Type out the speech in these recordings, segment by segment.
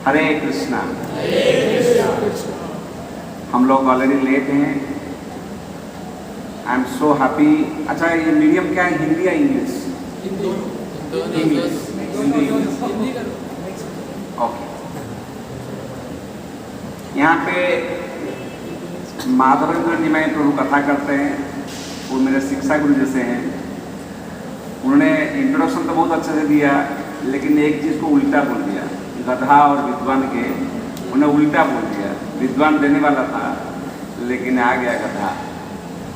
हरे कृष्णा। हम लोग already late हैं। I am so happy. अच्छा, ये मीडियम क्या है, हिंदी या इंग्लिश? इंग्लिश। हिंदी। ओके। यहाँ पे माधवेंद्र निमाई प्रभु कथा करते हैं, वो मेरे शिक्षा गुरु जैसे हैं। उन्होंने इंट्रोडक्शन तो बहुत अच्छे से दिया, लेकिन एक चीज़ को उल्टा बोल दिया। गधा और विद्वान के उन्हें उल्टा बोल दिया। विद्वान देने वाला था, लेकिन आ गया गधा।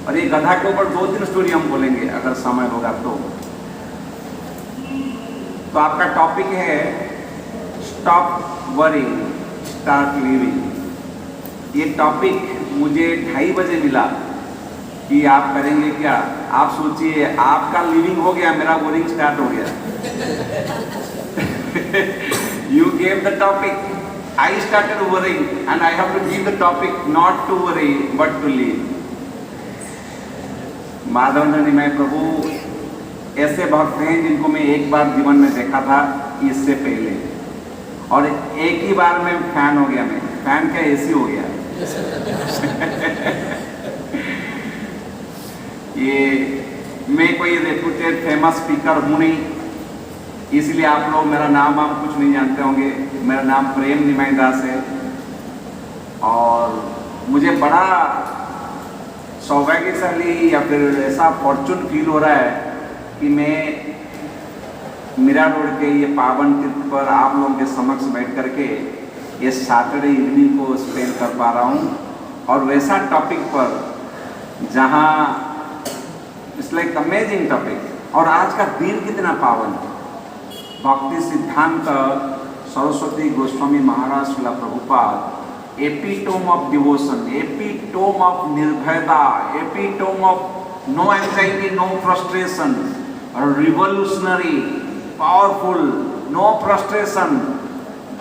और ये गधा के ऊपर 2-3 स्टोरी हम बोलेंगे अगर समय होगा तो। आपका टॉपिक है स्टॉप वरिंग स्टार्ट लिविंग। ये टॉपिक मुझे 2:30 बजे मिला कि आप करेंगे क्या। आप सोचिए, आपका लिविंग हो गया, मेरा वरिंग स्टार्ट हो गया। You gave the topic, I started worrying, and I have to give the topic not to worry but to live. Madhavendra निमाई प्रभु ऐसे भक्त हैं जिनको मैं एक बार जीवन में देखा था इससे पहले, और एक ही बार में फैन हो गया। मैं फैन क्या, एसी हो गया। ये मैं कोई रेप्यूटेड फेमस स्पीकर हूँ नहीं, इसलिए आप लोग मेरा नाम कुछ नहीं जानते होंगे। मेरा नाम प्रेम निमाई दास है, और मुझे बड़ा सौभाग्यशाली या फिर ऐसा फॉर्चून फील हो रहा है कि मैं मीरा रोड के ये पावन तीर्थ पर आप लोगों के समक्ष बैठ करके ये सैटरडे इवनिंग को स्पेंड कर पा रहा हूँ, और वैसा टॉपिक पर जहाँ इट्स लाइक अमेजिंग टॉपिक। और आज का दिन कितना पावन है। Bhakti Siddhanta Saraswati Goswami Maharaj Srila Prabhupada, epitome of devotion, epitome of निर्भयता, epitome of no anxiety, no frustration, revolutionary, powerful, no frustration,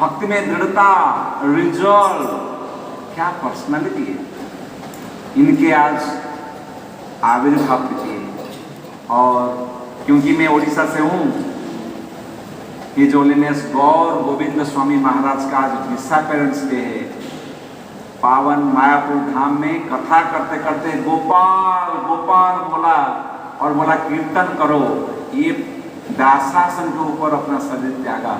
भक्ति में दृढ़ता, रिजॉल्व। क्या पर्सनालिटी है इनके। आज आविर्भाव किए, और क्योंकि मैं उड़ीसा से हूँ, हिज होलीनेस गौर गोविंद स्वामी महाराज का आज विशा पेरेंट्स डे है। पावन मायापुर धाम में कथा करते करते गोपाल गोपाल बोला, और बोला कीर्तन करो। ये दासासन के ऊपर अपना शरीर त्यागा।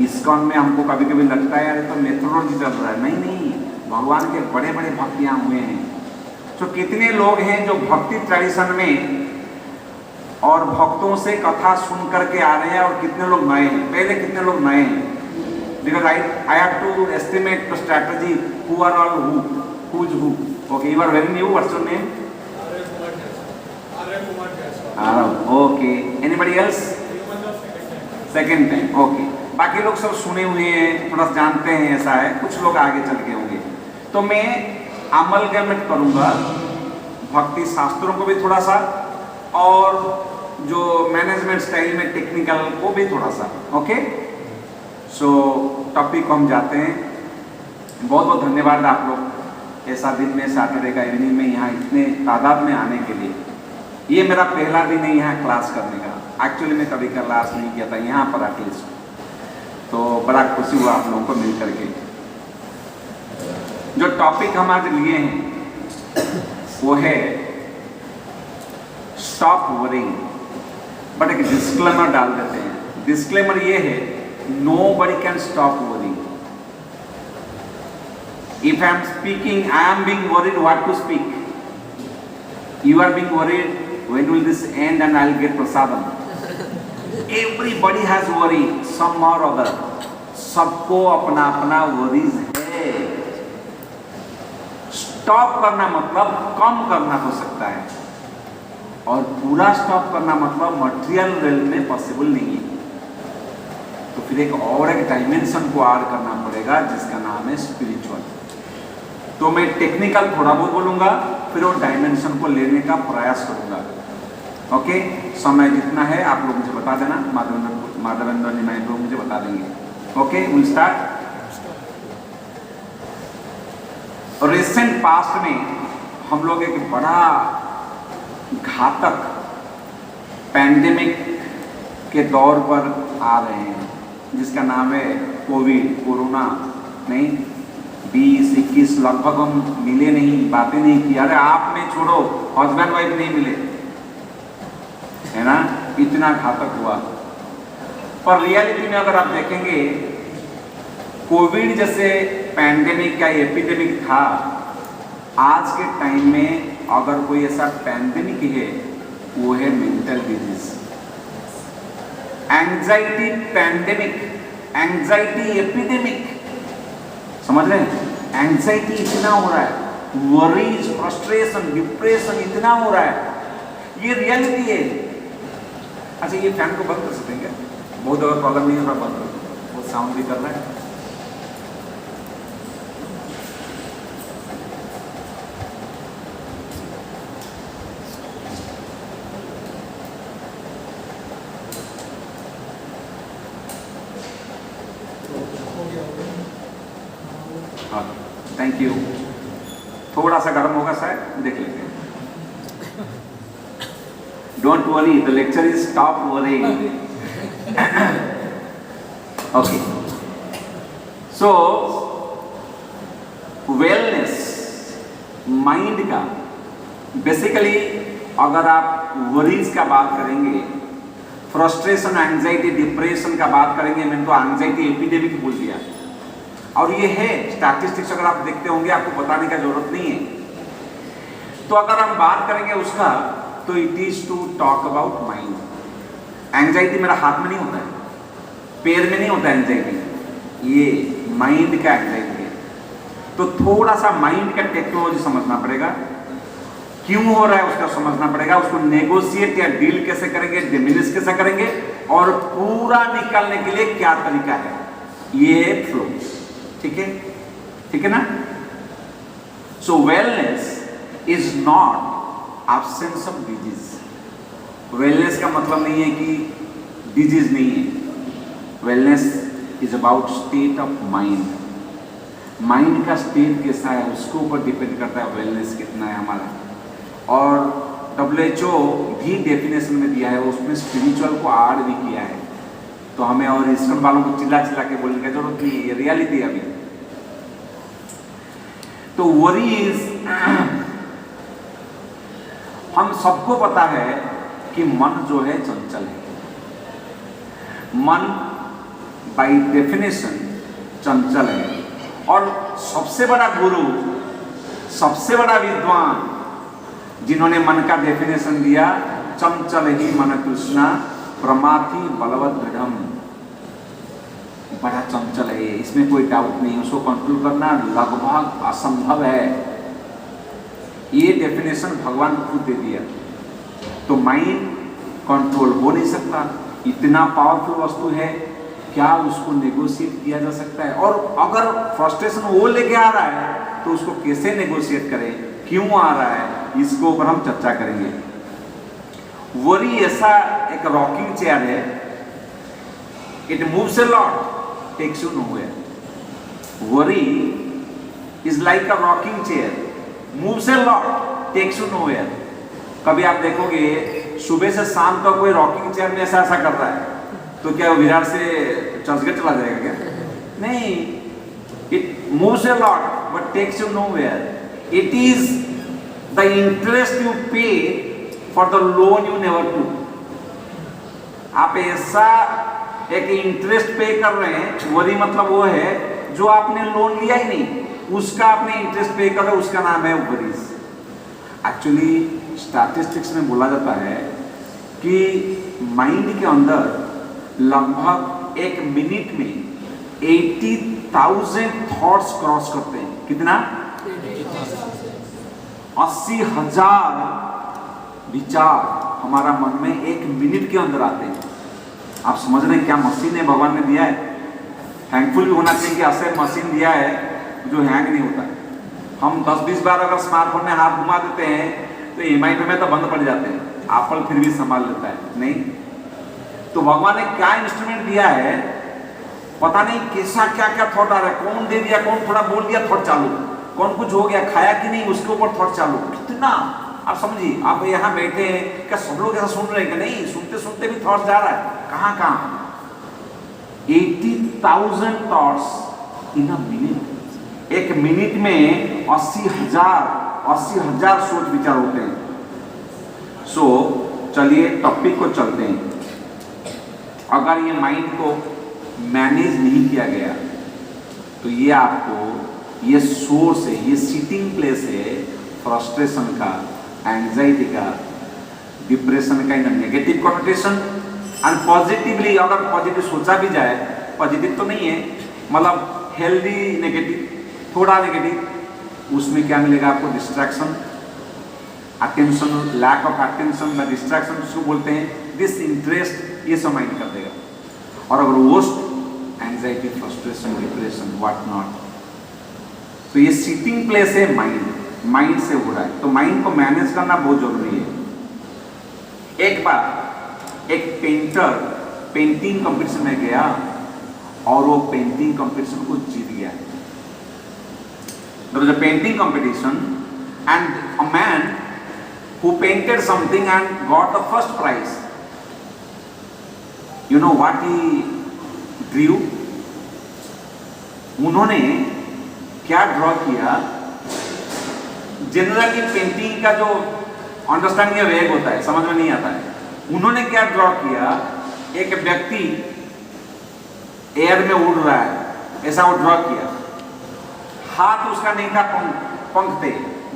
इस्कॉन में हमको कभी कभी लगता है यार तो मेथोडोलॉजी चल रहा है। नहीं, भगवान के बड़े बड़े भक्त यहाँ हुए हैं। तो कितने लोग हैं जो भक्ति ट्रेडिशन में और भक्तों से कथा सुन करके आ रहे हैं, और कितने लोग नए हैं। पहले कितने लोग नए हैं, because I have to estimate the strategy who are all who is who. Okay, you are very new, what's your name? Okay, anybody else? Second time. Okay, बाकी लोग सब सुने हुए हैं, थोड़ा जानते हैं, ऐसा है। कुछ लोग आगे चल के होंगे। तो मैं अमलगमेंट करूंगा भक्ति शास्त्रों को भी थोड़ा सा, और जो मैनेजमेंट स्टाइल में टेक्निकल को भी थोड़ा सा। ओके, सो टॉपिक को हम जाते हैं। बहुत बहुत धन्यवाद आप लोग ऐसा दिन में सैटरडे का इवनिंग में यहाँ इतने तादाद में आने के लिए। ये मेरा पहला दिन है यहाँ क्लास करने का। एक्चुअली मैं कभी क्लास नहीं किया था यहाँ पर एटलीस्ट, तो बड़ा खुशी हुआ आप लोगों को मिल करके। जो टॉपिक हम आज लिए हैं वो है स्टॉप वरिंग। बट एक डिस्क्लेमर डाल देते हैं। डिस्क्लेमर ये है, nobody can stop worrying. If I am speaking, I am being worried what to speak. You are being worried when will this end and I'll get prasadam. Everybody has worry, some or other. सबको अपना अपना worries है। Stop करना मतलब कम करना हो सकता है, और पूरा स्टॉप करना मतलब मटेरियल रेल में पॉसिबल नहीं है। तो फिर एक डायमेंशन को ऐड करना पड़ेगा जिसका नाम है स्पिरिचुअल। तो मैं टेक्निकल थोड़ा बहुत बोलूँगा, फिर वो डायमेंशन को लेने का प्रयास करूँगा। ओके, समय जितना है आप लोग मुझे बता देना। माधवेंद्र निमाई लोग मुझे बता देंगे। Okay, will start. Recent past में हम लोग एक बड़ा घातक पैंडेमिक के दौर पर आ रहे हैं। जिसका नाम है कोविड, कोरोना, नहीं 20-21 लगभग हम मिले नहीं, बातें नहीं की। अरे आप में छोड़ो, हस्बैंड वाइफ नहीं मिले, है ना, इतना घातक हुआ। पर रियलिटी में अगर आप देखेंगे, कोविड जैसे पैंडेमिक या एपिडेमिक था, आज के टाइम में अगर कोई ऐसा पैंडेमिक है वो है mental disease, anxiety pandemic, anxiety epidemic. समझ रहे हैं? एंजाइटी इतना हो रहा है, वरीज, फ्रस्ट्रेशन, डिप्रेशन इतना हो रहा है, ये रियलिटी है। अच्छा, ये फैन को बंद कर सकते हैं क्या? बहुत ज़्यादा प्रॉब्लम नहीं है, थोड़ा बंद कर, बहुत साउंड भी कर रहा है। Thank you. थोड़ा सा गर्म होगा शायद, देख लेते हैं। Don't worry, the lecture is stop worrying. Okay, so wellness mind का बेसिकली, अगर आप वरीज का बात करेंगे, फ्रस्ट्रेशन, एंजाइटी, डिप्रेशन का बात करेंगे, मैंने तो एंजाइटी एपिडेमिक बोल दिया, और ये है स्टैटिस्टिक्स, अगर आप देखते होंगे आपको बताने का जरूरत नहीं है। तो अगर हम बात करेंगे उसका, तो it is to talk about mind. Anxiety मेरा हाथ में नहीं होता है, पैर में नहीं होता है एंजाइटी, ये माइंड का एंजाइटी है। तो थोड़ा सा माइंड का टेक्नोलॉजी समझना पड़ेगा, क्यों हो रहा है उसका समझना पड़ेगा, उसको नेगोशिएट या डील कैसे करेंगे, डिमिनिश कैसे करेंगे, और पूरा निकालने के लिए क्या तरीका है, ये है फ्लो। ठीक है, ठीक है ना? So wellness is not absence of disease. Wellness का मतलब नहीं है कि डिजीज नहीं है। Wellness is about state of mind. Mind का स्टेट कैसा है उसके ऊपर डिपेंड करता है वेलनेस कितना है हमारा। और WHO भी डेफिनेशन में दिया है, उसमें स्पिरिचुअल को ऐड भी किया है। तो हमें और ईस्टर्न वालों को चिल्ला चिल्ला के बोलने की जरूरत नहीं है, ये रियलिटी है अभी। तो वरीज, हम सबको पता है कि मन जो है चंचल है। मन बाय डेफिनेशन चंचल है, और सबसे बड़ा गुरु, सबसे बड़ा विद्वान जिन्होंने मन का डेफिनेशन दिया, चंचल ही मन कृष्णा प्रमाथि बलवत दृढ़म। बड़ा चंचल है, इसमें कोई डाउट नहीं, उसको कंट्रोल करना लगभग असंभव है। ये डेफिनेशन भगवान खुद दे दिया। तो माइंड कंट्रोल हो नहीं सकता, इतना पावरफुल वस्तु है, क्या उसको नेगोशिएट किया जा सकता है? और अगर फ्रस्ट्रेशन वो लेके आ रहा है तो उसको कैसे नेगोशिएट करें, क्यों आ रहा है, इसको ऊपर हम चर्चा करेंगे। वरी ऐसा एक रॉकिंग चेयर है, it moves a lot, takes you nowhere. Worry is like a rocking chair, moves a lot, takes you nowhere. कभी आप देखोगे सुबह से शाम तक कोई रॉकिंग चेयर में ऐसा ऐसा कर रहा है, तो क्या वो विराट से चर्चगेट चला जाएगा क्या? नहीं, it moves a lot but takes you nowhere. It is the interest you pay for the loan you never took. आप ऐसा एक इंटरेस्ट पे कर रहे हैं, वरी मतलब वो है जो आपने लोन लिया ही नहीं, उसका आपने इंटरेस्ट पे कर रहे हो, उसका नाम है वरीज। एक्चुअली स्टैटिस्टिक्स में बोला जाता है कि माइंड के अंदर लगभग एक मिनट में 80,000 थॉट्स क्रॉस करते हैं। कितना? 80,000 विचार हमारा मन में एक मिनट के अंदर आते हैं। आप समझ रहे हैं क्या मशीन है भगवान ने दिया है? थैंकफुल भी होना चाहिए कि ऐसे मशीन दिया है जो हैंग नहीं होता है। हम 10-20 बार अगर स्मार्टफोन में हाथ घुमा देते हैं तो EMI पे में तो बंद पड़ जाते हैं, एप्पल फिर भी संभाल लेता है नहीं। तो भगवान ने क्या इंस्ट्रूमेंट दिया है, पता नहीं कैसा क्या क्या थॉट आ रहा है, कौन दे दिया, कौन थोड़ा बोल दिया, थॉट चालू, कौन कुछ हो गया, खाया कि नहीं उसके ऊपर थॉट चालू। कितना आप समझिए, आप यहाँ बैठे हैं, क्या सब लोग ऐसा सुन रहे हैं कि नहीं? सुनते सुनते भी थॉट जा रहा है कहाँ कहाँ। 80,000 थॉट्स इन अ मिनट। एक मिनट में 80,000 सोच विचार होते हैं। सो चलिए टॉपिक को चलते हैं। अगर ये माइंड को मैनेज नहीं किया गया तो ये आपको, ये सोर्स है, ये सीटिंग प्लेस है फ्रस्ट्रेशन का, एंजाइटी का, डिप्रेशन का इन नेगेटिव कॉन्टेशन। एंड पॉजिटिवली अगर पॉजिटिव सोचा भी जाए, पॉजिटिव तो नहीं है, मतलब हेल्दी नेगेटिव, थोड़ा नेगेटिव, उसमें क्या मिलेगा आपको? Distraction, attention, lack of attention या डिस्ट्रैक्शन जिसको बोलते हैं, डिस इंटरेस्ट, ये सब माइंड कर देगा। और अगर worst, anxiety, frustration, depression, what not. तो ये सीटिंग प्लेस है माइंड से हो रहा है। तो माइंड को मैनेज करना बहुत जरूरी है। एक बार एक पेंटर पेंटिंग कंपटीशन में गया और वो पेंटिंग कंपटीशन को जीत गया। There was a painting competition and a man who painted something and got the first prize. You know what he drew? उन्होंने क्या ड्रॉ किया? जनरली पेंटिंग का जो अंडरस्टैंडिंग है वेग होता है, समझ में नहीं आता है। उन्होंने क्या ड्रॉ किया? एक व्यक्ति एयर में उड़ रहा है, ऐसा वो ड्रॉ किया। हाथ उसका नहीं था, पंख थे,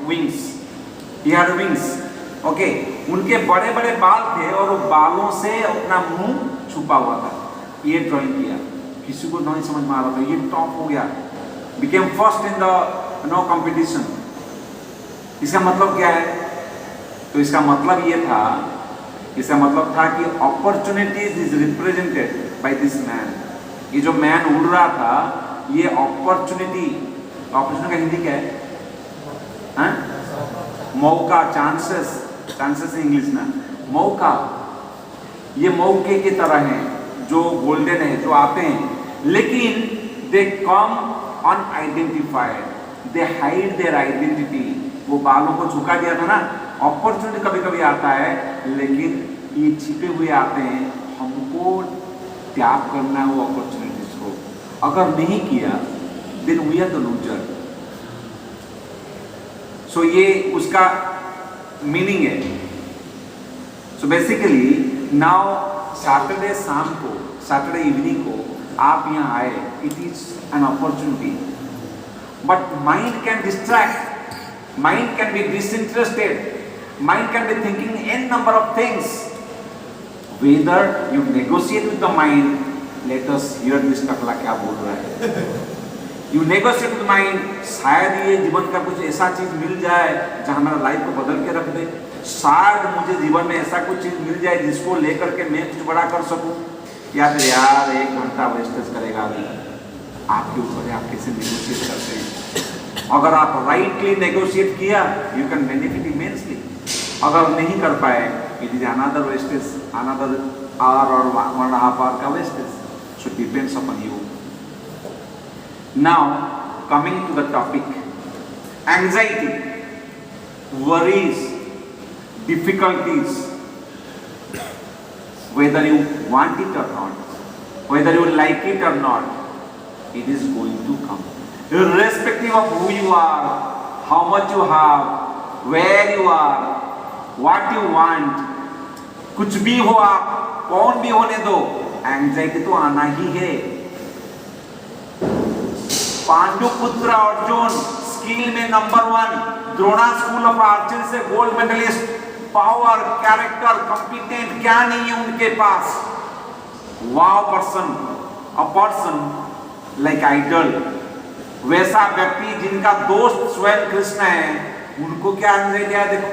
wings, he had wings, okay. उनके बड़े बड़े बाल थे और वो बालों से अपना मुंह छुपा हुआ था। ये ड्राइंग किया, किसी को नहीं समझ में आ रहा था, ये टॉप हो गया, became first in the competition. इसका मतलब क्या है? तो इसका मतलब ये था, इसका मतलब था कि opportunities is represented by this man. ये जो मैन उड़ रहा था, ये अपॉर्चुनिटी का हिंदी क्या है? हाँ? मौका, चांसेस इंग्लिश ना, मौका। ये मौके की तरह हैं जो गोल्डन है, जो आते हैं, लेकिन they come unidentified, they hide their identity. वो बालों को झुका दिया था ना, अपॉर्चुनिटी कभी कभी आता है, लेकिन ये छिपे हुए आते हैं। हमको त्याग करना है वो अपॉर्चुनिटीज को। अगर नहीं किया then we are the loser. So ये उसका मीनिंग है। So basically now सैटरडे शाम को, सैटरडे इवनिंग को आप यहाँ आए, it is an opportunity. But mind can distract, mind can be disinterested, mind can be thinking n number of things. Whether you negotiate with the mind, let us hear this टकला क्या बोल रहा है। You negotiate with mind, शायद ये जीवन का कुछ ऐसा चीज मिल जाए जहां मेरा लाइफ को बदल के रख दे। शायद मुझे जीवन में ऐसा कुछ चीज मिल जाए जिसको लेकर के मैं कुछ बड़ा कर सकूं। या फिर यार 1 घंटा वेस्टेज करेगा, अभी आपके ऊपर है, आप कैसे नेगोशिएट करते हैं। अगर आप राइटली नेगोशिएट किया, यू कैन बेनिफिट इमेंसली। अगर नहीं कर पाए, it is another wastage, another our और 1.5 hour का wastage. So depends upon you. Now coming to the topic, anxiety, worries, difficulties, whether you want it or not, whether you like it or not, it is going to come. Irrespective of who you are, how much you have, where you are, what you want, कुछ भी हो आप, कौन भी होने दो, anxiety तो आना ही है। पांडुपुत्र अर्जुन स्किल में number 1, Drona school of archery से gold medalist, power, character, competent, क्या नहीं है उनके पास। Wow person, a person like idol, वैसा व्यक्ति जिनका दोस्त स्वयं कृष्ण है, उनको क्या एंजाइटी है? देखो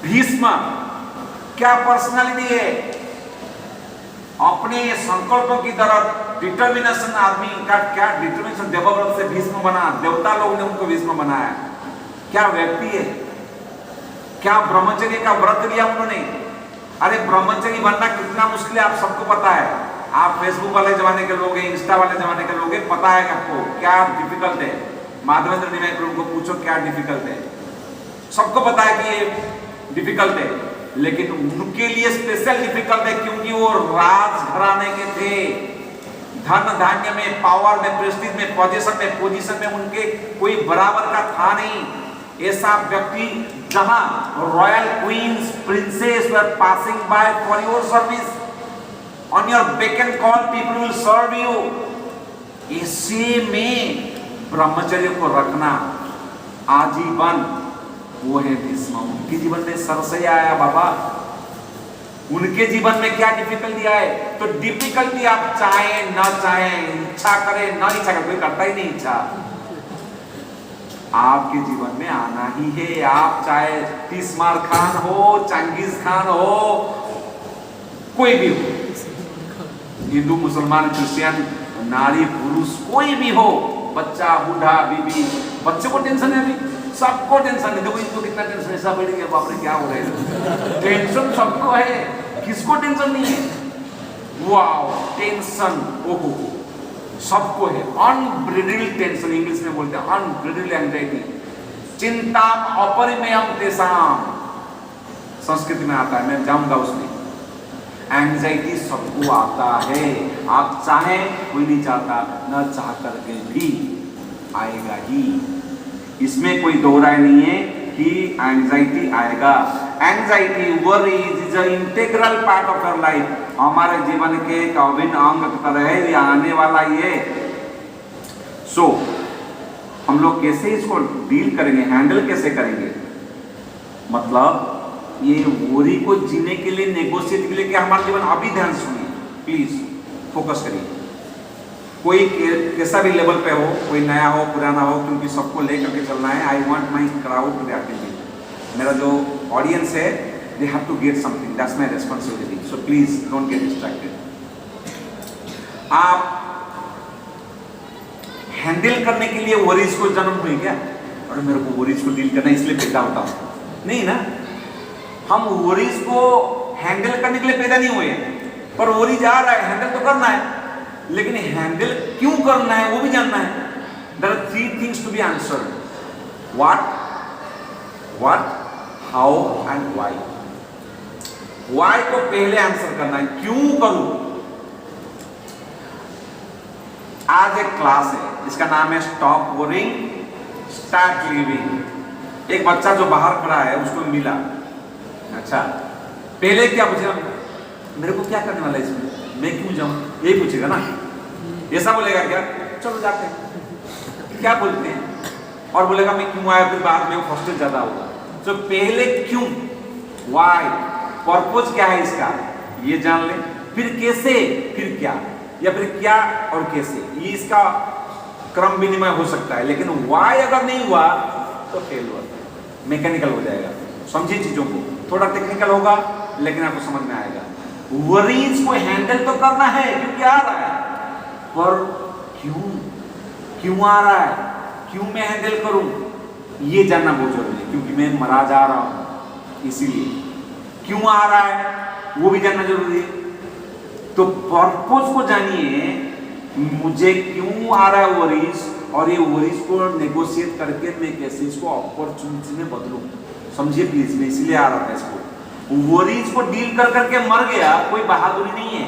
भीष्म, क्या पर्सनालिटी है, अपने संकल्पों की तरफ डिटर्मिनेशन, आदमी का क्या डिटर्मिनेशन। देवव्रत से भीष्म बना, देवता लोग ने उनको भीष्म बनाया। क्या व्यक्ति है, क्या ब्रह्मचर्य का व्रत लिया उन्होंने। अरे ब्रह्मचर्य बनना कितना मुश्किल है, आप सबको पता है। आप फेसबुक वाले जमाने के लोग हैं, इंस्टा वाले जमाने के लोग हैं, पता है आपको क्या डिफिकल्ट है। माधवेंद्र निमाई को पूछो क्या डिफिकल्ट है, सबको पता है कि ये डिफिकल्ट है। लेकिन उनके लिए स्पेशल डिफिकल्ट है क्योंकि वो राज घराने के थे। धन धान्य में, पावर में, प्रेस्टीज में, पोजीशन में उनके कोई बराबर का था नहीं। ऐसा व्यक्ति जहां royal queens, princes were passing by for your service, on your back and call people will serve you. ऐसे में ब्रह्मचर्य को रखना आजीवन, वो है भीष्म। उनके जीवन में सरसया आया बाबा, उनके जीवन में क्या डिफिकल्टी आए। तो डिफिकल्टी आप चाहे ना चाहे, इच्छा करे ना इच्छा करे, कोई करता ही नहीं इच्छा, आपके जीवन में आना ही है। आप चाहे तिस्मार खान हो, चंगेज खान हो, कोई भी हो, हिंदू, मुसलमान, क्रिश्चियन, नारी, पुरुष, कोई भी हो, बच्चा, बूढ़ा, बीबी, बच्चे को टेंशन है, अभी सबको टेंशन है। देखो इनको कितना टेंशन, ऐसा बैठ गया, बाप रे क्या हो रहा है, टेंशन सबको है, किसको टेंशन नहीं है। वाओ, टेंशन ओहो सबको है, अनब्रिडल्ड टेंशन, इंग्लिश में बोलते हैं अनब्रिडल्ड एंजाइटी। चिंता अपरिमेयम तेषाम, संस्कृत में आता है, मैं जाऊंगा उसमें। एंजाइटी सबको आता है, आप चाहे, कोई नहीं चाहता, न चाह करके भी आएगा ही, इसमें कोई दो राय नहीं है कि एंजाइटी आएगा। Anxiety, worries is a integral part of your life, हमारे जीवन के एक अभिन्न अंग की तरह है, ये आने वाला ही है। सो हम लोग कैसे इसको डील करेंगे, हैंडल कैसे करेंगे, मतलब ये वरी को जीने के लिए, नेगोशिएट के लिए क्या हमारा जीवन, अभी ध्यान सुनिए प्लीज, फोकस करिए। कोई कैसा भी लेवल पे हो, कोई नया हो, पुराना हो, क्योंकि सबको लेकर के चलना है। I want my crowd to be active, मेरा जो ऑडियंस है, they have to get something, that's my responsibility, so please don't get distracted. आप हैंडल करने के लिए वरीज को जन्म हुई क्या, और मेरे को वरीज को डील करना इसलिए पैदा होता हूं, नहीं ना। हम वरीज को हैंडल करने के लिए पैदा नहीं हुए, पर वरीज आ रहा है, हैंडल तो करना है, लेकिन हैंडल क्यों करना है वो भी जानना है। There are 3 things to be answered, what, how and why. Why को पहले आंसर करना है, क्यों करूं। आज एक क्लास है, इसका नाम है स्टॉप वरिंग स्टार्ट लिविंग। एक बच्चा जो बाहर खड़ा है उसको मिला, अच्छा पहले क्या पूछेगा, मेरे को क्या करने वाला है इसमें, मैं क्यों जाऊं, यही पूछेगा ना। ऐसा बोलेगा क्या, चलो जाते हैं, क्या बोलते हैं, और बोलेगा मैं क्यों आया, फिर बाद में हॉस्टल ज्यादा होगा। तो पहले क्यों, व्हाई, पर्पस क्या है इसका, ये जान ले, फिर कैसे, फिर क्या, या फिर क्या और कैसे, ये इसका क्रम विनिमय हो सकता है। लेकिन व्हाई अगर नहीं हुआ तो फेल हुआ, मैकेनिकल हो जाएगा। समझिए चीजों को, थोड़ा टेक्निकल होगा लेकिन आपको समझ में आएगा। वरीज को हैंडल तो करना है क्योंकि आ रहा है, पर क्यों आ रहा है, क्यों मैं हैंडल करूं, ये जानना बहुत जरूरी है। क्योंकि मैं मरा जा रहा हूं, इसीलिए क्यों आ रहा है वो भी जानना जरूरी है। तो पर्पस को जानिए, मुझे क्यों आ रहा है वरीज, और ये वरीज को नेगोशिएट करके मैं कैसे इसको अपॉर्चुनिटी में बदलूं। समझिए प्लीज, मैं इसीलिए आ रहा था इसको। वरीज को डील कर करके मर गया, कोई बहादुरी नहीं है।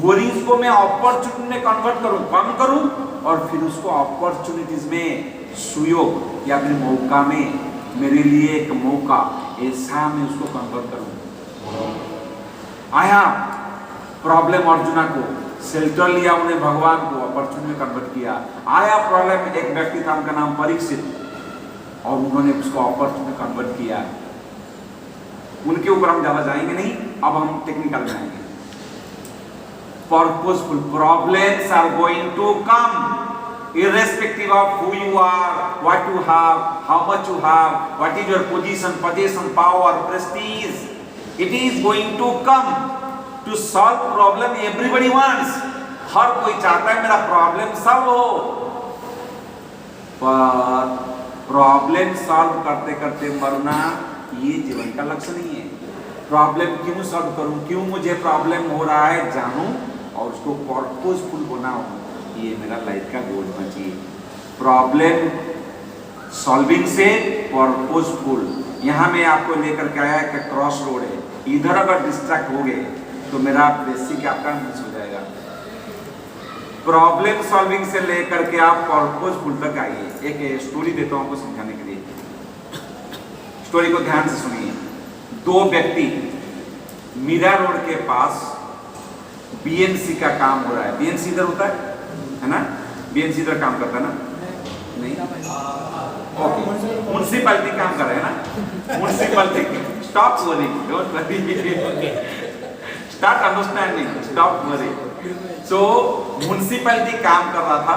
वरीज को मैं अपॉर्चुनिटी में कन्वर्ट करूं, कम करूं, और फिर उसको अपॉर्चुनिटीज में, सुयोग या फिर मौका में, मेरे लिए एक मौका, ऐसा मैं उसको कन्वर्ट करूं। आया प्रॉब्लम अर्जुना को, शेल्टर लिया उन्हें, भगवान को अपॉर्चुनिटी में कन्वर्ट किया। आया प्रॉब्लम, एक व्यक्ति था उनका नाम परीक्षित, और उन्होंने उसको अपॉर्चुनिटी में कन्वर्ट किया। उनके ऊपर हम ज्यादा जाएंगे नहीं, अब हम टेक्निकल में आएंगे। Purposeful problems are going to come, irrespective of who you are, what you have, how much you have, what is your position, power, prestige. It is going to come. To solve problem, everybody wants. हर कोई चाहता है मेरा problem solve हो, पर problem solve करते करते मरना ये जीवन का लक्ष्य नहीं है। प्रॉब्लम क्यों सॉल्व करूं, क्यों मुझे प्रॉब्लम हो रहा है जानूं, और उसको पर्पसफुल बनाऊं, ये मेरा लाइफ का गोल होना चाहिए। प्रॉब्लम सॉल्विंग से पर्पसफुल, यहाँ मैं आपको लेकर के आया कि क्रॉस रोड है, इधर अगर डिस्ट्रैक्ट हो गए तो मेरा बेसिक आपका मिस हो जाएगा। प्रॉब्लम सॉल्विंग से लेकर के आप पर्पजफुल तक आइए। एक स्टोरी देता हूं आपको समझाने के लिए, स्टोरी को ध्यान से सुनिए। दो व्यक्ति मीरा रोड के पास बीएमसी का काम हो रहा है। बीएमसी इधर होता है ना? बीएमसी इधर काम करता है ना? नहीं, ओके, म्युनिसिपैलिटी काम कर रहे हैं ना? Municipality, stop worrying, don't worry, start understanding, stop worrying. So municipality काम कर रहा था।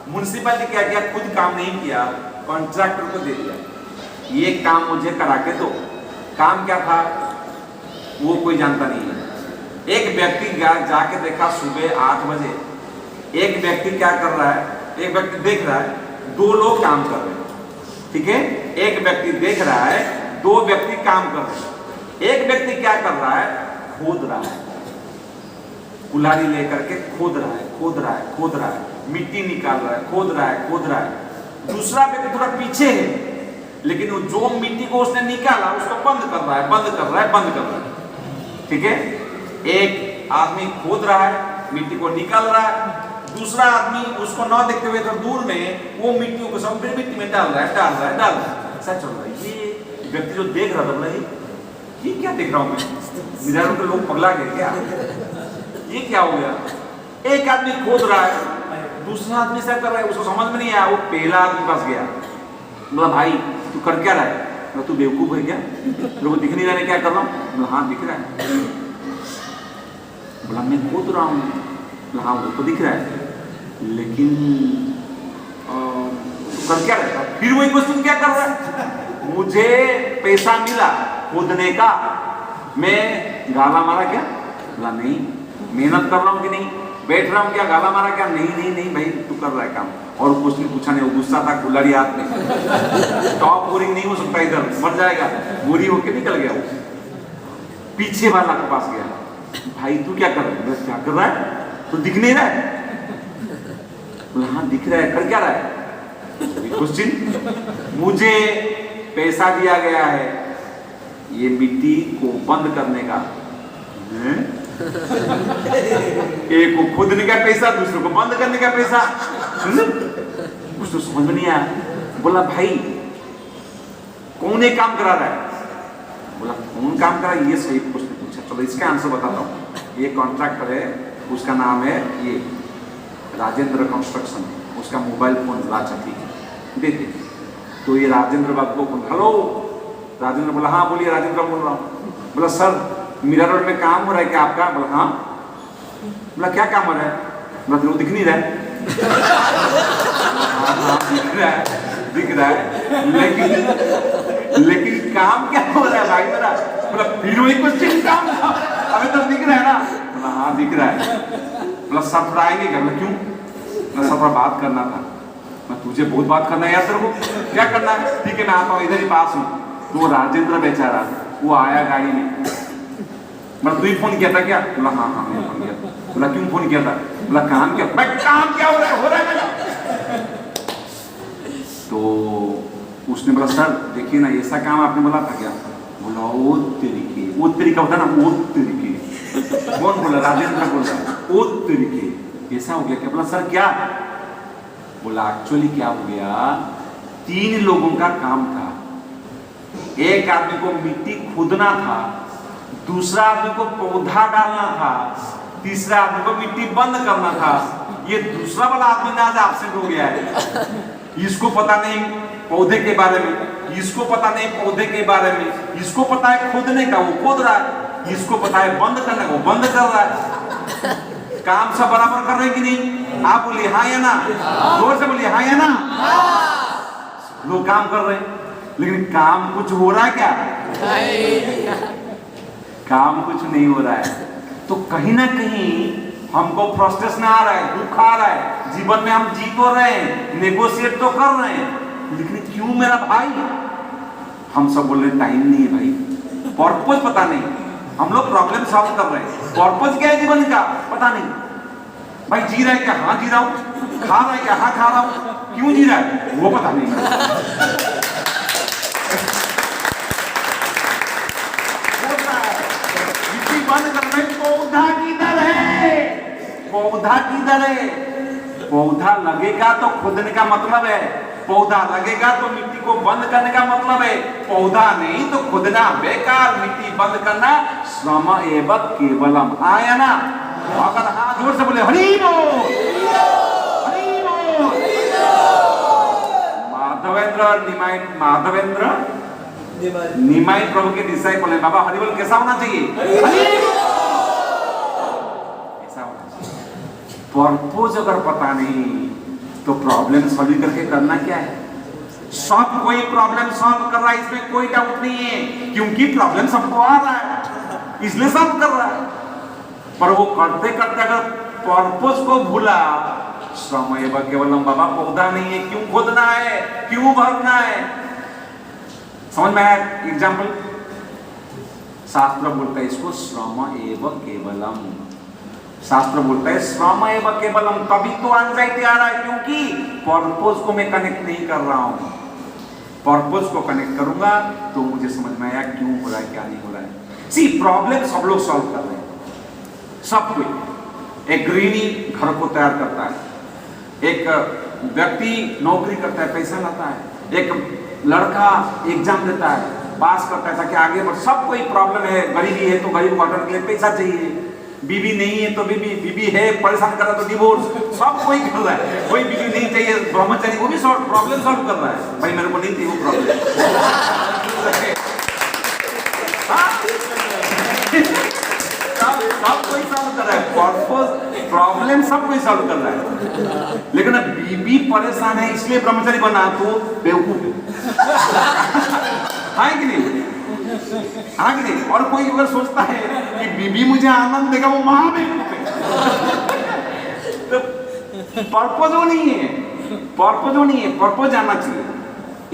म्युनिसिपैलिटी क्या किया? खुद काम नहीं किया, कॉन्ट्रैक्टर को दे दिया, ये काम मुझे करा के दो। काम क्या था वो कोई जानता नहीं है। एक व्यक्ति जाके देखा सुबह 8 बजे, एक व्यक्ति क्या कर रहा है, एक व्यक्ति देख रहा है, दो लोग काम कर रहे हैं, ठीक है? एक व्यक्ति देख रहा है, दो व्यक्ति काम कर रहे हैं। एक व्यक्ति क्या कर रहा है? खोद रहा है, कुल्हाड़ी लेकर के खोद रहा है, खोद रहा है, खोद रहा है, मिट्टी निकाल रहा है, खोद रहा है, खोद रहा है। दूसरा व्यक्ति थोड़ा पीछे है, लेकिन जो मिट्टी को उसने निकाला उसको बंद कर रहा है, बंद कर रहा है, बंद कर रहा है, ठीक है? एक आदमी खोद रहा है, मिट्टी को निकाल रहा है, दूसरा आदमी उसको न देखते हुए तो दूर में वो मिट्टी को सब मिट्टी में डाल रहा है, डाल रहा है, डाल रहा है। ऐसा चल रहा है। ये व्यक्ति जो देख रहा था, बोला ये क्या देख रहा हूं मैं? मेरा तो लोग पगला गए क्या? ये क्या हो गया? एक आदमी खोद रहा है, दूसरा आदमी क्या कर रहा है, उसको समझ में नहीं आया। वो पहला आदमी पास गया, बोला भाई तू कर क्या रहा है? बोला तू बेवकूफ है क्या? लोगों को दिख नहीं रहा है क्या कर रहा हूँ? बोला हाँ दिख रहा है। बोला मैं खोद रहा हूँ। बोला हाँ वो तो दिख रहा है, लेकिन तू कर क्या रहा है? फिर वही क्वेश्चन क्या कर रहा है? मुझे पैसा मिला खोदने का, मैं गाला मारा क्या? बोला नहीं। मेहनत कर रहा हूँ कि नहीं? बैठ रहा हूँ क्या? गाला मारा क्या? नहीं नहीं नहीं भाई तू कर रहा है काम। और क्वेश्चन पूछा नहीं, वो गुस्सा था, कुल्हाड़ी हाथ में। स्टॉप बोरिंग नहीं हो सकता, इधर मर जाएगा, बोरी होके निकल गया। वो पीछे वाला के पास गया, भाई तू क्या कर रहा है? क्या कर रहा है? तो दिख नहीं रहा है? बोला हाँ दिख रहा है, कर क्या रहा है? क्वेश्चन, मुझे पैसा दिया गया है ये मिट्टी को बंद करने का। एक को खोदने का पैसा, दूसरे को बंद करने का पैसा। कुछ तो समझ में नहीं आया। बोला भाई कौन एक काम करा रहा है? बोला कौन काम करा? ये सही क्वेश्चन पूछा। चलो इसका आंसर बताता हूँ। ये कॉन्ट्रैक्टर है, उसका नाम है ये राजेंद्र कंस्ट्रक्शन, उसका मोबाइल फोन लाचा ठीक है देते। तो ये राजेंद्र बाबू को, हेलो राजेंद्र। बोला हाँ बोलिए राजेंद्र बोल रहा हूँ। बोला सर मीरा रोड में काम हो रहा है क्या आपका? बोला हाँ। बोला क्या काम हो रहा है? बोला तेरे को दिख नहीं रहा है? हाँ दिख रहा है, दिख रहा है, लेकिन काम क्या हो रहा है भाई मेरा? बोला फिर वही क्वेश्चन, काम अभी तो दिख रहा है ना? बोला हाँ दिख रहा है। बोला सब थोड़ा आएंगे क्या? बोला क्यों? बोला सब थोड़ा बात करना था। मैं तुझे बहुत बात करना है यार, तेरे को क्या करना है? ठीक है मैं आता हूँ, इधर ही पास हूँ। तो वो राजेंद्र बेचारा वो आया गाड़ी में। मतलब तू ही फोन किया था क्या? बोला हाँ हाँ मैं फोन किया। बोला क्यों फोन किया था? बोला काम क्या? भाई काम क्या हो रहा है? हो रहा है ना? तो उसने बोला सर देखिए ना ऐसा काम आपने बोला था क्या? बोला वो तरीके, वो तरीका होता ना, वो तरीके। कौन बोला? राजेंद्र बोल रहा है, वो तरीके ऐसा हो गया क्या? बोला सर क्या? बोला एक्चुअली क्या हो गया, 3 लोगों का काम था। एक आदमी को मिट्टी खोदना था, दूसरा आदमी को पौधा डालना था, तीसरा आदमी को मिट्टी बंद करना था। ये दूसरा वाला आदमी ना आज एब्सेंट हो गया है। इसको पता नहीं पौधे के बारे में, इसको पता नहीं पौधे के बारे में, इसको पता है खोदने का वो खोद रहा है, इसको पता है बंद करने का वो बंद कर रहा है। काम सब बराबर कर रहे हैं कि नहीं? आप बोलिए हाँ या ना, जोर से बोलिए हाँ या ना। लोग काम कर रहे हैं, लेकिन काम कुछ हो रहा है क्या? काम कुछ नहीं हो रहा है। तो कहीं ना कहीं हमको फ्रस्ट्रेशन आ रहा है, दुख आ रहा है, जीवन में हम जी तो रहे हैं, नेगोशिएट तो कर रहे हैं, लेकिन क्यों मेरा भाई? हम सब बोल रहे टाइम नहीं है भाई, पर्पस पता नहीं। हम लोग प्रॉब्लम सॉल्व कर रहे हैं, पर्पस क्या है जीवन का पता नहीं। भाई जी रहा है क्या? हाँ जी रहा हूँ। खा रहा है क्या? हाँ खा रहा हूँ। क्यों जी रहा है वो पता नहीं। पौधा किधर है? पौधा लगेगा तो खोदने का मतलब है, पौधा लगेगा तो मिट्टी को बंद करने का मतलब है। पौधा नहीं तो खोदना बेकार, मिट्टी बंद करना श्रम एव केवलम। आया ना? अगर हाँ जोर से बोले हरि बोल, हरि बोल। माधवेंद्र निमाई प्रभु के डिसाइपल है। बाबा हरि बोल कैसा होना चाहिए? ऐसा होना चाहिए। पर्पस अगर पता नहीं तो प्रॉब्लम सॉल्व करके करना क्या है? सब कोई प्रॉब्लम सॉल्व कर रहा है, इसमें कोई डाउट नहीं है, क्योंकि प्रॉब्लम सबको आ रहा है इसलिए सॉल्व कर रहा है। पर वो करते करते अगर पर्पस को भूला, श्रम एव केवलम। बाबा पौधा नहीं है, क्यों खोदना है, क्यों भरना है? समझ में आया? एग्जाम्पल शास्त्र बोलता है इसको श्रम एव केवलम। शास्त्र बोलता है श्रम एव केवलम, तभी तो एंजाइटी आ रहा है, क्योंकि पर्पस को मैं कनेक्ट नहीं कर रहा हूं। पर्पस को कनेक्ट करूंगा तो मुझे समझ में आया क्यों हो रहा है, क्या नहीं हो रहा है। सी प्रॉब्लम सब लोग सॉल्व कर रहे हैं, सब कोई। एक गृहिणी घर को तैयार करता है, एक व्यक्ति नौकरी करता है, पैसा लाता है, एक लड़का एग्जाम देता है, पास करता है ताकि आगे बढ़। सब कोई प्रॉब्लम है, गरीबी है तो गरीब वाटर के लिए पैसा चाहिए, बीवी नहीं है तो बीवी है परेशान कर रहा तो डिवोर्स। सब कोई कर रहा है, कोई बीवी नहीं चाहिए ब्रह्मचारी, वो भी प्रॉब्लम सॉल्व कर रहा है। भाई मेरे को नहीं थी वो प्रॉब्लम। सब कोई सॉल्व कर रहा है, पर्पस प्रॉब्लम सब कोई सॉल्व कर रहा है। लेकिन अब बीबी परेशान है इसलिए ब्रह्मचारी बना तो बेवकूफ है कि नहीं? हाँ कि नहीं? और कोई अगर सोचता है कि बीबी मुझे आनंद देगा, वो महा बेवकूफ है। तो पर्पस वो नहीं है, पर्पस वो नहीं है, पर्पस जानना चाहिए।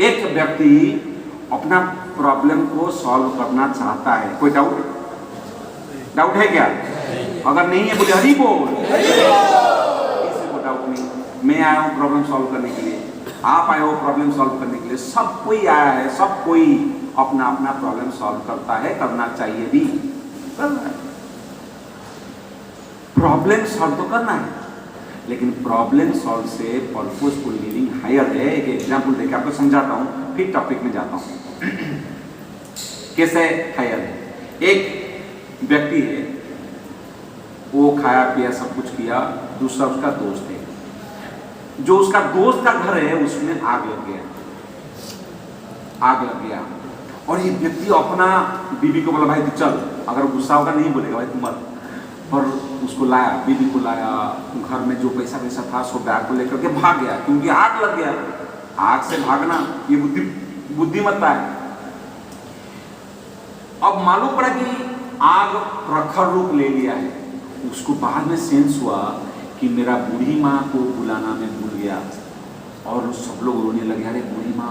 एक व्यक्ति अपना प्रॉब्लम को सॉल्व करना चाहता है, कोई डाउट है क्या? अगर नहीं है बोले हरि बोल। किसी को डाउट नहीं, मैं आया हूं प्रॉब्लम सॉल्व करने के लिए, आप आए हो प्रॉब्लम सॉल्व करने के लिए, सब कोई आया है, सब कोई अपना अपना प्रॉब्लम सॉल्व करता है, करना चाहिए भी, करना है। प्रॉब्लम सॉल्व तो करना है, लेकिन प्रॉब्लम सॉल्व से पर्पसफुल लिविंग हायर है। एक एग्जांपल देके आपको समझाता हूं, फिर टॉपिक में जाता हूं। कैसे हायर है? एक व्यक्ति है, वो खाया पिया सब कुछ किया, दूसरा उसका दोस्त है, जो उसका दोस्त का घर है उसमें आग लग गया, आग लग गया। और ये व्यक्ति अपना बीवी को बोला भाई तू चल, अगर गुस्सा होगा नहीं बोलेगा भाई तू मत, पर उसको लाया, बीवी को लाया, घर में जो पैसा वैसा था सो बैग को लेकर के भाग गया, क्योंकि आग लग गया। आग से भागना ये बुद्धिमत्ता है। अब मालूम पड़ा कि आग प्रखर रूप ले लिया है। उसको बाद में सेंस हुआ कि मेरा बूढ़ी माँ को बुलाना मैं भूल गया, और सब लोग रोने लगे, अरे बूढ़ी माँ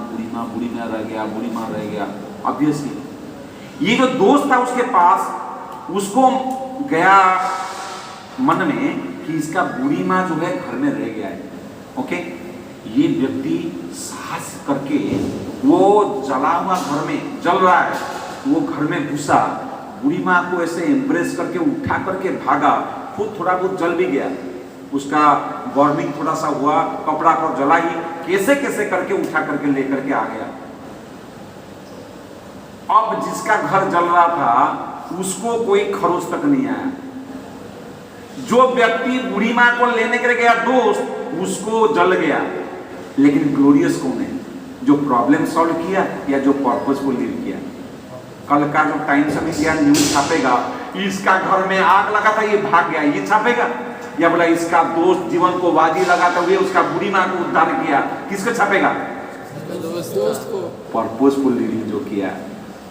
रह गया, बूढ़ी माँ रह गया। ऑब्वियसली ये जो दोस्त था उसके पास, उसको गया मन में कि इसका बूढ़ी माँ जो है घर में रह गया है। ओके, ये व्यक्ति साहस करके वो जला हुआ घर में जल रहा है, वो घर में घुसा, बूढ़ी माँ को ऐसे एम्ब्रेस करके उठा करके भागा, खुद थोड़ा बहुत जल भी गया, उसका बर्निंग थोड़ा सा हुआ, कपड़ा को जला ही, कैसे कैसे करके उठा करके लेकर के आ गया। अब जिसका घर जल रहा था उसको कोई खरोच तक नहीं आया। जो व्यक्ति बूढ़ी माँ को लेने के लिए गया दोस्त, उसको जल गया। लेकिन ग्लोरियस कौन है? जो प्रॉब्लम सॉल्व किया या जो पर्पसफुल लिव किया? कल का जो टाइम्स ऑफ इंडिया न्यूज छापेगा, इसका घर में आग लगा था ये भाग गया, ये छापेगा? या बोला इसका दोस्त जीवन को बाजी लगाते हुए उसका बूढ़ी माँ को उद्धार किया, किसको छापेगा? दोस्त को। पर्पसफुल लिविंग जो किया।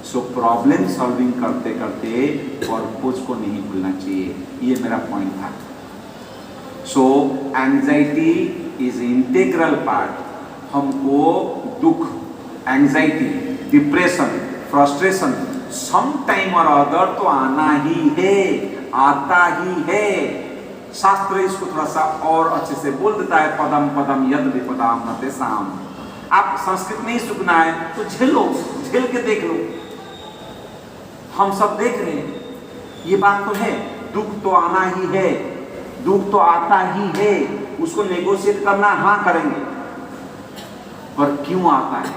सो प्रॉब्लम सॉल्विंग करते करते पर्पस को नहीं भूलना चाहिए, ये मेरा पॉइंट था। So anxiety is integral part. हमको दुख, anxiety, depression, frustration some time और अदर तो आना ही है, आता ही है। शास्त्र इसको थोड़ा सा और अच्छे से बोल देता है, पदम पदम यद विपदाम न तेषाम। आप संस्कृत नहीं सीखना है तो झेलो, झेल के देख लो। हम सब देख रहे हैं, ये बात तो है, दुख तो आना ही है, दुख तो आता ही है, उसको नेगोशिएट करना हाँ करेंगे, पर क्यों आता है?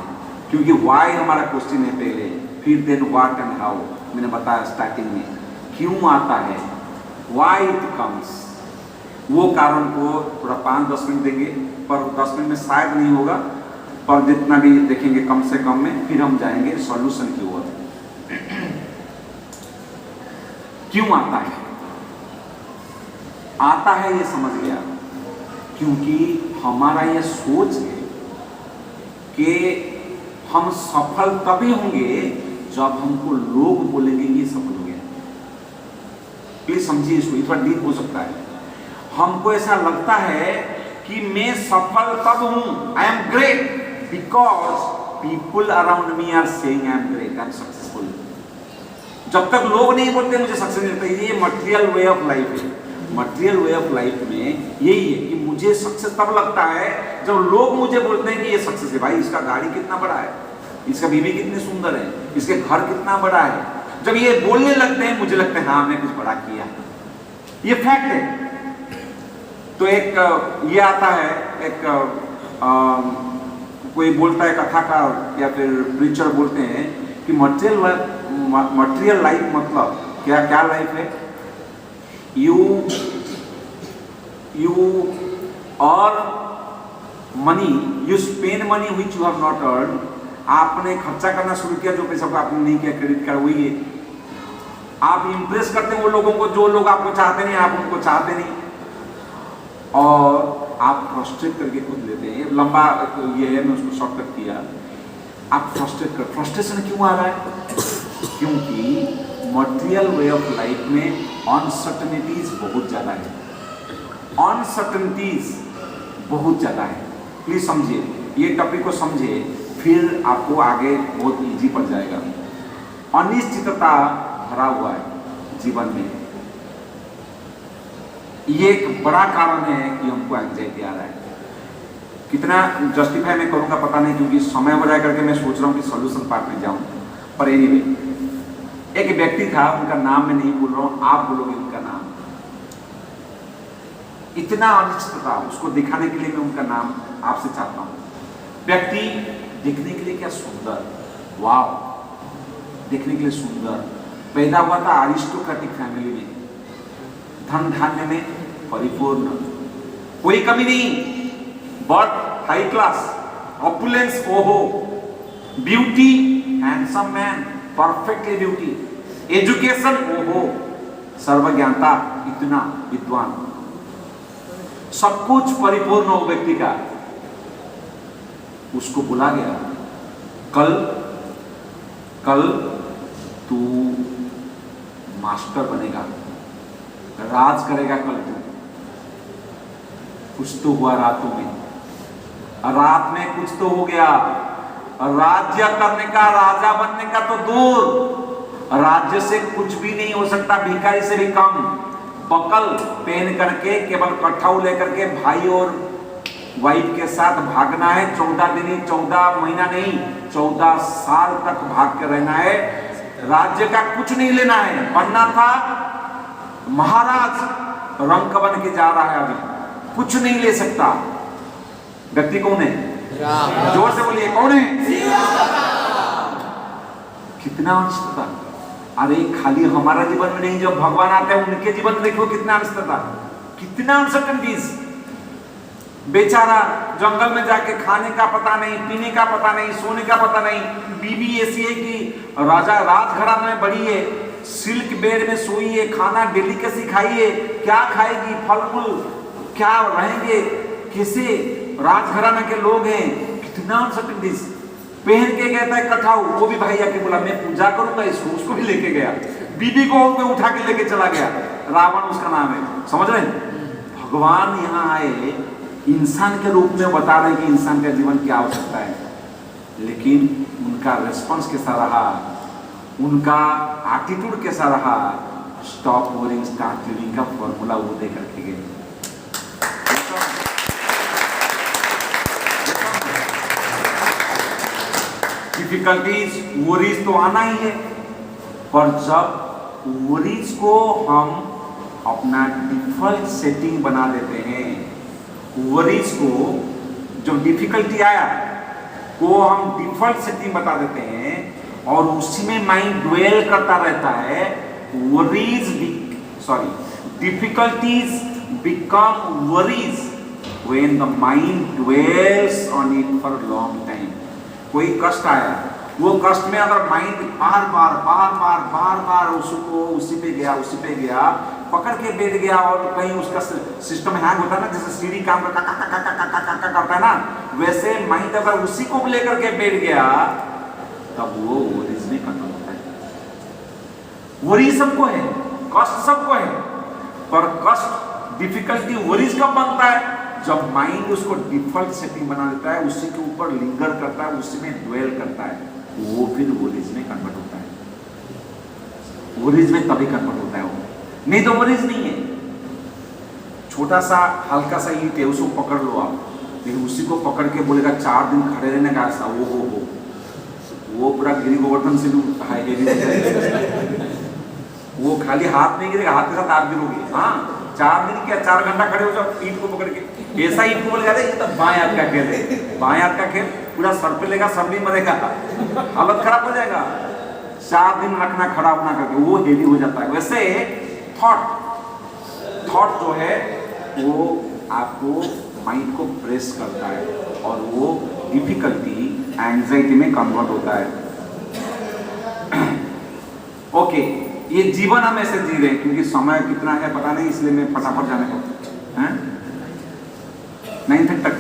क्योंकि वाई हमारा क्वेश्चन है पहले, फिर देन व्हाट एंड हाउ। मैंने बताया स्टार्टिंग में क्यों आता है, वाई इट कम्स। वो कारण को थोड़ा 5-10 मिनट देंगे, पर 10 मिनट में शायद नहीं होगा, पर जितना भी देखेंगे कम से कम में, फिर हम जाएंगे सॉल्यूशन की ओर। क्यों आता है? आता है ये समझ गया, क्योंकि हमारा ये सोच है कि हम सफल तभी होंगे जब हमको लोग बोलेंगे ये सफल हो गया। प्लीज समझिए इसको, थोड़ा डीप हो सकता है। हमको ऐसा लगता है कि मैं सफल तब हूं, I am great, because people around me are saying I am great, I am successful. जब तक लोग नहीं बोलते मुझे सक्सेस मिलता है, ये मटेरियल वे ऑफ लाइफ है। मटेरियल वे ऑफ लाइफ में यही है कि मुझे सक्सेस तब लगता है जब लोग मुझे बोलते हैं कि ये सक्सेस है। भाई इसका गाड़ी कितना बड़ा है, इसका बीवी कितनी सुंदर है, इसके घर कितना बड़ा है। जब ये बोलने लगते हैं मुझे लगता है हाँ मैं कुछ बड़ा किया, ये फैक्ट है। तो एक ये आता है, एक कोई बोलता है कथाकार या फिर प्रीचर बोलते हैं कि मटेरियल लाइफ मतलब क्या क्या लाइफ है? You earn money, you spend money which you have not earn. आपने खर्चा करना शुरू किया जो पैसा को आपने नहीं किया, क्रेडिट कार्ड वही है। आप इंप्रेस करते हैं वो लोगों को जो लोग आपको चाहते नहीं, आप उनको चाहते नहीं, और आप फ्रस्ट्रेट करके खुद लेते हैं। लंबा ये है, मैं उसको शॉर्टकट किया। आप फ्रस्ट्रेशन क्यों आ रहा है? क्योंकि मटेरियल वे ऑफ लाइफ में अनसर्टेनिटीज बहुत ज़्यादा है, अनसर्टेनिटीज बहुत ज़्यादा है। प्लीज समझिए, ये टॉपिक को समझिए, फिर आपको आगे बहुत इजी पड़ जाएगा। अनिश्चितता भरा हुआ है जीवन में, ये एक बड़ा कारण है कि हमको एंजाइटी आ रहा है। कितना जस्टिफाई मैं करूंगा पता नहीं, क्योंकि समय बजाय करके मैं सोच रहा हूं कि सॉल्यूशन पार्ट में जाऊं। पर एनीवे, एक व्यक्ति था, उनका नाम मैं नहीं बोल रहा हूं, आप बोलोगे उनका नाम। इतना अनिश्चितता, उसको दिखाने के लिए मैं उनका नाम आपसे चाहता हूं। व्यक्ति दिखने के लिए क्या सुंदर, वाव, दिखने के लिए सुंदर, पैदा हुआ था अरिस्टोक्रेटिक फैमिली में, धन धान्य में परिपूर्ण, कोई कमी नहीं, बर्थ हाई क्लास, ऑपुलेंस ओहो, beauty handsome man, perfectly beauty, education ओहो, सर्वज्ञानता, इतना विद्वान, सब कुछ परिपूर्ण हो व्यक्ति का। उसको बोला गया कल तू मास्टर बनेगा, राज करेगा कल तू। कुछ तो हुआ रातों में, रात में कुछ तो हो गया। राज्य करने का, राजा बनने का तो दूर, राज्य से कुछ भी नहीं हो सकता, भिखारी से भी कम। बकल पहन करके, केवल कट्ठाऊ लेकर के भाई और वाइफ के साथ भागना है। 14 दिन, 14 महीना नहीं, 14 साल तक भाग के रहना है। राज्य का कुछ नहीं लेना है, बनना था महाराज, रंक बन के जा रहा है, अभी कुछ नहीं ले सकता। व्यक्ति कौन है? जोर से बोलिए, कौन है? कितना अनिश्चितता। अरे खाली हमारा जीवन में नहीं, जब भगवान आते हैं उनके जीवन में देखो कितना अनिश्चितता, कितना अनसर्टेनिटीज। बेचारा जंगल में जाके खाने का पता नहीं, पीने का पता नहीं, सोने का पता नहीं। बीवी ऐसी है कि राजा राजघराने में बड़ी है, सिल्क बेड में सोई है, खाना डेलिकेसी खाई है, क्या खाएगी, फल फूल क्या रहेंगे, कैसे राजघराना के लोग हैं, कितना अनसर्टेनिटीज। पहन के कहता है कठाऊ, वो भी भाई आके बोला मैं पूजा करूंगा इसको, उसको भी लेके गया, बीबी को उठा के लेके चला गया, रावण उसका नाम है। समझ रहे हैं? भगवान यहाँ आए इंसान के रूप में, बता रहे हैं कि इंसान का जीवन क्या हो सकता है, लेकिन उनका रेस्पॉन्स कैसा रहा, उनका एटीट्यूड कैसा रहा, स्टॉप वरिंग स्टार्ट लिविंग का फॉर्मूला वो दे करके गए। डिफिकल्टीज, वरीज तो आना ही है, पर जब वरीज को हम अपना डिफॉल्ट सेटिंग बना देते हैं। वरीज को, जब डिफिकल्टी आया को हम डिफॉल्ट सेटिंग बता देते हैं और उसी में माइंड ड्वेल करता रहता है। Difficulties become worries when the mind dwells on it for long time. कोई कष्ट आया, वो कष्ट में अगर माइंड बार बार उसको उसी पे गया पकड़ के बैठ गया और कहीं उसका सिस्टम हैंग होता है ना, जैसे सीढ़ी काम करता है ना, वैसे माइंड अगर उसी को लेकर के बैठ गया तब वो वरीज में कंट्रोल होता है। वरी सबको है, कष्ट सबको है, पर कष्ट डिफिकल्टी वरीज कब बनता है? जब माइंड उसको डिफॉल्ट सेटिंग बना देता है, उसी के ऊपर लिंगर करता है, उसी में ड्वेल करता है, वो फिर वरीज में कन्वर्ट होता है। वरीज में तभी कन्वर्ट होता है वो, नहीं तो वरीज नहीं है। छोटा सा हल्का सा ईंट है, उसको पकड़ लो आप, लेकिन उसी को पकड़ के बोलेगा 4 दिन खड़े रहने का, ऐसा वो पूरा गिरी गोवर्धन से भी हेवी हो जाएगा। वो खाली हाथ नहीं गिरेगा, हाथ के साथ आप गिरोगे। हाँ, 4 दिन क्या 4 घंटा खड़े हो जाओ ईंट को पकड़ के, ऐसा ईंट को बोल जाते, ये तो बाएं हाथ का खेल है, बाएं हाथ का खेल, पूरा सर पे लेगा, सब भी मरेगा, हालत खराब हो जाएगा। 4 दिन रखना खड़ा होना करके, वो हेवी हो जाता है। वैसे थॉट जो है वो आपको माइंड को प्रेस करता है और वो डिफिकल्टी एंजाइटी में कन्वर्ट होता है। ओके, ये जीवन हम ऐसे जी रहे हैं क्योंकि समय कितना है पता नहीं, इसलिए मैं फटाफट जाने को 9 तक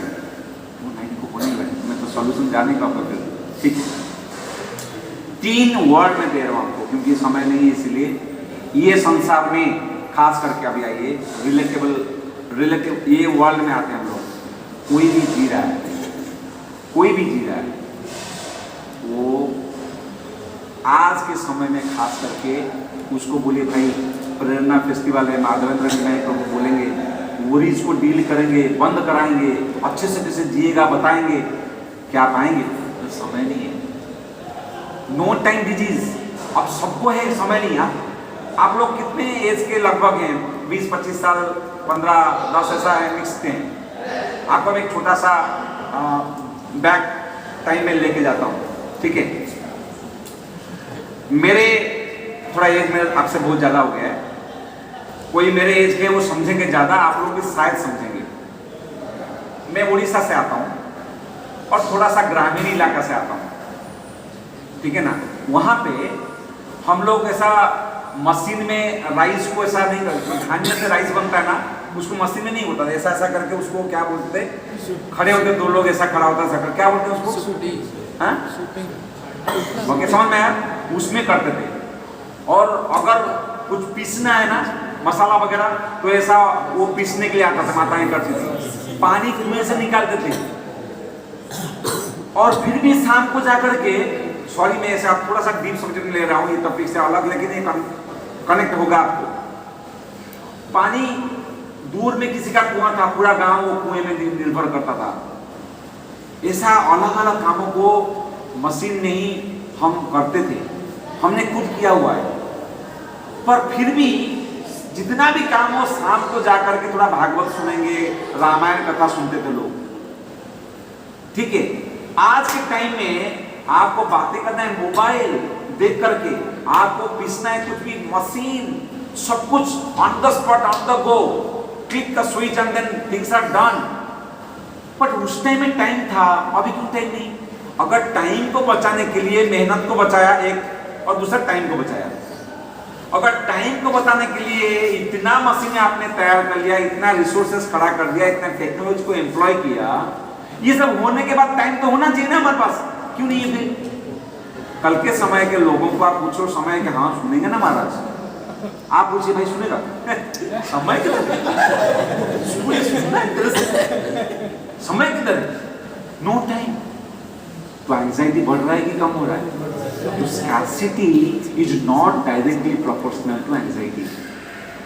9 को होने लगे, मैं तो सॉल्यूशन जाने का फिर ठीक है। 3 वर्ड में दे रहा हूं आपको क्योंकि समय नहीं है, इसलिए ये संसार में खास करके अभी आइए रिलेटिव ये वर्ल्ड में आते हैं हम लोग। कोई भी जी रहा है वो आज के समय में खास करके उसको बोलिए भाई प्रेरणा फेस्टिवल है, माधवेंद्र विनायक प्रभु बोलेंगे, वरीज को डील करेंगे, बंद कराएंगे, अच्छे से कैसे जिएगा बताएंगे, क्या पाएंगे? तो समय नहीं है। नो टाइम डिजीज, अब सबको है, समय नहीं है। आप लोग कितने एज के लगभग हैं? 20-25 साल, 15-10 ऐसा है, मिक्स हैं। आपको मैं एक छोटा सा बैक टाइम में लेके जाता हूँ, ठीक है? मेरे थोड़ा एज में आपसे बहुत ज़्यादा हो गया है, कोई मेरे एज के वो समझेंगे ज़्यादा, आप लोग भी शायद समझेंगे। मैं उड़ीसा से आता हूँ और थोड़ा सा ग्रामीण इलाका से आता हूँ, ठीक है ना? वहाँ पे हम लोग ऐसा मशीन में राइस को ऐसा नहीं करते, धान्य से राइस बनता है ना, उसको मशीन में नहीं होता, ऐसा ऐसा करके उसको क्या बोलते, खड़े होते 2 लोग, ऐसा खड़ा होता है, क्या बोलते हैं उसको? हाँ, ओके, समझ में आया? उसमें करते थे। और अगर कुछ पीसना है ना, मसाला वगैरह, तो ऐसा वो पीसने के लिए आता था, माताएं करती थी, पानी कुएं से निकालते थे। और फिर भी शाम को जाकर के, सॉरी मैं ऐसा थोड़ा सा डीप सब्जेक्ट ले रहा हूँ, ये टॉपिक से अलग, लेकिन ये कनेक्ट होगा आपको। पानी दूर में किसी का कुआं था, पूरा गांव वो कुएं में निर्भर करता था। ऐसा अलग अलग कामों को मशीन नहीं हम करते थे, हमने खुद किया हुआ है। पर फिर भी जितना भी काम हो, शाम को जाकर के थोड़ा भागवत सुनेंगे, रामायण कथा सुनते थे लोग, ठीक है? आज के टाइम में आपको बातें करना है मोबाइल देख करके, आपको पीसना है कुछ भी, मशीन, सब कुछ on the spot, on the go, click the switch and then things are done. But उस टाइम में टाइम था, अभी क्यों टाइम नहीं? अगर टाइम को बचाने के लिए मेहनत को बचाया एक, और दूसरा टाइम को बचाया। अगर टाइम को बचाने के लिए इतना मशीनें आपने तैयार कर लिया, इतना रिसोर्सेस खड़ा कर दिया, इतना टेक्नोलॉजी को एम्प्लॉय किया, ये सब होने के बाद टाइम तो होना चाहिए ना हमारे पास, क्यों नहीं है? फिर कल के समय के लोगों को आप पूछो, समय के हाँ सुनेंगे ना महाराज? आप पूछिए भाई सुनेगा? समय किधर? समय किधर? No time. तो एंजाइटी बढ़ रहा है कि कम हो रहा है? तो scarcity is not directly proportional to anxiety.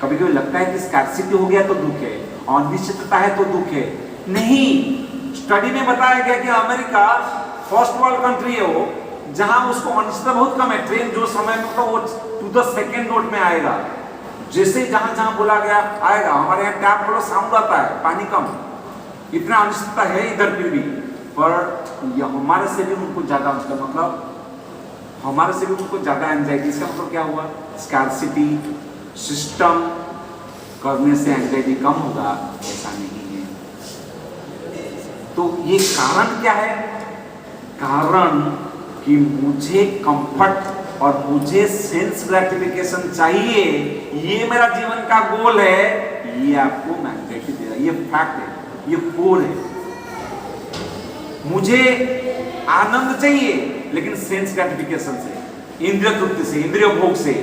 कभी कभी लगता है कि स्कार्सिटी हो गया तो दुख है, अनिश्चितता है तो दुख है। नहीं, स्टडी में बताया गया कि अमेरिका फर्स्ट वर्ल्ड कंट्री है वो, जहां उसको अनिश्चितता बहुत कम है। ट्रेन जो समय में तो वो टू द सेकेंड नोट में आएगा, जैसे जहां जहां बोला गया आएगा। हमारे यहाँ टैप खोलो साउंड आता है, पानी कम, इतना अनिश्चितता है इधर फिर भी, पर यह हमारे से भी उनको ज्यादा, उसका मतलब हमारे से भी उनको ज्यादा एंजाइटी। इसका मतलब क्या हुआ? स्कार्सिटी सिस्टम करने से एंजाइटी कम होगा, ऐसा नहीं है। तो ये कारण क्या है? कारण कि मुझे कंफर्ट और मुझे सेंस ग्रेटिफिकेशन चाहिए, ये मेरा जीवन का गोल है, ये आपको एंजाइटी दे रहा है, ये फैक्ट है, ये फोर है। मुझे आनंद चाहिए लेकिन सेंस ग्रेटिफिकेशन से, इंद्रिय तृप्ति से, इंद्रिय भोग से,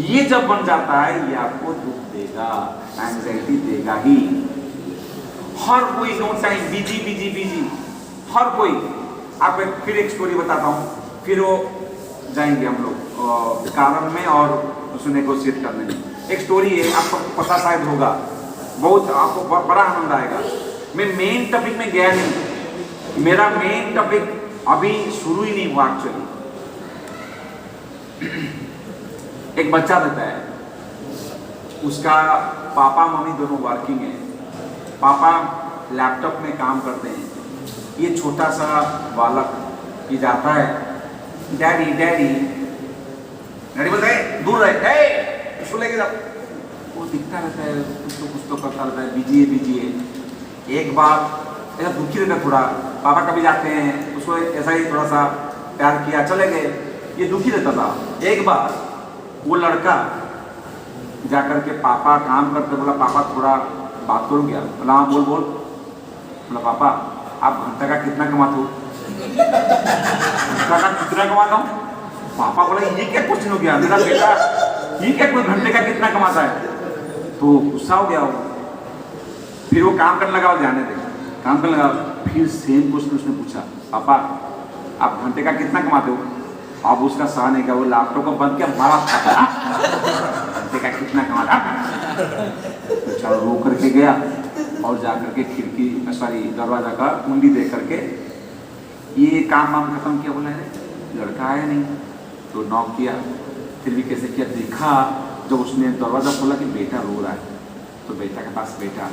ये जब बन जाता है ये आपको दुख देगा, एंजाइटी देगा ही। हर कोई don't time busy busy busy, हर कोई। आप फिर एक स्टोरी बताता हूँ, फिर वो जाएंगे हम लोग कारण में और उसको नेगोशिएट करने में। एक स्टोरी है, आपको पता शायद होगा, बहुत आपको बड़ा आनंद आएगा। मैं मेन टॉपिक में गया नहीं, मेरा मेन टॉपिक अभी शुरू ही नहीं हुआ एक्चुअली। एक बच्चा रहता है, उसका पापा मम्मी दोनों वर्किंग है। पापा लैपटॉप में काम करते हैं, ये छोटा सा बालक ये जाता है, डैडी डैडी डैडी बोलता है, दूर रहे, उसको लेके जाओ। वो दिखता रहता है, कुछ तो करता रहता है, बिजी है। एक बार ऐसा दुखी रहता थोड़ा, पापा कभी जाते हैं, उसको ऐसा ही थोड़ा सा प्यार किया, चले गए, ये दुखी रहता था। एक बार वो लड़का जाकर के पापा काम करते, बोला पापा थोड़ा बात करूँ क्या? बोला हाँ बोल बोल। बोला पापा आप घंटा का कितना कमाते हो? घंटा का कितना कमाता हूँ? पापा बोला ये क्या क्वेश्चन हो गया मेरा बेटा, ये क्या कोई घंटे का कितना कमाता है? तो गुस्सा हो गया वो, फिर वो काम करने लगा, और जाने दे, काम करने लगा। फिर सेम क्वेश्चन उसने पूछा, पापा आप घंटे का कितना कमाते हो? अब उसका सह नहीं किया, वो लैपटॉप को बंद किया, मारा घंटे का कितना कमाता? चलो रो करके गया और जाकर के खिड़की सॉरी दरवाजा का कुंडी दे करके ये काम वाम खत्म किया। बोला है लड़का आया नहीं, तो नॉक किया, फिर भी कैसे किया, देखा जब उसने दरवाजा खोला कि बेटा रो रहा है, तो बेटा के पास बेटा।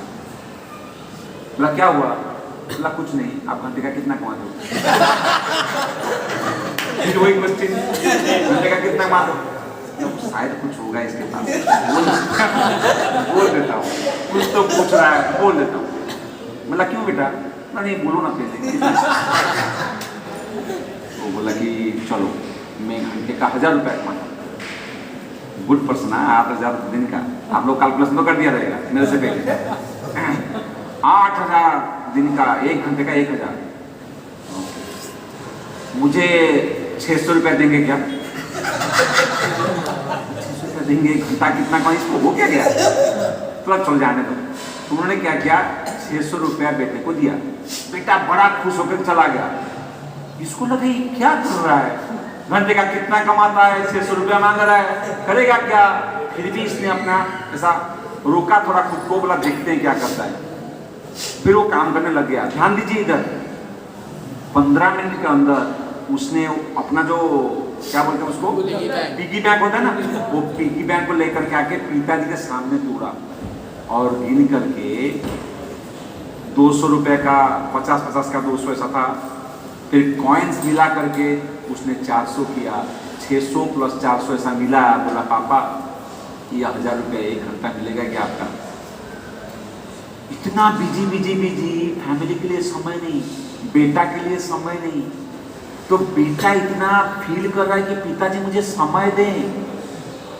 बोला क्या हुआ? बोला कुछ नहीं, आप घंटे का कितना कमाते हो? फिर वही क्वेश्चन, घंटे का कितना कमाते हो? शायद कुछ होगा इसके पास, बोल देता हूँ, कुछ तो पूछ रहा है, बोल देता हूँ। बोला क्यों बेटा? नहीं बोलो ना पहले। तो बोला कि चलो मैं घंटे का 1000 रुपया कमाता हूँ। गुड पर्सन है, 8000 दिन का, आप लोग कैलकुलेशन तो कर दिया रहेगा मेरे से पहले। 8000 दिन का, 1 घंटे का 1000। मुझे 600 रुपया देंगे क्या? 600 रुपया देंगे, घंटा कितना कमा, इसको हो क्या गया? तो चल जाने दो। तो उन्होंने क्या किया, 600 रुपया बेटे को दिया। बेटा बड़ा खुश होकर चला गया। इसको लगा ये क्या कर रहा है, घंटे का कितना कमाता है, 600 रुपया मांग रहा है, करेगा क्या? फिर भी इसने अपना ऐसा रोका थोड़ा खुद को, बोला देखते हैं क्या करता है। फिर वो काम करने लग गया। ध्यान दीजिए इधर, 15 मिनट के अंदर उसने अपना जो क्या बोलते हैं उसको, पिगी बैंक होता है ना, वो पिगी बैंक को लेकर के आके पिताजी के सामने तोड़ा और गिन करके 200 रुपए का, 50-50 का 200 ऐसा था। फिर कॉइन्स मिला करके उसने 400 किया, 600 + 400 ऐसा मिला। बोला पापा ये 1000 रुपये 1 घंटा मिलेगा क्या आपका? इतना बिजी बिजी बिजी, फैमिली के लिए समय नहीं, बेटा के लिए समय नहीं। तो बेटा इतना फील कर रहा है कि पिताजी मुझे समय दें।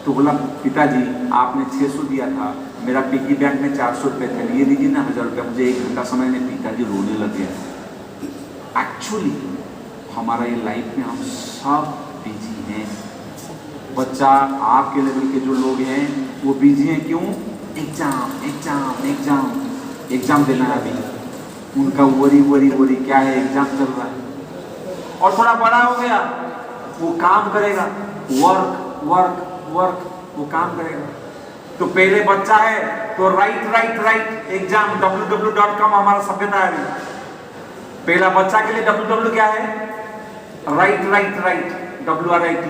तो बोला पिताजी आपने 600 दिया था, मेरा पिगी बैंक में 400 रुपये थे, ये दीजिए ना 1000 रुपया, मुझे 1 घंटा समय नहीं। पिताजी रोने लग गया। एक्चुअली हमारा ये लाइफ में हम सब बिजी हैं। बच्चा आपके लेवल के जो लोग हैं वो बिजी हैं, क्यों? एग्जाम एग्जाम एग्जाम एग्जाम देना है अभी, उनका वरी क्या है, एग्जाम चल रहा है। और थोड़ा बड़ा हो गया वो काम करेगा, वर्क वर्क वर्क, वो काम करेगा। तो पहले बच्चा है तो राइट एग्जाम www.com हमारा सभ्यता है। पहला बच्चा के लिए www क्या है? Right WRIT।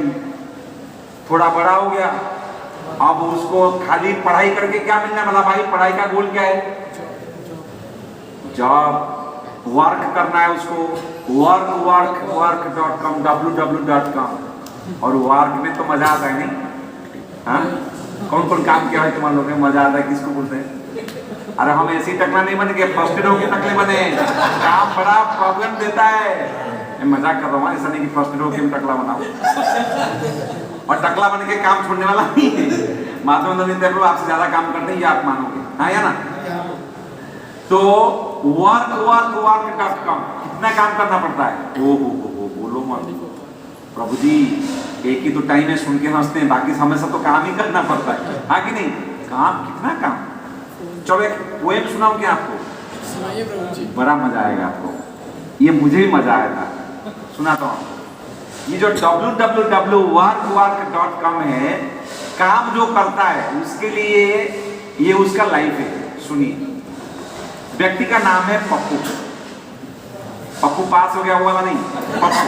थोड़ा बड़ा हो गया अब उसको खाली पढ़ाई करके क्या मिलने वाला भाई? पढ़ाई का गोल क्या है? जॉब। वर्क करना है उसको, work.com www.com। और वर्क में तो मजा आता है नहीं? हाँ, कौन कौन काम किया है तुम्हारे लोगों में मजा आता है? किसको बोलते हैं? अरे हम ऐसे ही टकला नहीं बन गए, फर्स्ट ईयर के टकले बने। काम बड़ा प्रॉब्लम देता है। मैं मजाक कर रहा हूँ, ऐसा नहीं कि फर्स्ट ईयर के टकला बनाओ। और टकला बन के काम छोड़ने वाला नहीं है। महात्मा गांधी नेहरू आपसे ज्यादा काम करते हैं, ये आप मानोगे, हाँ या ना? तो work.com कितना काम करना पड़ता है? ओ हो बोलो मत प्रभु जी, एक ही तो टाइम है, सुन के हंसते हैं, बाकी हमेशा तो काम ही करना पड़ता है, हाँ कि नहीं? काम, कितना काम। चलो एक पोएम सुनाऊं क्या आपको? सुनाइए प्रभु जी। बड़ा मजा आएगा आपको, ये मुझे भी मजा आएगा, सुनाता हूँ। ये जो www.work.com है, काम जो करता है उसके लिए ये उसका लाइफ है। सुनिए, व्यक्ति का नाम है पप्पू। पप्पू पास हो गया हुआ नहीं? पप्पू,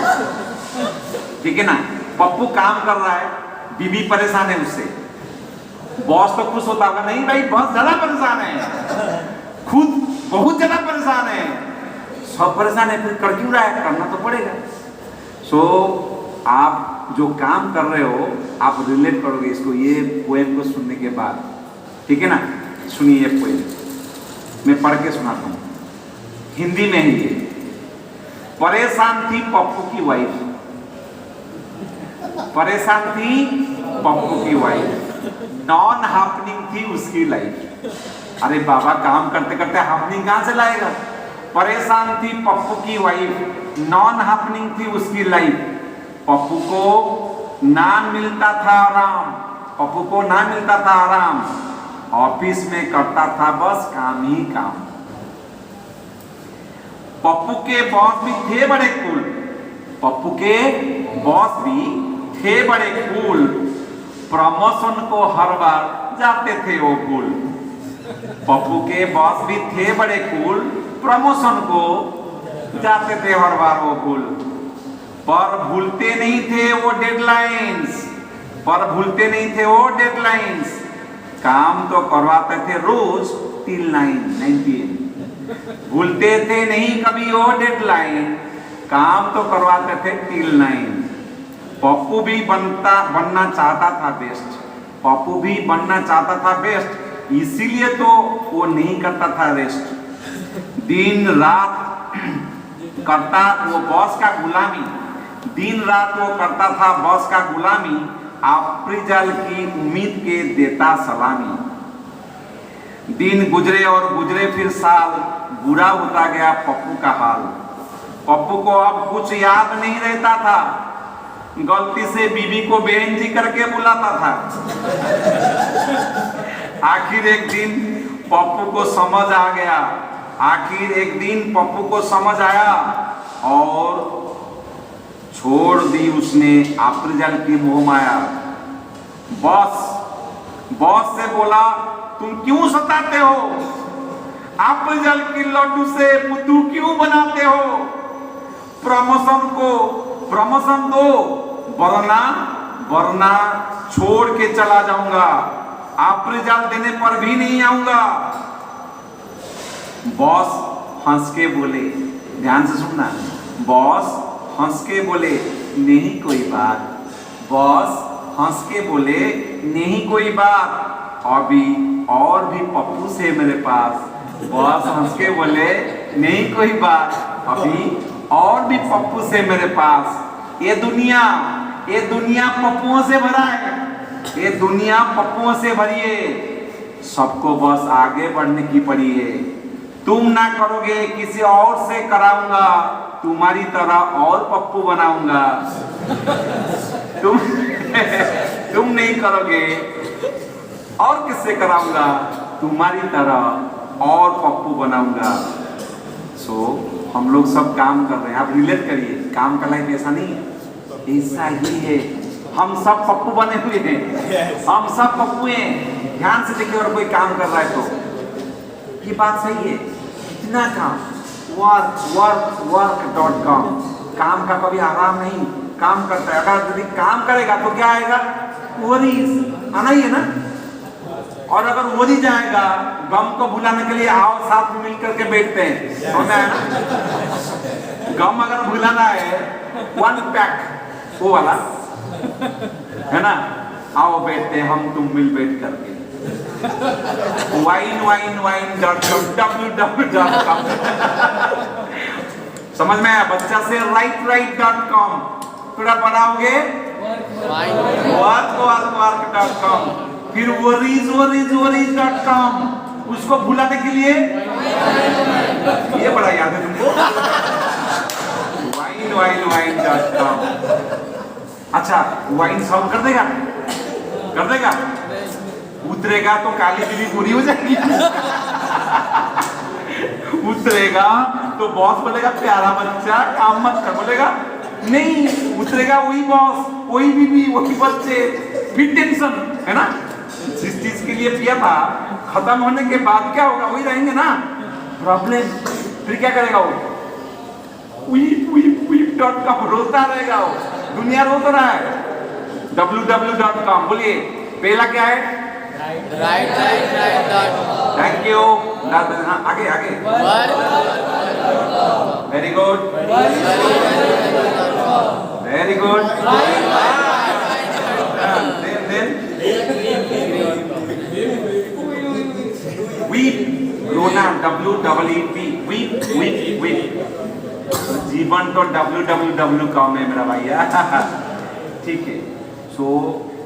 ठीक है ना? पप्पू काम कर रहा है, बीवी परेशान है उससे। बॉस तो खुश होता होगा, नहीं भाई बॉस ज्यादा परेशान है, खुद बहुत ज्यादा परेशान है, सब परेशान है, फिर कर क्यों रहा है? करना तो पड़ेगा। सो आप जो काम कर रहे हो, आप रिलेट करोगे इसको, ये पोएम को सुनने के बाद, ठीक है ना? सुनिए ये पोएम, मैं पढ़ के सुनाता हूँ, हिंदी में ही ये। परेशान थी पप्पू की वाइफ, परेशान थी पप्पू की वाइफ, नॉन हैपनिंग थी उसकी लाइफ। अरे बाबा, काम करते करते हैपनिंग कहां से लाएगा? परेशान थी पप्पू की वाइफ, नॉन हैपनिंग थी उसकी लाइफ। पप्पू को ना मिलता था आराम, पप्पू को ना मिलता था आराम, ऑफिस में करता था बस काम ही काम। पप्पू के बॉस भी थे बड़े कूल, पप्पू के बॉस भी थे बड़े कूल, प्रमोशन को हर बार जाते थे वो भूल। पप्पू के बॉस भी थे बड़े कूल, प्रमोशन को जाते थे हर बार वो भूल। पर भूलते नहीं थे वो डेडलाइंस, पर भूलते नहीं थे वो डेडलाइंस, काम तो करवाते थे रोज टिल 9 PM। भूलते थे नहीं कभी वो डेडलाइन, काम तो करवाते थे टिल 9। पप्पू भी बनना चाहता था बेस्ट, पप्पू भी बनना चाहता था बेस्ट, इसीलिए तो वो नहीं करता था रेस्ट। दिन रात करता वो बॉस का गुलामी, दिन रात वो करता था बॉस का गुलामी, अप्रिजल की उम्मीद के देता सलामी। दिन गुजरे और गुजरे फिर साल, बुरा होता गया पप्पू का हाल। पप्पू को अब कुछ याद नहीं रहता था, गलती से बीबी को बहन जी करके बुलाता था। आखिर एक दिन पप्पू को समझ आ गया, आखिर एक दिन पप्पू को समझ आया और छोड़ दी उसने अप्रिजल की मोह माया। बॉस से बोला, तुम क्यों सताते हो? अप्रिजल की लड्डू से बुद्धू क्यों बनाते हो? प्रमोशन दो, वरना छोड़ के चला जाऊंगा, अप्रिजल देने पर भी नहीं आऊंगा। बॉस हंस के बोले, ध्यान से सुनना, बॉस हंस के बोले नहीं कोई बात, बॉस हंस के बोले नहीं कोई बात, अभी और भी पप्पू से मेरे पास। बॉस हंस के बोले नहीं कोई बात, अभी और भी पप्पू से मेरे पास। ये दुनिया पप्पुओं से भरा है, ये दुनिया पप्पुओं से भरी है, सबको बस आगे बढ़ने की पड़ी है। तुम ना करोगे किसी और से कराऊंगा, तुम्हारी तरह और पप्पू बनाऊंगा। तुम नहीं करोगे और किससे कराऊंगा, तुम्हारी तरह और पप्पू बनाऊंगा। सो हम लोग सब काम कर रहे हैं, आप रिलेट करिए, काम का लाइफ ऐसा नहीं है, ऐसा ही है। हम सब पप्पू बने हुए हैं, हम सब पप्पू हैं। ध्यान से देखिए, और कोई काम कर रहा है तो ये बात सही है, कितना काम। work.com, काम का कभी आराम नहीं, काम करता है। अगर यदि काम करेगा तो क्या आएगा? वरीज, आना ही है ना। और अगर वो नहीं जाएगा, गम को भुलाने के लिए आओ साथ में मिलकर के बैठते हैं, समझ में आया ना। गम अगर भुलाना है 1 पैक वो वाला है ना, आओ बैठते हैं हम तुम मिल बैठ करके। wine.com समझ में आया बच्चा से? right.com थोड़ा पढ़ाओगे work.com, फिर worries.com उसको भुलाने के लिए ये बड़ा याद है तुमको, wine.com। अच्छा वाइन सॉल्व कर देगा, कर देगा? उतरेगा तो काली बिल्ली पूरी हो जाएगी। उतरेगा तो बॉस बोलेगा प्यारा बच्चा काम मत कर, बोलेगा नहीं। उतरेगा वही बॉस, वही बीबी, वही बच्चे, फिर टेंशन है ना। जिस चीज के लिए पिया था खत्म होने के बाद क्या होगा, वही रहेंगे ना प्रॉब्लम। फिर क्या करेगा वो? .com रोता रहेगा वो, दुनिया रो तो रहा है। www.com बोलिए, पहला क्या है? Thank you. हाँ आगे आगे, वेरी गुड वेरी गुड। रोना WEEP वीप। जीवन तो www.com है मेरा भैया। ठीक है। सो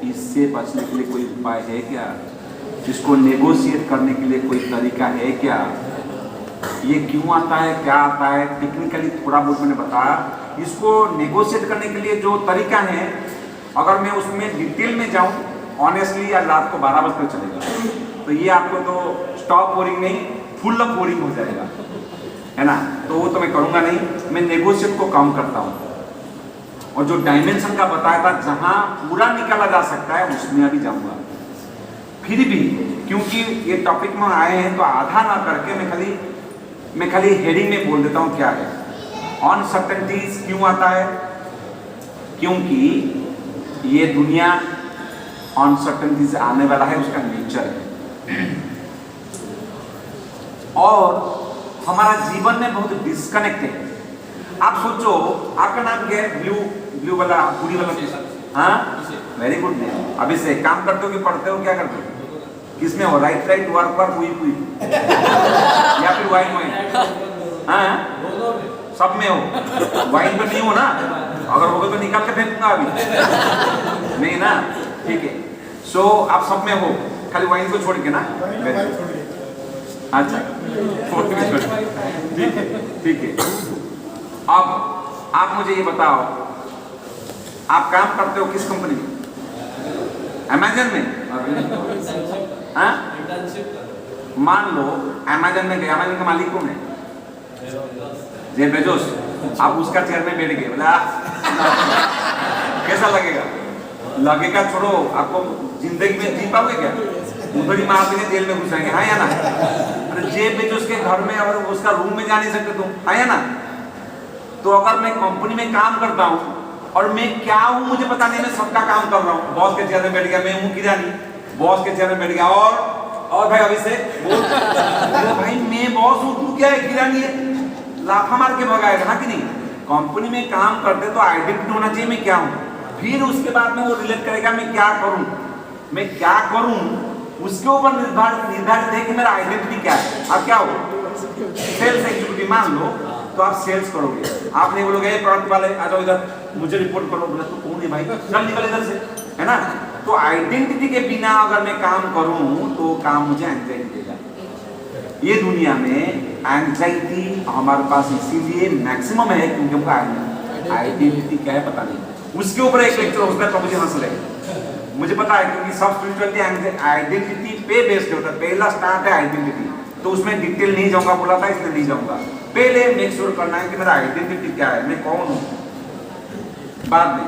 इससे बचने के लिए कोई उपाय है क्या? इसको नेगोशिएट करने के लिए कोई तरीका है क्या? ये क्यों आता है, क्या आता है, टेक्निकली थोड़ा बहुत मैंने बताया। इसको नेगोशिएट करने के लिए जो तरीका है, अगर मैं उसमें डिटेल में जाऊं ऑनेस्टली, या रात को 12 बजे तक चलेगा, तो ये आपको तो स्टॉप बोरिंग नहीं, फुल ऑफ बोरिंग हो जाएगा, है ना। तो वो तो मैं करूँगा नहीं। मैं नेगोशिएट को कम करता हूँ, और जो डायमेंशन का बताया था जहां पूरा निकाला जा सकता है उसमें अभी जाऊंगा। फिर भी क्योंकि ये टॉपिक में आए हैं तो आधा ना करके मैं खाली हेडिंग में बोल देता हूं क्या है। अनसर्टेनिटीज क्यों आता है? क्योंकि ये दुनिया अनसर्टेनिटीज आने वाला है, उसका नेचर है। और हमारा जीवन में बहुत डिस्कनेक्ट है। आप सोचो, आपका नाम क्या है? ब्लू वाला, पूरी वाला। हाँ वेरी गुड नेम। अभी से काम करते हो कि पढ़ते हो, क्या करते हो? किसमें हो? राइट वर्क हुई या फिर वाइन? हाँ सब में हो। वाइन में नहीं हो ना, अगर होगा तो निकाल के फेंकूंगा अभी। नहीं ना, ठीक है। सो आप सब में हो, खाली वाइन को छोड़ के ना। अच्छा ठीक है। अब आप मुझे ये बताओ, आप काम करते हो किस कंपनी में? अमेज़न में? हाँ मान लो अमेज़न में गए, अमेज़न का मालिक कौन है? Jeff Bezos. आप उसका चेयर में बैठ गए, बोला कैसा लगेगा? लगेगा छोड़ो, आपको जिंदगी में जी पाओगे क्या? उधर ही मार देंगे, जेल में घुसाएंगे, हाँ या ना? अरे जेफ बेजोस के घर में और उसका रूम में जा नहीं सकते तुम, हाँ या ना? तो अगर मैं कंपनी में काम करता हूँ और मैं क्या हूँ मुझे पता नहीं, मैं सबका काम कर रहा हूँ। बॉस के चेयर में बैठ गया, मैं हूँ किरानी, बॉस के चेयर में बैठ गया। और भाई अभी से बोल भाई मैं बॉस हूँ, तू क्या है? किरानी है। लाफा मार के भगाएगा, हाँ कि नहीं? कंपनी में काम करते तो आइडेंटिटी होना चाहिए मैं क्या हूँ। फिर उसके बाद में वो रिलेट करेगा मैं क्या करूँ, उसके ऊपर निर्धारित है कि मेरा आइडेंटिटी क्या है। अब क्या हो? सेल्स एग्जीक्यूटिव मान लो, तो आप सेल्स करोगे। आप नहीं बोलोगे प्रोडक्ट वाले आ जाओ इधर, मुझे रिपोर्ट करो। बोला तो कौन है भाई, चल निकल इधर से, है ना। तो आइडेंटिटी के बिना अगर मैं काम करूं तो काम मुझे एंजाइटी देगा। ये दुनिया में एंजाइटी हमारे पास इसीलिए मैक्सिमम है क्योंकि हमको आइडेंटिटी क्या है पता नहीं। उसके ऊपर एक लेक्चर होता है तो मुझे हंस रहे, मुझे पता है, क्योंकि सब स्पिरिचुअलिटी आइडेंटिटी पे बेस्ड होता है। पहला स्टार्ट है आइडेंटिटी, तो उसमें डिटेल नहीं जाऊंगा, बोला था इसलिए नहीं जाऊंगा। पहले मेक श्योर करना है कि मेरा आइडेंटिटी क्या है, मैं कौन हूं। बाद में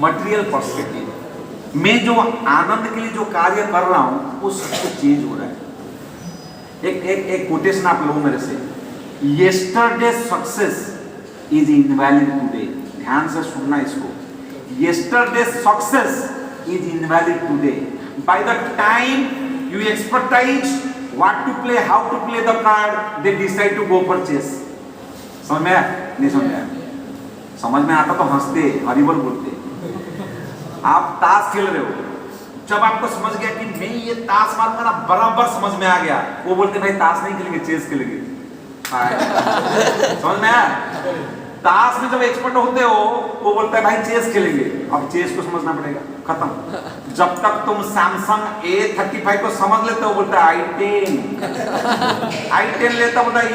मटेरियल पर्सपेक्टिव, मैं जो आनंद के लिए जो कार्य कर रहा हूं वो सब कुछ चेंज हो रहा है। एक कोटेशन आप लोगों मेरे से, yesterday success is invalid today. ध्यान से सुनना इसको। Yesterday's success is invalid today. By the time you expertise what to play, how to play the card, they decide to go for chess. समझ में आया? नहीं समझ में आया? समझ में आता तो हंसते, हरिबोल बोलते। आप ताश खेल रहे हो, जब आपको समझ गया कि नहीं ये ताश मारूंगा ना, बराबर समझ में आ गया, वो बोलते भाई ताश नहीं खेलेंगे, चेस खेलेंगे। समझ में आया? ताश में जब एक्सपर्ट होते हो, वो बोलता है भाई चेस खेलेंगे। अब चेस को समझना पड़ेगा, खत्म। जब तक तुम सैमसंग A35 को समझ लेते हो, बोलता है i10 लेता, बोलता है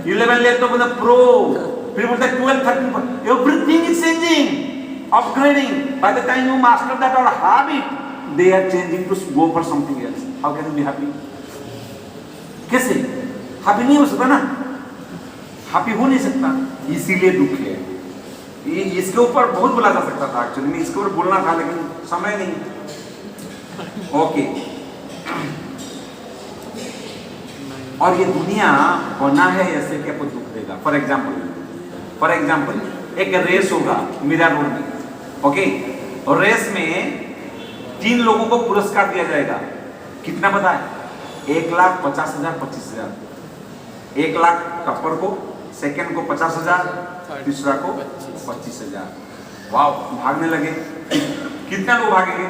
11 लेता, बोलता है प्रो, फिर बोलता है 12, 13, everything is changing, upgrading. By the time you master that or have it, they are changing to go for something else. How can you be happy? कैसे happy नहीं हो सकता ना, happy हो नहीं सकता, इसीलिए दुख है। इसके ऊपर बहुत बोला जा सकता था, एक्चुअली में इसके ऊपर बोलना था, लेकिन समय नहीं। ओके, और ये दुनिया बना है ऐसे कि आपको दुख देगा। फॉर एग्जाम्पल एक रेस होगा मीरा रोड में, ओके, और रेस में 3 लोगों को पुरस्कार दिया जाएगा। कितना पता है? 1,50,000, 25,000। 1 लाख टप्पर को, सेकंड को 50,000, तीसरा को 25,000। वाह, भागने लगे। कितना लोग भागेंगे?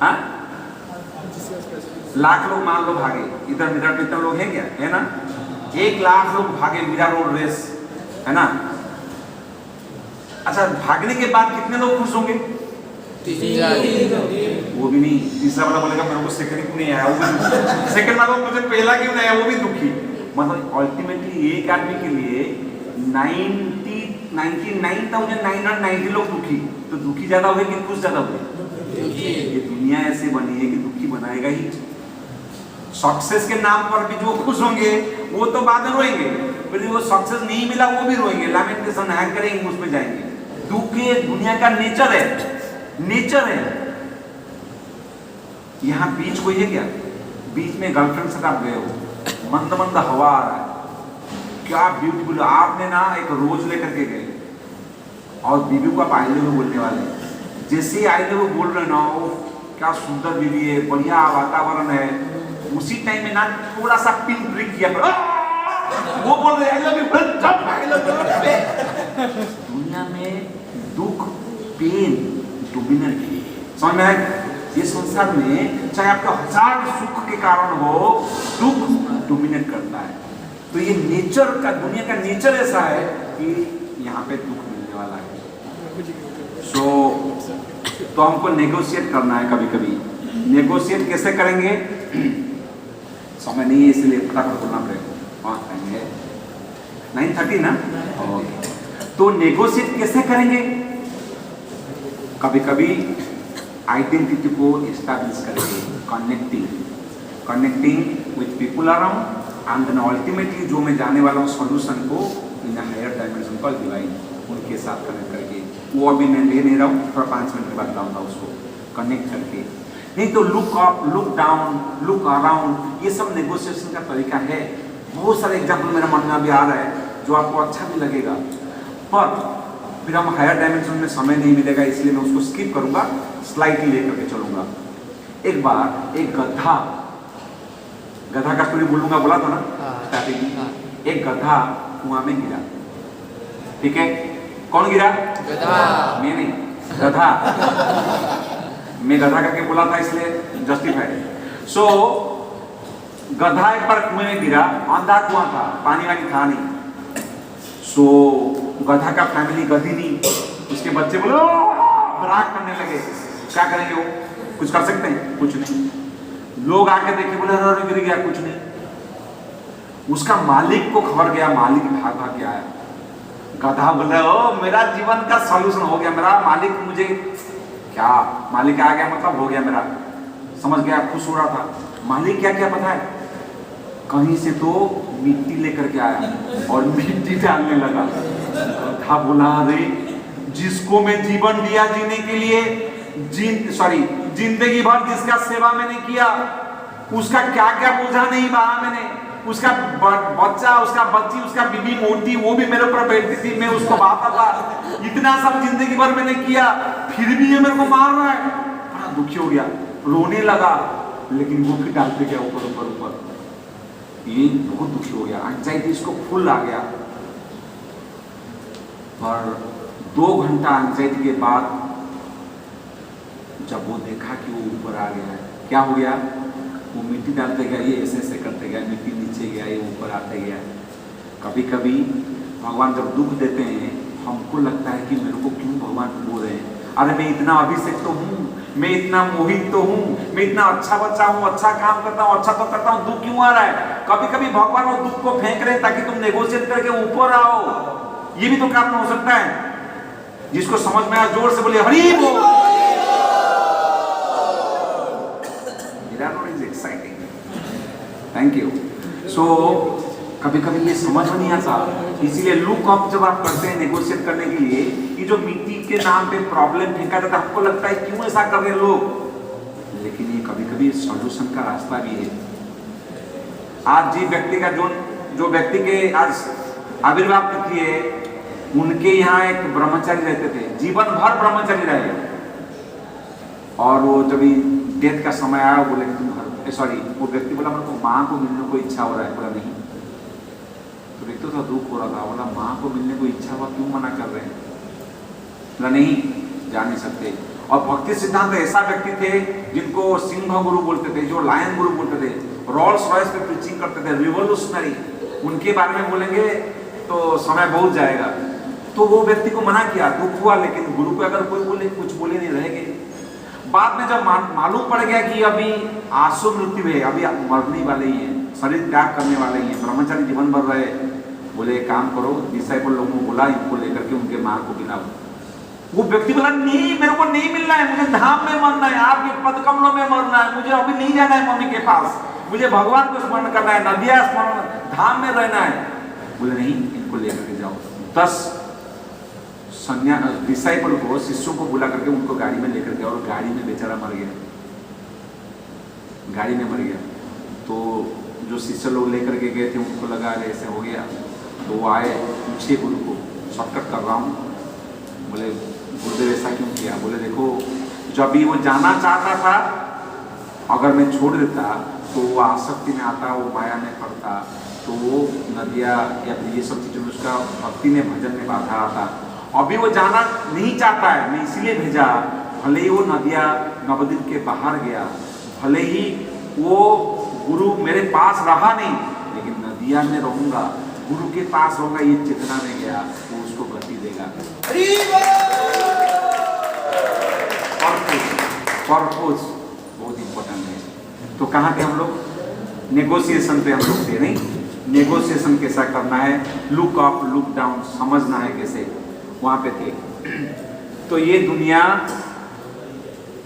हाँ, लाख लोग मान लो भागे। इधर मीरा कितना लोग हैं क्या? है ना, 1 लाख लोग भागे मीरा रोड रेस, है ना। अच्छा, भागने के बाद कितने लोग खुश होंगे? वो भी नहीं। तीसरा वाला बोलेगा मेरे को सेकंड क्यों नहीं आया, वो भी सेकंड वाला मुझे पहला क्यों नहीं आया, वो भी दुखी। मतलब अल्टीमेटली एक आदमी के लिए 99,990 लोग दुखी। तो दुखी ज्यादा हुए कि खुश ज्यादा हुए? ये दुनिया ऐसे बनी है कि दुखी बनाएगा ही। सक्सेस के नाम पर भी जो खुश होंगे वो तो बाद में रोएंगे, फिर वो सक्सेस नहीं मिला वो भी रोएंगे, लैमेंटेशन हैंग करेंगे, उसमें जाएंगे। दुख ये दुनिया का नेचर है। यहाँ बीच कोई है क्या? बीच में गर्लफ्रेंड से आप गए हो, मंद हवा आ रहा है, क्या ब्यूटीफुल। आपने ना एक रोज लेकर के गए और बीवी को आप आई लव यू बोलने वाले, जैसे आई लव यू बोल रहे ना, क्या सुंदर बीवी है, बढ़िया वातावरण है, उसी टाइम में ना थोड़ा सा पिन ब्रेक किया, वो बोल रहे आई लव यू। दुनिया में दुख, पेन डोमिनेट है। समझ में आया? ये संसार में चाहे आपका 1000 सुख के कारण हो, दुख डोमिनेट करता है। तो ये नेचर का, दुनिया का नेचर ऐसा है कि यहाँ पे दुख मिलने वाला है। तो हमको नेगोशिएट करना है। कभी नेगोशिएट कैसे करेंगे? समय नहीं है इसलिए फटाफट बोलना पड़ेगा। वहाँ करेंगे 9:30 ना, तो नेगोशिएट कैसे करेंगे? कभी आइडेंटिटी को एस्टैब्लिश करेंगे, connecting with people around, and then ultimately जो मैं जाने वाला हूँ सोल्यूशन को in higher dimension call divine, उनके साथ कनेक्ट करके। वो अभी मैं ले नहीं रहा हूँ, थोड़ा 5 मिनट के बाद लाऊंगा उसको कनेक्ट करके। नहीं तो look up, look down, look around, ये सब नेगोशिएशन का तरीका है। बहुत सारे एग्जाम्पल मेरे मन में अभी आ रहा है जो आपको अच्छा भी लगेगा, पर फिर हम हायर डायमेंशन में समय नहीं मिलेगा, इसलिए मैं उसको स्किप करूंगा, स्लाइडली लेकर के चलूंगा। एक बार एक गधा का स्टोरी बोलूंगा, बोला था ना स्टार्टिंग में। एक गधा कुआं में गिरा, ठीक है। कौन गिरा? गधा। मैं नहीं, गधा। मैं गधा करके बोला था इसलिए जस्टिफाइड। सो गधा एक बार कुएं में गिरा, अंधा कुआं था, पानी वानी था नहीं। सो गधा का फैमिली गधी नहीं, उसके बच्चे बोले बराक करने लगे। क्या करेंगे वो? कुछ कर सकते हैं? कुछ नहीं। लोग आके देखे, बोले अरे गिर गया, कुछ नहीं। उसका मालिक को खबर गया, मालिक भाग के आया। गधा बोले ओ मेरा जीवन का सॉल्यूशन हो गया, मेरा मालिक मुझे क्या, मालिक आ गया मतलब हो गया मेरा, समझ गया, खुश हो रहा था। मालिक क्या क्या पता है? कहीं से तो मिट्टी लेकर के आया और मिट्टी डालने लगा। गधा बोला अरे जिसको मैं जीवन दिया जीने के लिए, जिंदगी भर जिसका सेवा मैंने किया, उसका क्या क्या बोझा नहीं बहा मैंने, उसका बच्चा, उसका बच्ची, उसका बीबी मोटी, वो भी मेरे ऊपर बैठती थी, मैं उसको भाता था। इतना सब जिंदगी भर मैंने किया, फिर भी ये मेरे को मार रहा है। बड़ा दुखी हो गया, रोने लगा, लेकिन वो फिर डालते गया ऊपर ऊपर ऊपर। ये बहुत दुखी हो गया, एंजाइटी इसको फुल आ गया। और 2 घंटा एंजाइटी के बाद जब वो देखा कि वो ऊपर आ गया है, क्या हो गया, वो मिट्टी डालते गया, ये ऐसे ऐसे करते गया, मिट्टी नीचे गया, ये ऊपर आते गया। कभी कभी भगवान जब दुख देते हैं, हमको लगता है कि मेरे को क्यों भगवान बोल रहे हैं, अरे मैं इतना अभिषेक तो हूँ, मैं इतना मोहित तो हूँ, मैं इतना अच्छा बच्चा हूँ, अच्छा काम करता हूँ, अच्छा तो करता हूँ, दुख क्यों आ रहा है। कभी कभी भगवान वो दुख को फेंक रहे हैं ताकि तुम नेगोशिएट करके ऊपर आओ। ये भी तो कारण हो सकता है। जिसको समझ में आया जोर से बोले हरि बोल। Thank you. सो कभी कभी ये समझ में नहीं आता, इसीलिए लुक अप जब आप करते हैं नेगोशिएट करने के लिए, ये जो मिट्टी के नाम पे प्रॉब्लम फेंका जाता है, हमको लगता है क्यों ऐसा कर रहे हैं लोग, लेकिन ये कभी कभी सॉल्यूशन का रास्ता भी है। आज जी व्यक्ति का जो व्यक्ति के आज आविर्भाव तिथि है, उनके यहाँ एक ब्रह्मचारी रहते थे, जीवन भर ब्रह्मचारी रहे, और वो जब डेथ का समय आया, बोले तुम सॉरी, वो व्यक्ति बोला मेरे को माँ को मिलने को इच्छा हो रहा है। बोला नहीं, तो व्यक्ति तो दुख हो रहा था, बोला माँ को मिलने को इच्छा हुआ, क्यों मना कर रहे हैं। बोला नहीं, जा नहीं सकते। और भक्ति सिद्धांत ऐसा व्यक्ति थे जिनको सिंह गुरु बोलते थे, जो लायन गुरु बोलते थे, रोल्स रॉयस पे प्रीचिंग करते थे, रिवोल्यूशनरी। उनके बारे में बोलेंगे तो समय बहुत जाएगा। तो वो व्यक्ति को मना किया, दुख हुआ, लेकिन गुरु को अगर कोई बोले, कुछ बोले नहीं, रहेंगे। बाद में जब मालूम पड़ गया कि अभी आसु मृत्यु है, अभी मरने वाले ही है, शरीर त्याग करने वाले ही है, ब्रह्मचारी जीवन भर रहे, बोले एक काम करो, डिसाइपल लोगों को बोला, इनको लेकर के उनके माँ को मिलाओ। वो व्यक्ति बोला नहीं, मेरे को नहीं मिलना है, मुझे धाम में मरना है, आपके पद कमलों में मरना है, मुझे अभी नहीं जाना है मम्मी के पास, मुझे भगवान को स्मरण करना है, नदिया स्मरण, धाम में रहना है। बोले नहीं, इनको लेकर के जाओ। 10 डिसाइपल को, शिष्यों को बुला करके उनको गाड़ी में लेकर गया, और गाड़ी में बेचारा मर गया, गाड़ी में मर गया। तो जो शिष्य लोग लेकर के गए थे, उनको लगा अरे ऐसे हो गया, तो वो आए, पूछे गुरु को, शॉर्टकट कर रहा हूँ। बोले गुरुदेव ऐसा क्यों किया। बोले देखो, जब भी वो जाना चाहता था, अगर मैं छोड़ देता तो वो आसक्ति में आता, वो माया में पड़ता, तो वो नदिया या फिर ये सब चीज़ों में उसका भक्ति में, भजन में बाधा आता। अभी वो जाना नहीं चाहता है, मैं इसीलिए भेजा, भले ही वो नदिया नवदीप के बाहर गया, भले ही वो गुरु मेरे पास रहा नहीं, लेकिन नदिया में रहूंगा, गुरु के पास रहूंगा, ये चेतना में गया, वो उसको गति देगा। पर्पस बहुत इंपॉर्टेंट है। तो कहाँ थे हम लोग, नेगोशिएशन पे हम लोग थे। नहीं, नेगोशिएशन कैसा करना है, लुक अप लुक डाउन समझना है कैसे, वहाँ पे थे। तो ये दुनिया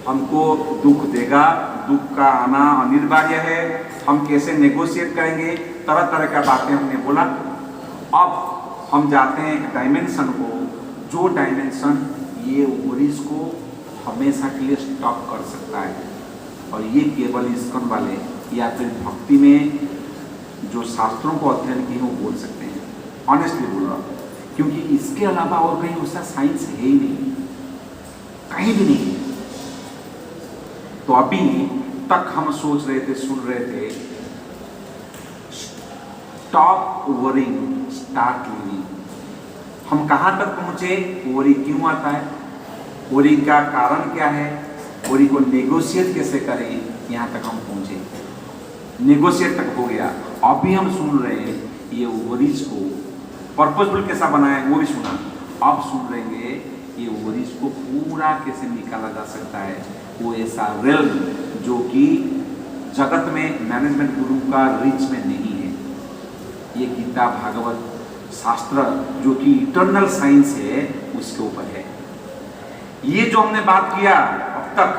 हमको दुख देगा, दुख का आना अनिवार्य है। हम कैसे नेगोशिएट करेंगे, तरह तरह का बातें हमने बोला। अब हम जाते हैं एक डायमेंशन को, जो डायमेंशन ये ओवरीज को हमेशा के लिए स्टॉप कर सकता है, और ये केवल इस्कॉन वाले या फिर भक्ति में जो शास्त्रों को अध्ययन किए वो बोल सकते हैं। ऑनेस्टली बोल रहा हूँ, क्योंकि इसके अलावा और कहीं उसका साइंस है ही नहीं, कहीं भी नहीं। तो अभी तक हम सोच रहे थे, सुन रहे थे, स्टॉप वरिंग स्टार्ट लिविंग। हम कहाँ तक पहुंचे, वरी क्यों आता है, वरी का कारण क्या है, वरी को नेगोशिएट कैसे करें, यहाँ तक हम पहुंचे। नेगोशिएट तक हो गया। अभी हम सुन रहे हैं ये वरीज को पर्पसफुल कैसा बनाए, वो भी सुना। अब सुन लेंगे ये वरीज को पूरा कैसे निकाला जा सकता है, वो ऐसा रेल्म जो कि जगत में मैनेजमेंट गुरु का रीच में नहीं है। ये गीता भागवत शास्त्र जो कि इटर्नल साइंस है, उसके ऊपर है। ये जो हमने बात किया अब तक,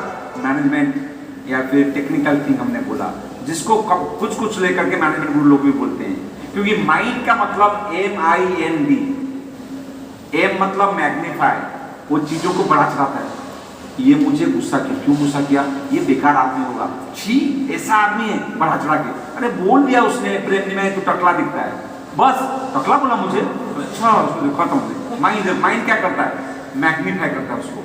मैनेजमेंट या फिर टेक्निकल थिंग हमने बोला, जिसको कुछ कुछ लेकर के मैनेजमेंट गुरु लोग भी बोलते हैं, क्योंकि माइंड का मतलब MIND, एम मतलब मैग्नीफाई, वो चीजों को बढ़ा चढ़ाता है। ये मुझे गुस्सा किया, क्यों गुस्सा किया, ये बेकार आदमी होगा, छी ऐसा आदमी है, बढ़ा चढ़ा के। अरे बोल दिया उसने प्रेम में तो टकला दिखता है, बस टकला बोला मुझे, अच्छा खत्म हो। माइंड क्या करता है, मैग्नीफाई करता है उसको।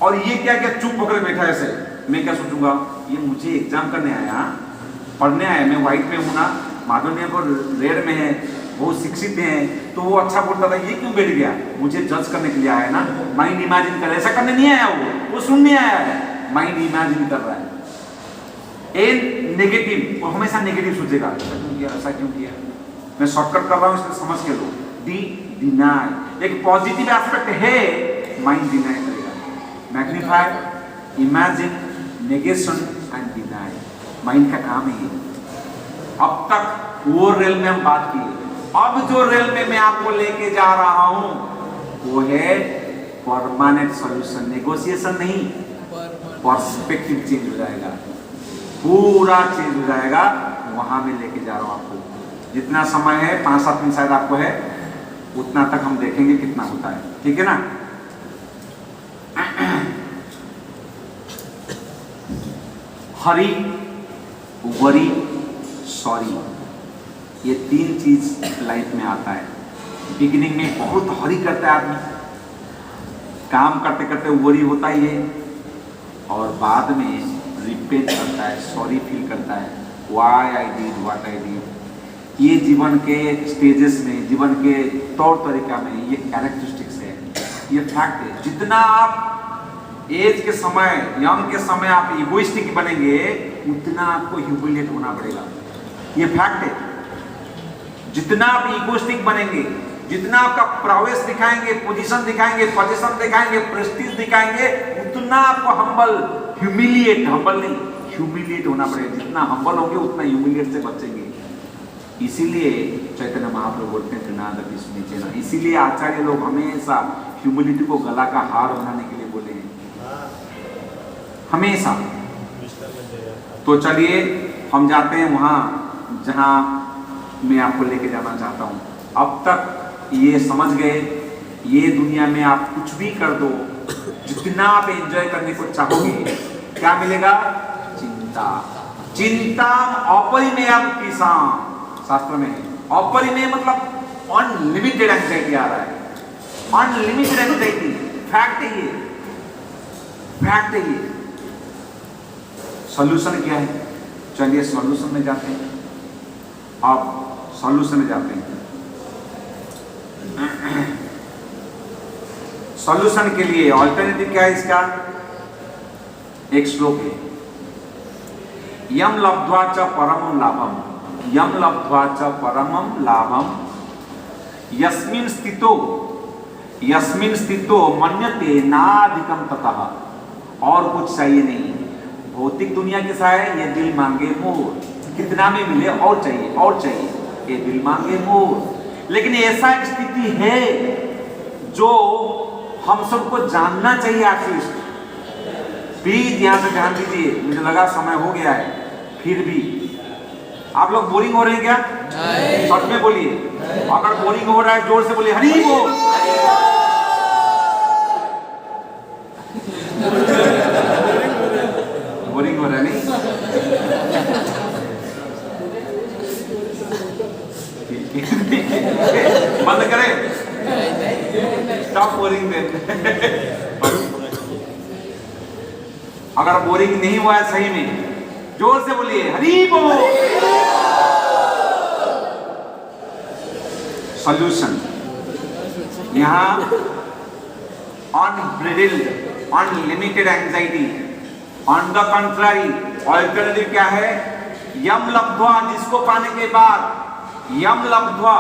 और ये क्या क्या चुप पकड़े बैठा है ऐसे, मैं क्या सोचूंगा, ये मुझे एग्जाम करने आया, पढ़ने आया, मैं व्हाइट में हूँ ना, माधुर्य को रेड में है, बहुत शिक्षित हैं, तो वो अच्छा बोलता था, ये क्यों बैठ गया, मुझे जज करने के लिए आया ना, माइंड इमेजिन कर, ऐसा करने नहीं आया, वो सुनने आया है, माइंड इमेजिन कर रहा है। ए नेगेटिव, वो हमेशा नेगेटिव सोचेगा, ऐसा क्यों किया, ऐसा क्यों किया, मैं शॉर्टकट कर रहा हूँ इसलिए समझ के लो। डिनाई एक पॉजिटिव एस्पेक्ट है, माइंड डिनाई करेगा, magnify, imagine, negation and deny, mind का काम है। अब तक वो रेल में हम बात की, अब जो रेल में मैं आपको लेके जा रहा हूं वो है परमानेंट सॉल्यूशन, नेगोशिएशन नहीं, पर्सपेक्टिव चेंज हो जाएगा, पूरा चेंज हो जाएगा, वहां में लेके जा रहा हूं आपको। जितना समय है 5-7 दिन शायद आपको है, उतना तक हम देखेंगे कितना होता है, ठीक है ना। हरी, वरी, सॉरी, ये 3 चीज लाइफ में आता है। बिगिनिंग में बहुत हरी करता है आदमी, काम करते करते वरी होता ही है, और बाद में रिपेंट करता है, सॉरी फील करता है, why I did what I did. ये जीवन के स्टेजेस में, जीवन के तौर तरीका में ये कैरेक्टरिस्टिक्स है, ये फैक्ट है। जितना आप एज के समय, यंग के समय आप इगोइस्टिक बनेंगे, उतना आपको ह्यूमिलिएट होना पड़ेगा, ये फैक्ट है। जितना आप इगोइस्टिक बनेंगे, जितना आपका प्रोग्रेस दिखाएंगे, पोजीशन दिखाएंगे, प्रेस्टीज दिखाएंगे, उतना आपको हम्बल नहीं, ह्यूमिलिएट होना पड़ेगा। जितना हम्बल होंगे उतना ह्यूमिलिएट से बचेंगे। इसीलिए चैतन्य महाप्रभु बोलते हैं त्रिनादपि सुनिचेन, इसीलिए आचार्य लोग हमेशा ह्यूमिलिटी को गला का हार बनाने के लिए बोले हैं, हमेशा। तो चलिए हम जाते हैं वहां जहां मैं आपको लेके जाना चाहता हूं। अब तक ये समझ गए, ये दुनिया में आप कुछ भी कर दो, जितना आप एंजॉय करने को चाहोगे, क्या मिलेगा, चिंता। चिंता अपरिमेयम किसाम, शास्त्र में अपरिमेय मतलब अनलिमिटेड एंजाइटी आ रहा है, अनलिमिटेड एंजाइटी, फैक्ट है ये, फैक्ट है ये। सॉल्यूशन क्या है, चलिए सॉल्यूशन में जाते हैं। अब सॉल्यूशन में जाते हैं। सॉल्यूशन के लिए ऑल्टरनेटिव क्या है इसका, एक श्लोक है, यम लब्ध्वा च परमं लाभम, यम लब्ध्वा च परमं लाभम, यस्मिन् स्थितो मन्यते नाधिकम ततः। और कुछ चाहिए नहीं, भौतिक दुनिया कैसा है, ये दिल मांगे मोर, कितना भी मिले और चाहिए और चाहिए, ये दिल मांगे मोर। लेकिन ऐसा एक स्थिति है जो हम सबको जानना चाहिए एटलीस्ट। प्लीज यहां से ध्यान दीजिए, मुझे लगा समय हो गया है, फिर भी आप लोग बोरिंग हो रहे हैं क्या, सच में बोलिए। अगर बोरिंग हो रहा है जोर से बोलिए हरि बोल। बोरिंग हो रहा है नहीं, बंद करें, स्टॉप बोरिंग देन। अगर बोरिंग नहीं हुआ है सही में, जोर से बोलिए हरि बोल। सॉल्यूशन यहां unbridled, unlimited anxiety. On the contrary alternative क्या है, यम लब्ध्वा, जिसको पाने के बाद, यम लब्ध्वा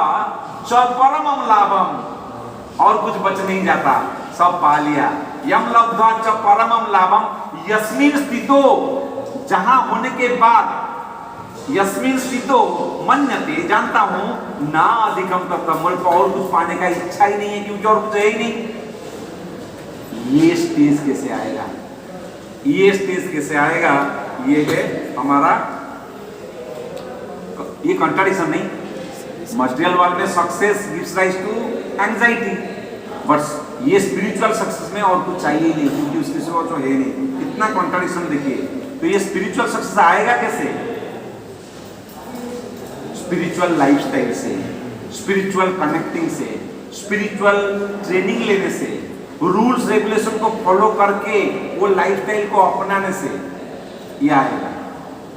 च परमं लाभम, और कुछ बच नहीं जाता, सब पा लिया। यम लब्ध्वा च परमं लाभम, यस्मिन् स्थितो, जहां होने के बाद, यस्मिन् स्थितो मन्यते, जानता हूं, ना अधिकम ततः, मुझे को और कुछ पाने का इच्छा ही नहीं है, क्योंकि और कुछ है ही नहीं। ये स्टेज कैसे आएगा, ये स्टेज कैसे आएगा, ये है हमारा, ये कॉन्ट्राडिक्शन नहीं। मटेरियल वर्ल्ड में success gives rise to anxiety, but ये स्पिरिचुअल सक्सेस में और कुछ चाहिए ही नहीं, क्योंकि उसके सिवा तो है नहीं। कितना कॉन्ट्राडिक्शन देखिए। तो ये स्पिरिचुअल सक्सेस आएगा कैसे? स्पिरिचुअल लाइफस्टाइल से, स्पिरिचुअल कनेक्टिंग से, स्पिरिचुअल ट्रेनिंग लेने से, रूल्स रेगुलेशन को फॉलो करके वो लाइफस्टाइल को अपनाने से ये आएगा।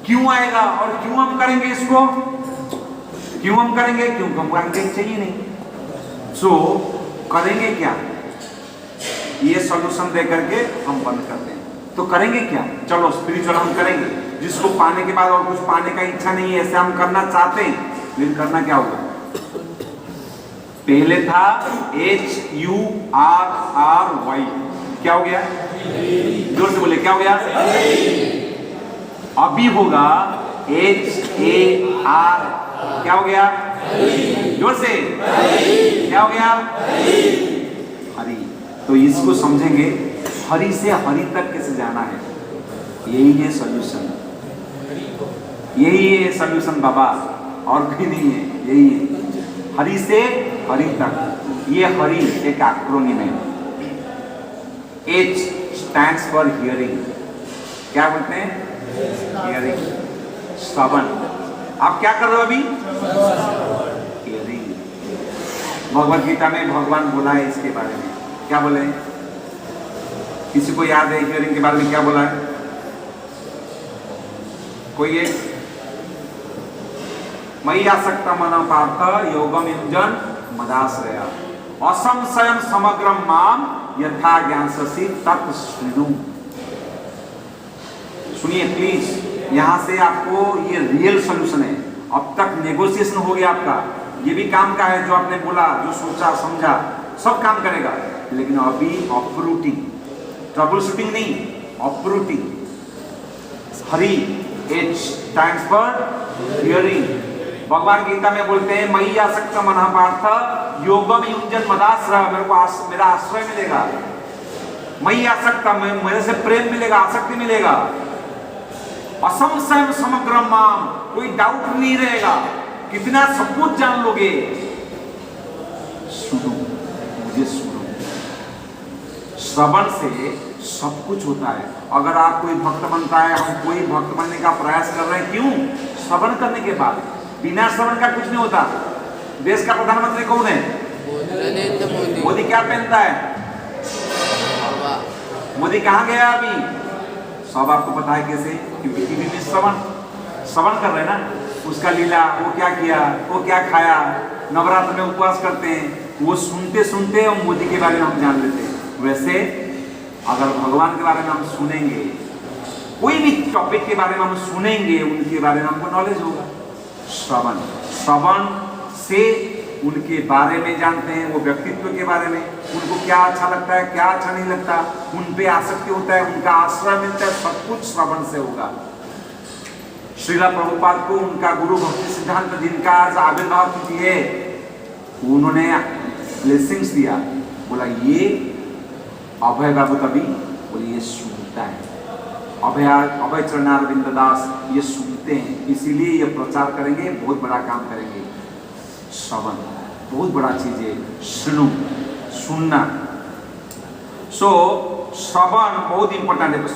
क्यों आएगा और क्यों हम करेंगे इसको? क्यों हम करेंगे? क्योंकि हमको एंगेज चाहिए नहीं। सो करेंगे क्या? ये सॉल्यूशन दे करके हम बंद करते हैं। तो करेंगे क्या? चलो स्पिरिचुअल हम करेंगे, जिसको पाने के बाद और कुछ पाने का इच्छा नहीं है, ऐसे हम करना चाहते हैं, लेकिन करना क्या होगा? पहले था HURRY, क्या हो गया? जोर से बोले, क्या हो गया? अभी होगा HAR, क्या हो गया? जोर से, क्या हो गया? हरि। तो इसको समझेंगे, हरि से हरि तक कैसे जाना है, यही है सॉल्यूशन, यही है सॉल्यूशन बाबा, और कोई नहीं है, यही है। हरि से हरि तक। ये हरि एक एक्रोनिम है। H stands for hearing, क्या बोलते हैं? हियरिंग, श्रवण। आप क्या कर रहे हो अभी? हियरिंग। भगवद गीता में भगवान बोला है इसके बारे में, क्या बोले? किसी को याद है हियरिंग के बारे में क्या बोला है? कोई एक? मयि आसक्त मन पार्थ योगम युञ्जन मदाश्रय असंशयं समग्रं माम यथा ज्ञास्यसि तत् शृणु। सुनिए प्लीज, यहां से आपको ये रियल सॉल्यूशन है। अब तक नेगोशिएशन हो गया आपका, ये भी काम का है, जो आपने बोला, जो सोचा समझा, सब काम करेगा, लेकिन अभी अपरूटिंग, ट्रबल शूटिंग नहीं, uprooting. Hari, H stands for hearing। भगवान गीता में बोलते हैं मयि आसक्त मनः पार्थ योगम युञ्जन मदाश्रय, मेरे को मेरा आश्रय मिलेगा। मयि आसक्त, मेरे से प्रेम मिलेगा, आसक्ति मिलेगा। असंशयं समग्रं माम, कोई डाउट नहीं रहेगा, कितना सब कुछ जान लोगे। सुनो, मुझे सुनो। श्रवण से सब कुछ होता है। अगर आप कोई भक्त बनता है, हम कोई भक्त बनने का प्रयास कर रहे हैं, क्यों? श्रवण करने के बाद। बिना श्रवण का कुछ नहीं होता। देश का प्रधानमंत्री कौन है? नरेंद्र मोदी। मोदी क्या पहनता है? मोदी कहाँ गया अभी? सब आपको पता है कैसे? क्योंकि टीवी में श्रवण कर रहे हैं ना, उसका लीला, वो क्या किया, वो क्या खाया, नवरात्र में उपवास करते हैं, वो सुनते सुनते हम मोदी के बारे में हम जान लेते हैं। वैसे अगर भगवान के बारे में हम सुनेंगे, कोई भी टॉपिक के बारे में हम सुनेंगे, उनके बारे में हमको नॉलेज होगा। श्रवण से उनके बारे में जानते हैं, वो व्यक्तित्व के बारे में, उनको क्या अच्छा लगता है, क्या अच्छा नहीं लगता, उन पे आसक्ति होता है, उनका आश्रय मिलता है, सब कुछ श्रवण से होगा। श्रीला प्रभुपाद को उनका गुरु भक्ति सिद्धांत, जिनका आज आविर्भाव तिथि है, उन्होंने ब्लेसिंग्स दिया, बोला ये अभय बाबू कवि, बोले ये सुनता है, अभय चरणारविंद दास ये सुनते हैं, इसीलिए ये प्रचार करेंगे, बहुत बड़ा काम करेंगे। श्रवण बहुत बड़ा चीज है, सुनो, सुनना। सो श्रवण बहुत इंपॉर्टेंट है। तो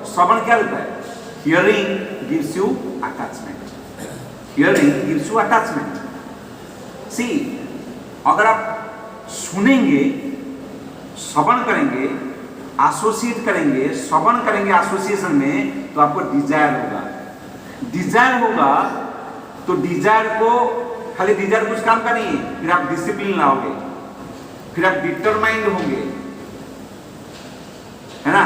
श्रवण क्या रहता है? Hearing gives you attachment, hearing gives you attachment. See, अगर आप सुनेंगे, श्रवण करेंगे, एसोसिएट करेंगे, श्रवण करेंगे एसोसिएशन में, तो आपको डिजायर होगा। डिजायर होगा तो डिजायर को, खाली डिजायर कुछ काम का नहीं है, फिर आप डिसिप्लिन लाओगे, फिर आप डिटरमाइंड होंगे, है ना,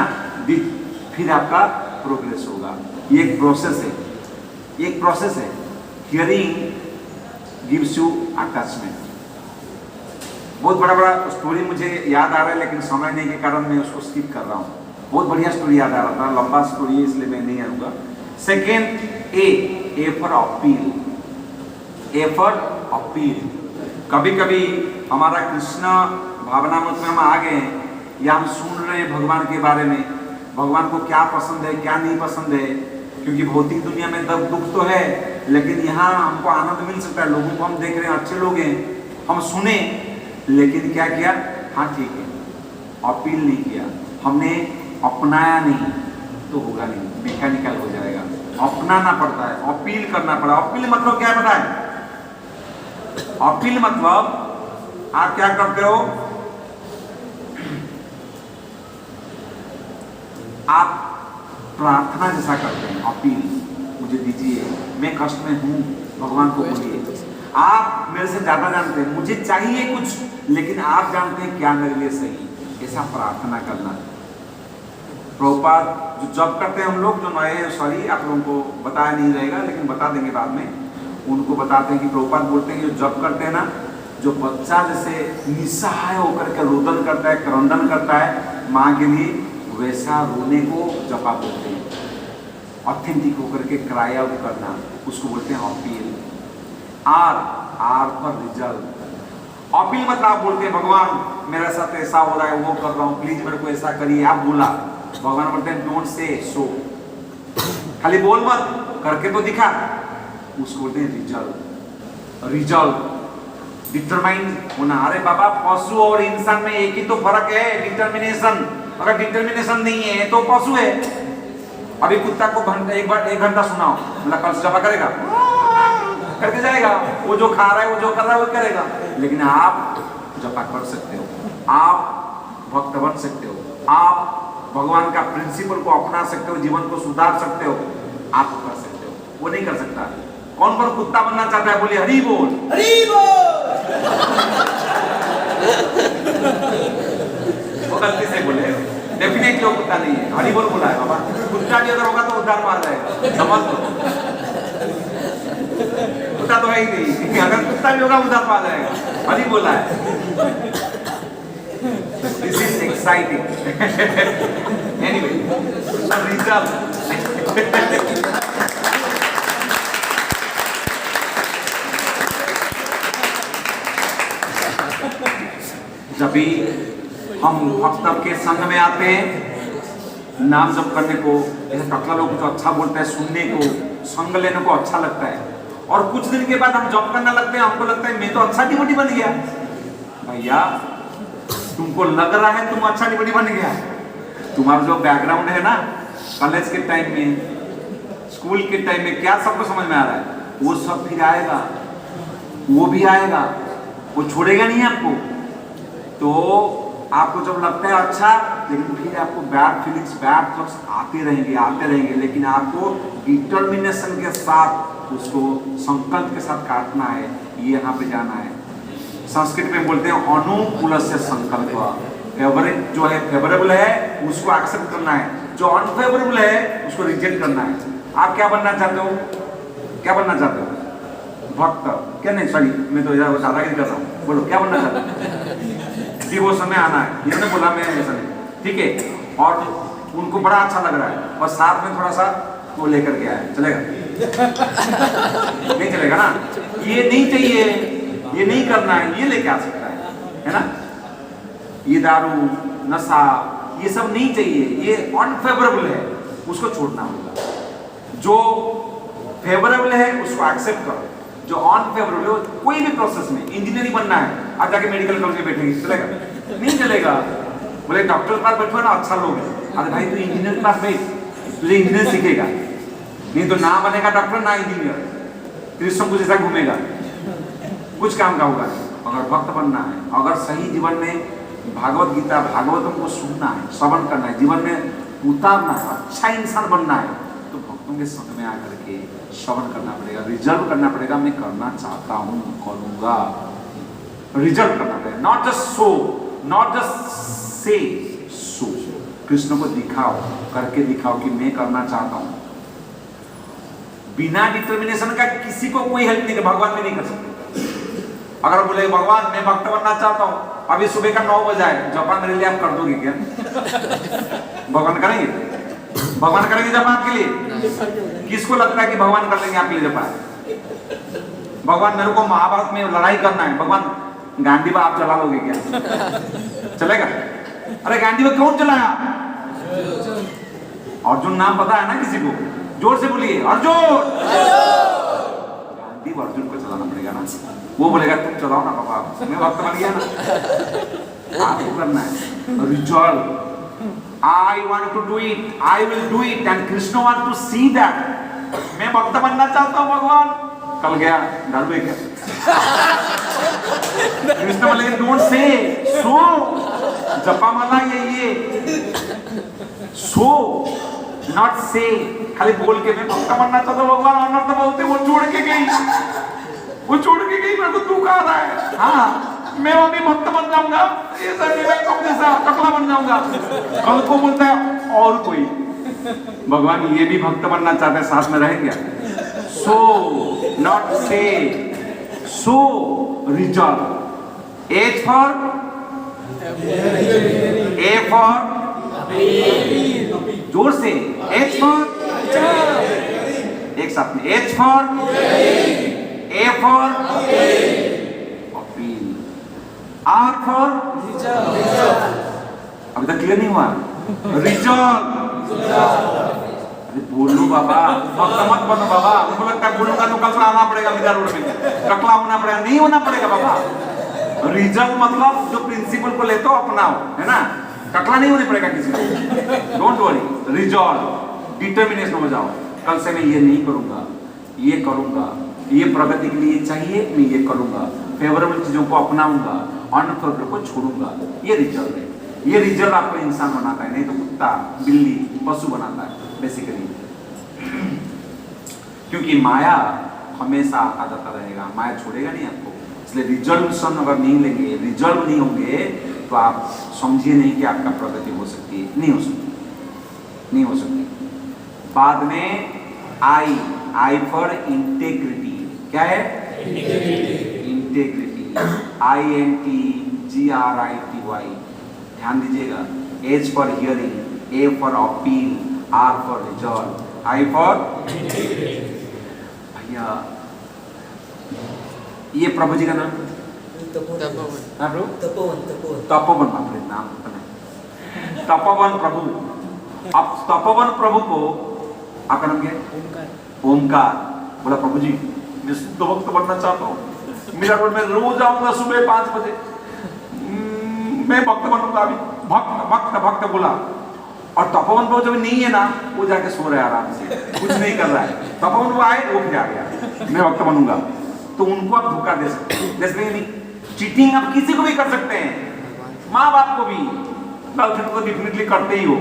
फिर आपका प्रोग्रेस होगा। ये एक प्रोसेस है, ये एक प्रोसेस है। Hearing gives you attachment. बहुत बड़ा बड़ा स्टोरी मुझे याद आ रहा है, लेकिन समय नहीं के कारण मैं उसको स्किप कर रहा हूँ। बहुत बढ़िया स्टोरी याद आ रहा था, लंबा स्टोरी है इसलिए मैं नहीं आऊँगा। Second, A for appeal, A for appeal. कभी कभी हमारा कृष्ण भावनामृत में हम आ गए हैं, या हम सुन रहे हैं भगवान के बारे में, भगवान को क्या पसंद है, क्या नहीं पसंद है, क्योंकि भौतिक दुनिया में दुख तो है, लेकिन यहाँ हमको आनंद मिल सकता है। लोगों को हम देख रहे हैं, अच्छे लोग हैं, हम सुने, लेकिन क्या किया? हाँ ठीक है, अपील नहीं किया, हमने अपनाया नहीं तो होगा नहीं, मैकेनिकल हो जाएगा। अपनाना पड़ता है, अपील करना पड़ा। अपील मतलब क्या पता है? अपील मतलब आप क्या करते हो, आप प्रार्थना जैसा करते हैं। अपील, मुझे दीजिए, मैं कष्ट में हूं, भगवान को बोलिए। आप मेरे से ज्यादा जानते हैं, मुझे चाहिए कुछ, लेकिन आप जानते हैं क्या मेरे लिए सही। ऐसा प्रार्थना करना। प्रभुपाद जो जॉब करते हैं हम लोग, जो नए, सॉरी आप लोगों को बताया नहीं रहेगा लेकिन बता देंगे बाद में, उनको बताते हैं कि प्रभुपाद बोलते हैं जो जॉब करते हैं ना, जो बच्चा जैसे निस्सहाय होकर के रोदन करता है, क्रंदन करता है माँ के लिए, वैसा रोने को जपा बोलते हैं। ऑथेंटिक होकर के क्राई आउट करना, उसको बोलते हैं अपील। आर पर रिजल्ट। अपील मतलब आप बोलते हैं भगवान मेरे साथ ऐसा हो रहा है, वो कर रहा हूँ, प्लीज मेरे को ऐसा करिए, आप बोला। भगवान बोलते हैं डोंट से सो, खाली बोल मत, करके तो दिखा, उसको बोलते हैं रिजल्ट। रिजल्ट डिटरमाइन होना। अरे बाबा, पशु और इंसान में एक ही तो फर्क है, डिटर्मिनेशन। अगर डिटर्मिनेशन नहीं है तो पशु है। अभी कुत्ता को एक घंटा सुनाओ, मतलब कल से जपा करेगा, करके जाएगा, वो जो खा रहा है, वो जो कर रहा है वो करेगा। लेकिन आप जपा कर सकते हो, आप भक्त बन सकते हो, आप भगवान का प्रिंसिपल को अपना सकते हो, जीवन को सुधार सकते हो, आप कर सकते हो, वो नहीं कर सकता। कौन कौन कुत्ता बनना चाहता है? बोलिए हरि बोल। हरि बोल। वो गलती से बोले, डेफिनेटली वो कुत्ता नहीं है, हरि बोल बोला है बाबा। कुत्ता भी अगर होगा तो उद्धार पा जाएगा, समझ लो। कुत्ता तो है ही नहीं, अगर कुत्ता भी होगा उद्धार पा जाएगा, हरि बोला है। This is exciting. Anyway, some result. जब भी हम भक्त के संग में आते हैं, नाम जप करने को, जैसे टकला लोग तो अच्छा बोलते हैं, सुनने को, संग लेने को अच्छा लगता है। और कुछ दिन के बाद हम जप करने लगते हैं, हमको लगता है मैं तो अच्छा डिवोटी बन गया। भैया, तुमको लग रहा है तुम अच्छा डिवोटी बन गया, तुम्हारा जो बैकग्राउंड है ना, कॉलेज के टाइम में, स्कूल के टाइम में, क्या सबको समझ में आ रहा है, वो सब फिर आएगा, वो भी आएगा, वो छोड़ेगा नहीं आपको। तो आपको जब लगता है अच्छा, लेकिन फिर आपको बैड फीलिंग्स, बैड थॉट्स आते रहेंगे, लेकिन आपको डिटर्मिनेशन के साथ, उसको संकल्प के साथ काटना है, ये यहाँ पे जाना है। संस्कृत में बोलते हैं अनुकूल से संकल्प। फेवरेट जो है, फेवरेबल है, उसको एक्सेप्ट करना है, जो अनफेवरेबल है उसको रिजेक्ट करना है। आप क्या बनना चाहते हो? क्या बनना चाहते हो? भक्त? क्या नहीं, सॉरी, मैं तो दादागिरी कर रहा हूँ, बोलो क्या बनना चाहते हो? कि वो समय आना है, इन्होंने बोला, मैं ऐसा नहीं, ठीक है। और उनको बड़ा अच्छा लग रहा है, और साथ में थोड़ा सा वो लेकर के आया, चलेगा? नहीं चलेगा ना? ये नहीं चाहिए, ये नहीं करना है, ये लेके आ सकता है ना? ये दारू, नशा, ये सब नहीं चाहिए, ये अनफेवरेबल है, उसको छोड़ना होगा। जो फेवरेबल है उसको एक्सेप्ट करो, जो अनफेवरेबल है, कोई भी प्रोसेस में, इंजीनियरिंग बनना है, आप जाके मेडिकल कॉलेज में बैठेंगे, चलेगा? नहीं चलेगा। बोले डॉक्टर के पास बैठो ना, अच्छा लोग है, अरे भाई तू इंजीनियर के पास बैठ, तुझे इंजीनियर सीखेगा, नहीं तो ना बनेगा डॉक्टर ना इंजीनियर, कृष्ण को जैसा घूमेगा, कुछ काम का होगा नहीं। अगर भक्त बनना है, अगर सही जीवन में भागवत गीता, भागवतम को सुनना है, श्रवण करना है, जीवन में उतारना है, अच्छा इंसान बनना है, तो भक्तों के संग में आकर के श्रवण करना पड़ेगा, रिजर्व करना पड़ेगा, मैं करना चाहता हूँ, करूंगा, रिजर्व करना पड़ेगा। Not just so, not just say सो, कृष्ण को दिखाओ, करके दिखाओ कि मैं करना चाहता हूँ। बिना डिटर्मिनेशन का किसी को कोई हेल्प नहीं, भगवान भी नहीं कर सकते। अगर बोले भगवान मैं भक्त बनना चाहता हूँ, अभी सुबह का 9 बजा है, जपा मेरे लिए आप कर दोगे क्या? भगवान करेंगे? भगवान करेंगे जपा आपके लिए? किसको लगता है कि भगवान कर लेंगे आपके लिए जपा? भगवान मेरे को महाभारत में लड़ाई करना है, भगवान गांधी बा आप चला लोगे क्या? चलेगा? अरे गांधी बा कौन चलाया? अर्जुन नाम पता है ना किसी को? जोर से बोलिए, अर्जुन। गांधी अर्जुन को चलाना पड़ेगा ना, वो बोलेगा तुम चलाओ ना बाबा, मैं भक्त बन गया ना। आपको करना है। Resolve. I want to do it. I will do it. And Krishna want to see that. मैं भक्त बनना चाहता हूँ भगवान। कल गया डालू क्या? कृष्ण बोले don't say. So जपा माला ये so not say. खाली बोल के मैं भक्त बनना चाहता हूँ भगवान ऑनर तो बोलते वो छोड़ के गई मेरे को दुख आ रहा है। हाँ मैं अभी भक्त बन जाऊंगा, ये जैसा टकला बन जाऊंगा। कल को बोलता है और कोई भगवान ये भी भक्त बनना चाहते हैं, साथ में रहेंगे। So not say, so resolve. H for A for जोर से एच फॉर एक साथ में H for A for appeal, R for अभी तक क्लियर नहीं हुआ। रिजॉल्व। अरे बोलो बाबा, भक्त मत बनो बाबा। मुझे लगता है बोलूंगा तो कल आना पड़ेगा मिदा रोड में, टकला होना पड़ेगा, नहीं होना पड़ेगा बाबा। रिजॉल्व मतलब जो प्रिंसिपल को लेते हो अपनाओ, है ना। टकला नहीं होने पड़ेगा किसी को। डोंट वरी, रिजॉल्व, डिटर्मिनेशन हो जाओ। कल से मैं ये नहीं करूंगा, ये करूंगा, ये प्रगति के लिए चाहिए, मैं ये करूंगा, फेवरेबल चीजों को अपनाऊंगा, अनफेवरेबल को छोड़ूंगा। ये रिजल्ट है। ये रिजल्ट आपको इंसान बनाता है, नहीं तो कुत्ता, बिल्ली, पशु बनाता है बेसिकली। क्योंकि माया हमेशा आता जाता रहेगा, माया छोड़ेगा नहीं आपको। इसलिए रिजल्यूशन अगर नहीं लेंगे, रिजल्व नहीं होंगे, तो आप समझिए नहीं कि आपका प्रगति हो सकती है। नहीं हो सकती, नहीं हो सकती। बाद में आई फॉर इंटेग्रिटी। क्या है? इंटेग्रिटी। INTGRITY। ध्यान दीजिएगा। H for hearing, A for appeal, R for resolve, I for भैया ये प्रभु जी का नाम तपोवन बाप रे नाम तपोवन प्रभु। अब तपोवन प्रभु को आपका नाम क्या है? ओमकार। बोला प्रभु जी मैं शुद्ध भक्त बनना चाहता हूँ, मेरा रोड में रोज आऊंगा सुबह 5 बजे, मैं भक्त बनूंगा। अभी भक्त भक्त भक्त बोला, और तपोवन प्रभु जब नहीं है ना, वो जाके सो रहा है आराम से, कुछ नहीं कर रहा है। तपोवन वो आए, वो फिर आ गया, मैं भक्त बनूंगा। तो उनको आप धोखा दे सकते नहीं। चीटिंग आप किसी को भी कर सकते हैं, माँ बाप को भी, गर्लफ्रेंड को डेफिनेटली करते ही हो।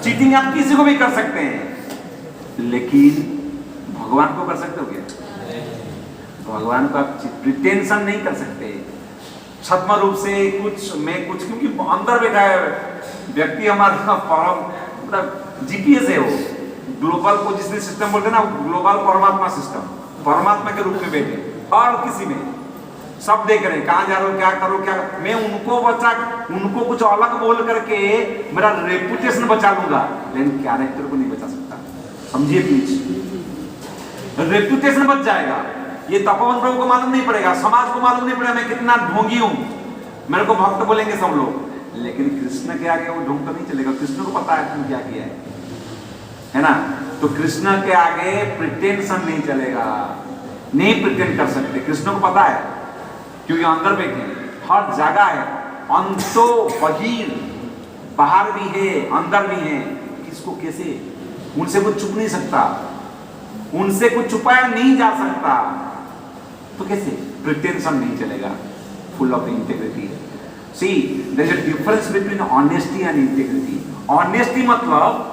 चीटिंग आप किसी को भी कर सकते हैं, लेकिन भगवान को कर सकते हो क्या? भगवान को आप प्रिटेंशन नहीं कर सकते। छद्म रूप से कुछ मैं कुछ, क्योंकि अंदर बैठा है व्यक्ति, हमारा परम मतलब जीपीएस है वो। ग्लोबल पोजिशनिंग सिस्टम बोलते हैं ना, ग्लोबल परमात्मा सिस्टम, परमात्मा के रूप में बैठे और किसी में सब देख रहे हैं, कहाँ जा रहे हो, क्या करो, क्या। मैं उनको बचा, उनको कुछ अलग बोल करके मेरा रेपुटेशन बचा लूंगा, लेकिन कैरेक्टर को नहीं बचा सकता। समझिए प्लीज, रेपुटेशन बच जाएगा। ये तपोवन प्रभु को मालूम नहीं पड़ेगा, समाज को मालूम नहीं पड़ेगा मैं कितना ढोंगी हूं, मेरे को भक्त बोलेंगे सब लोग, लेकिन कृष्ण के आगे वो ढोंग तो नहीं चलेगा। कृष्ण को पता है तुम क्या किया है ना। तो कृष्ण के आगे प्रिटेंशन नहीं चलेगा, नहीं प्रिटेंड कर सकते। कृष्ण को पता है, क्योंकि अंदर बैठे हर जगह है, अंतो बहिर, बाहर भी है अंदर भी है। किसको कैसे, उनसे कुछ छुप नहीं सकता, उनसे कुछ छुपाया नहीं जा सकता। तो कैसे प्रिटेंशन नहीं चलेगा, full of integrity. See there is a difference between honesty and integrity. Honesty मतलब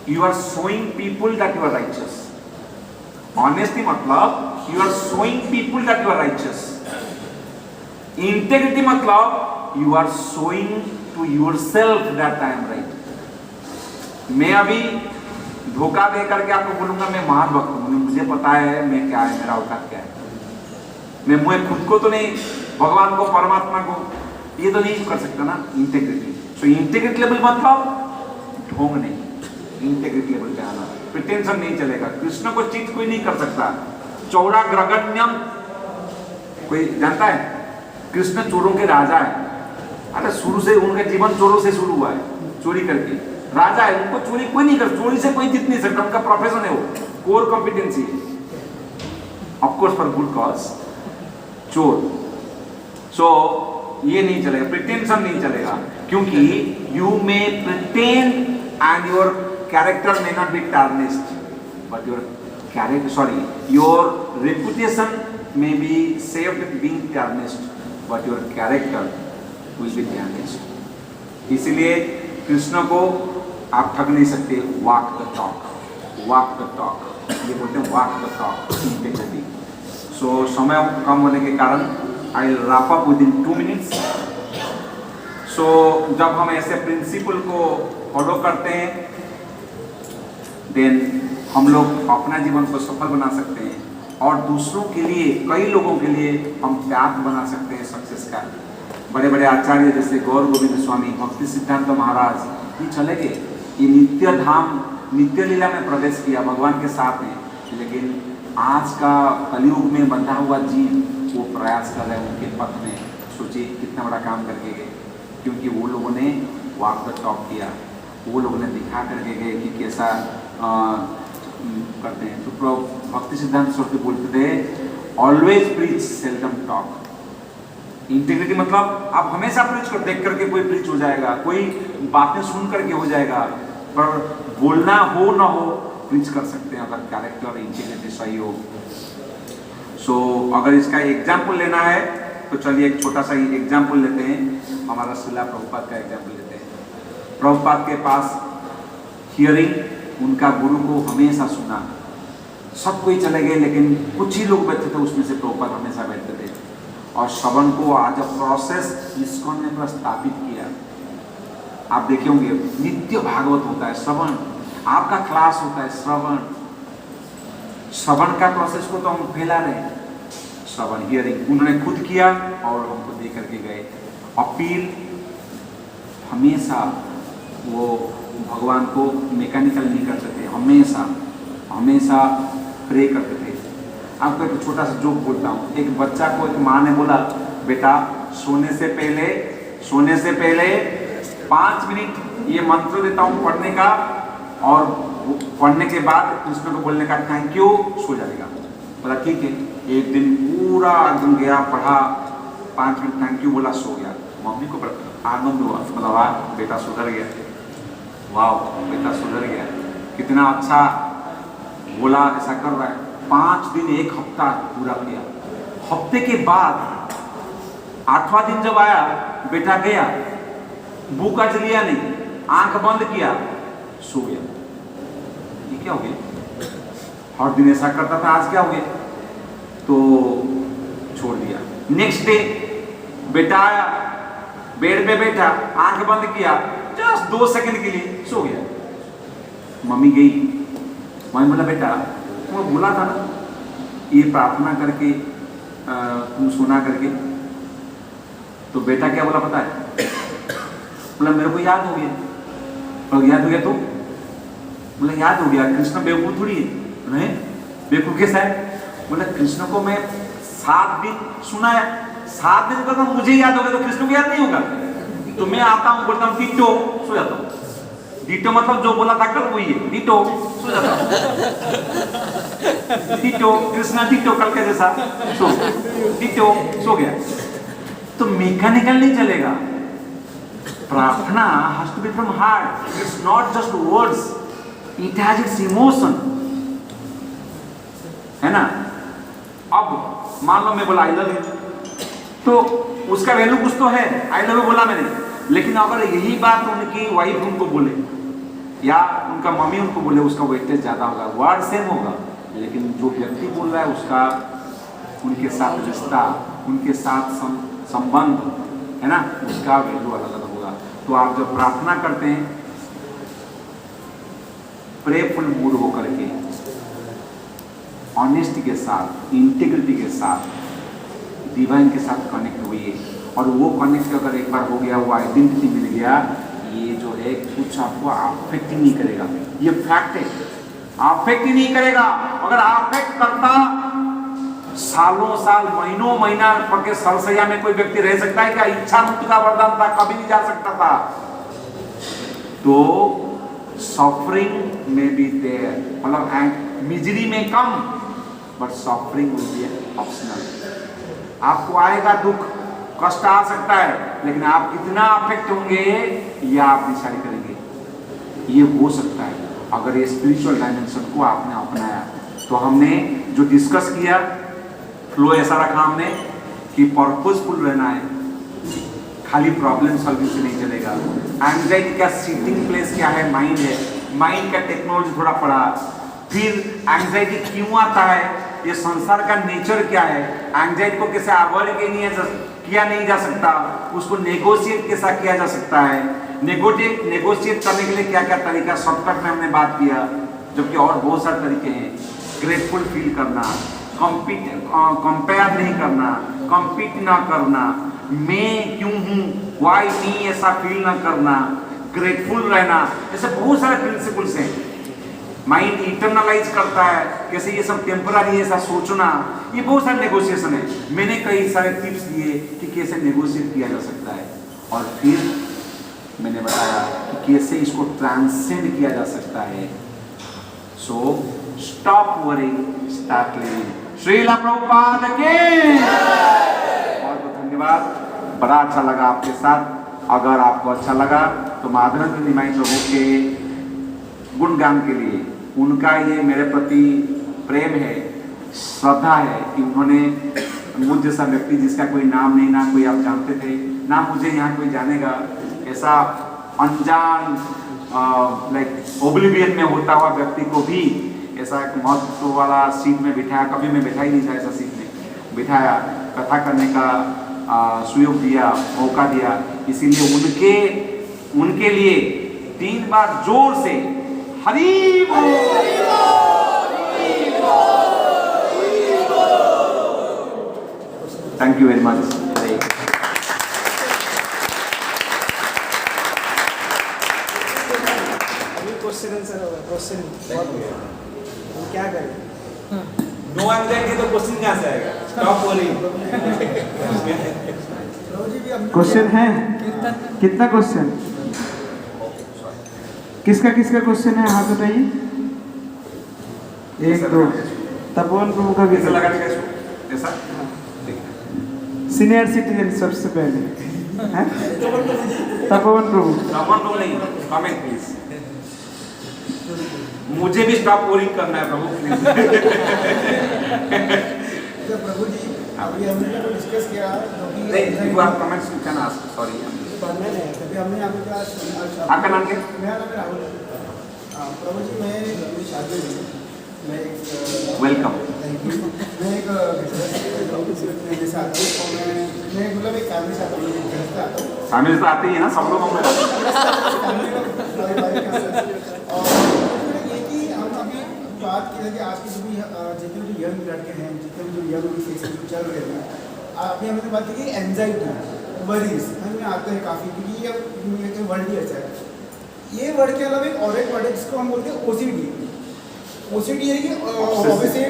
you are showing people that you are righteous. Honesty मतलब you are showing people that you are righteous. Integrity मतलब you are showing to yourself that I am right. मैं अभी धोखा दे करके आपको बोलूंगा मैं महान भक्त हूँ, मुझे पता है मैं क्या है, मेरा औकात क्या है। मैं खुद को तो नहीं, भगवान को, परमात्मा को ये तो नहीं कर सकता ना। इंटेग्रिटी, सो इंटेग्रिटी लेवल मतलब ढोंग नहीं, इंटेग्रिटी लेवल पे आना, प्रिटेंशन नहीं चलेगा। कृष्ण को चीट कोई नहीं कर सकता। चौरा ग्रगण्यम कोई जानता है? कृष्ण चोरों के राजा है। अरे शुरू से उनका जीवन चोरों से शुरू हुआ है, चोरी करके राजा है। उनको चोरी कोई नहीं कर, चोरी से कोई जीत नहीं सकता, उनका प्रोफेशन है, वो कोर कॉम्पिटेंसी है। Of course for good cause, चोर। सो ये नहीं चलेगा, प्रिटेंशन नहीं चलेगा, क्योंकि you may pretend and your character may not be tarnished, but your reputation may be saved with being tarnished, but your character will be tarnished. इसलिए कृष्ण को आप ठग नहीं सकते, walk the talk, walk the talk, ये बोलते हैं walk the talk, integrity. So समय कम होने के कारण I will wrap up within 2 minutes. So जब हम ऐसे प्रिंसिपल को फॉलो करते हैं, then हम लोग अपना जीवन को सफल बना सकते हैं और दूसरों के लिए, कई लोगों के लिए हम त्याग बना सकते हैं सक्सेस का। बड़े बड़े आचार्य जैसे गौर गोविंद स्वामी, भक्ति सिद्धांत महाराज, ये चले गए, ये नित्य धाम, नित्य लीला में प्रवेश किया भगवान के साथ में, लेकिन आज का कलयुग में बंधा हुआ जीव वो प्रयास कर रहे हैं उनके पथ में। सोचिए कितना बड़ा काम करके गए, क्योंकि वो लोगों ने वॉक द टॉक किया, वो लोगों ने दिखा करके गए कि कैसा करते हैं। तो भक्ति सिद्धांत सरस्वती बोलते थे always preach seldom talk. Integrity मतलब आप हमेशा प्रीच कर, देख करके कोई प्रीच हो जाएगा, कोई बातें सुन करके हो जाएगा, पर बोलना हो ना हो प्रीच कर सकते हैं अगर कैरेक्टर इंटीग्रिटी सही हो। सो अगर इसका एग्जाम्पल लेना है तो चलिए एक छोटा सा एग्जाम्पल लेते हैं, हमारा श्रीला प्रभुपाद का एग्जाम्पल लेते हैं। प्रभुपाद के पास हियरिंग, उनका गुरु को हमेशा सुना, सब कोई चले गए लेकिन कुछ ही लोग बैठे थे, उसमें से प्रभुपाद हमेशा बैठते थे। और श्रवण को आज प्रोसेस इस्कॉन ने प्रस्तावित किया। आप देखे होंगे नित्य भागवत होता है, श्रवण, आपका क्लास होता है श्रवण, श्रवण का प्रोसेस को तो हम फैला रहे हैं। श्रवण हियरिंग उन्होंने खुद किया और हमको दे करके गए। अपील हमेशा वो भगवान को मैकेनिकल नहीं करते थे, हमेशा हमेशा प्रे करते थे। आपको एक छोटा सा जोक बोलता हूँ। एक बच्चा को एक माँ ने बोला, बेटा सोने से पहले 5 मिनट ये मंत्र देता हूँ पढ़ने का, और पढ़ने के बाद कृष्ण को बोलने का थैंक यू, सो जाएगा। बोला ठीक है। एक दिन पूरा एकदम गया, पढ़ा, 5 मिनट थैंक यू बोला, सो गया। मम्मी को आनंद हुआ, बोला वाह बेटा सुधर गया, वाह बेटा सुधर गया, कितना अच्छा बोला, ऐसा कर रहा है। 5 दिन 1 हफ्ता पूरा किया। हफ्ते के बाद 8वां दिन जब आया, बेटा गया, बुक आज लिया नहीं, आंख बंद किया, सो गया। ये क्या हो गया? हर दिन ऐसा करता था, आज क्या हो गया? तो छोड़ दिया। नेक्स्ट डे बेटा आया, बेड पे बैठा, आंख बंद किया, जस्ट 2 सेकंड के लिए सो गया। मम्मी गई, मम्मी बोला बेटा तुम बोला था ना ये प्रार्थना करके तुम सोना करके, तो बेटा क्या बोला पता है? बोला मेरे को याद हो गया। बोला याद हो गया तो? बोला याद हो गया, कृष्ण बेवकूफ थोड़ी है। नहीं बेवकूफ कैसा है? बोला कृष्ण को मैं 7 दिन सुनाया, 7 दिन का मुझे याद हो गया तो कृष्ण को याद नहीं होगा? तो मैं आता हूँ, बोलता हूँ डिटो, सो जाता हूँ। डिटो मतलब जो बोला था कल वही है, डिटो, सो जाता हूँ। डिटो कृष्णा, डिटो कल के जैसा, सो डिटो, सो गया। तो मैकेनिकल नहीं चलेगा। प्रार्थना has to be from heart. It's not just words. It has its emotion. है ना? अब मान लो मैं बोला आई लव यू, तो उसका वैल्यू कुछ तो है, आई लव यू बोला मैंने, लेकिन अगर यही बात उनकी वाइफ उनको बोले या उनका मम्मी उनको बोले, उसका वेटेज ज्यादा होगा, वर्ड सेम होगा, लेकिन जो व्यक्ति बोल रहा है उसका उनके साथ रिश्ता, उनके साथ संबंध है ना, उसका वैल्यू अलग अलग होगा। तो आप जब प्रार्थना करते हैं प्रेफुल मूड होकर के, ऑनेस्टी के साथ, इंटीग्रिटी के साथ, डिवाइन के साथ कनेक्ट हुई, और वो कनेक्ट अगर एक बार हो गया, वो आइडेंटिटी मिल गया, ये जो है कुछ आपको अफेक्ट ही नहीं करेगा। ये फैक्ट है, अफेक्ट ही नहीं करेगा। अगर अफेक्ट करता, सालों साल, महीनों महीना पढ़ के सरसैया में कोई व्यक्ति रह सकता है क्या? इच्छा मुक्ति का वरदान था, कभी नहीं जा सकता था। तो सफरिंग में बी देयर, मतलब मिजरी में कम, but suffering will be optional. आपको आएगा दुख, कष्ट आ सकता है, लेकिन आप कितना अफेक्ट होंगे ये आप डिसाइड करेंगे। ये हो सकता है अगर ये स्पिरिचुअल डायमेंशन को आपने अपनाया। तो हमने जो डिस्कस किया, फ्लो ऐसा रखा हमने कि पर्पसफुल रहना है, खाली प्रॉब्लम सॉल्विंग से नहीं चलेगा। एंजाइटी का सीटिंग प्लेस क्या है? माइंड है। माइंड का टेक्नोलॉजी थोड़ा पढ़ा। फिर एंजाइटी क्यों आता है, ये संसार का नेचर क्या है, एंजाइटी को कैसे अवॉइड किया नहीं जा सकता, उसको नेगोशिएट कैसा किया जा सकता है, नेगोशिएट करने के लिए क्या क्या तरीका, शॉर्टकट में हमने बात किया, जबकि और बहुत सारे तरीके हैं। ग्रेटफुल फील करना, कंपेयर नहीं करना, कम्पीट ना करना, मैं क्यों हूँ, वाई मी ऐसा फील ना करना, ग्रेटफुल रहना, ऐसे बहुत सारे प्रिंसिपल्स हैं। माइंड इंटरनलाइज करता है, कैसे ये सब टेम्पररी ऐसा सोचना, ये बहुत सारे नेगोशिएशन है। मैंने कई सारे टिप्स दिए कि कैसे नेगोशिएट किया जा सकता है, और फिर मैंने बताया कि कैसे इसको ट्रांसेंड किया जा सकता है। So stop worrying, start living. Shrila Prabhupada के बहुत बहुत धन्यवाद। बड़ा अच्छा लगा आपके साथ। अगर आपको अच्छा लगा तो माधवेंद्र निमाई प्रभु के गुणगान के लिए उनका ये मेरे प्रति प्रेम है, श्रद्धा है कि उन्होंने मुझ जैसा व्यक्ति जिसका कोई नाम नहीं, ना कोई आप जानते थे, ना मुझे यहाँ कोई जानेगा, ऐसा अनजान लाइक ओब्लिवियन में होता हुआ व्यक्ति को भी ऐसा एक महत्व वाला सीट में बिठाया। कभी मैं बैठा ही नहीं था ऐसा सीट में बिठाया, कथा करने का सुयोग दिया, मौका दिया। इसीलिए उनके लिए 3 बार जोर से हरि बोल। Thank you very much. Question क्या करें? नो एंजाइटी तो क्वेश्चन कहाँ से आएगा? Stop worrying. क्वेश्चन है कितना क्वेश्चन? किसका क्वेश्चन है? हाथ उठाइए। 1 2 तपोवन प्रभु का कैसे लगा ऐसा? सीनियर सिटीजन सबसे पहले है तपोवन प्रभु। नहीं, कमेंट प्लीज। मुझे भी स्टॉप वरिंग करना है प्रभु प्लीज। प्रभु जी अभी हमने तो डिस्कस किया नहीं, you are comments, you can ask. Sorry कभी हमने आपके पास आपका नाम क्या? मेरा नाम राहुल। प्रभु जी मैं मेरी शादी हुई, मैं एक वेलकम। मैं एक मेरे साथ हूँ, मैं मतलब एक फैमिली साथ हम लोग घर से आता हूँ। फैमिली तो आते ही है ना, सब लोग हमें। और ये कि हम अभी बात की है कि आज की जो भी जितने भी यंग लड़के हैं, जितने भी जो यंग फेस चल रहे हैं, अभी हमने तो बात की कि एंजाइटी, वरीज हमें आते हैं काफ़ी, क्योंकि ये वर्ड ही ऐसा है। ये वर्ड के अलावा एक और एक वर्ड है जिसको हम बोलते हैं ओसीडी। ओसीडी है कि ऑब्सेसिव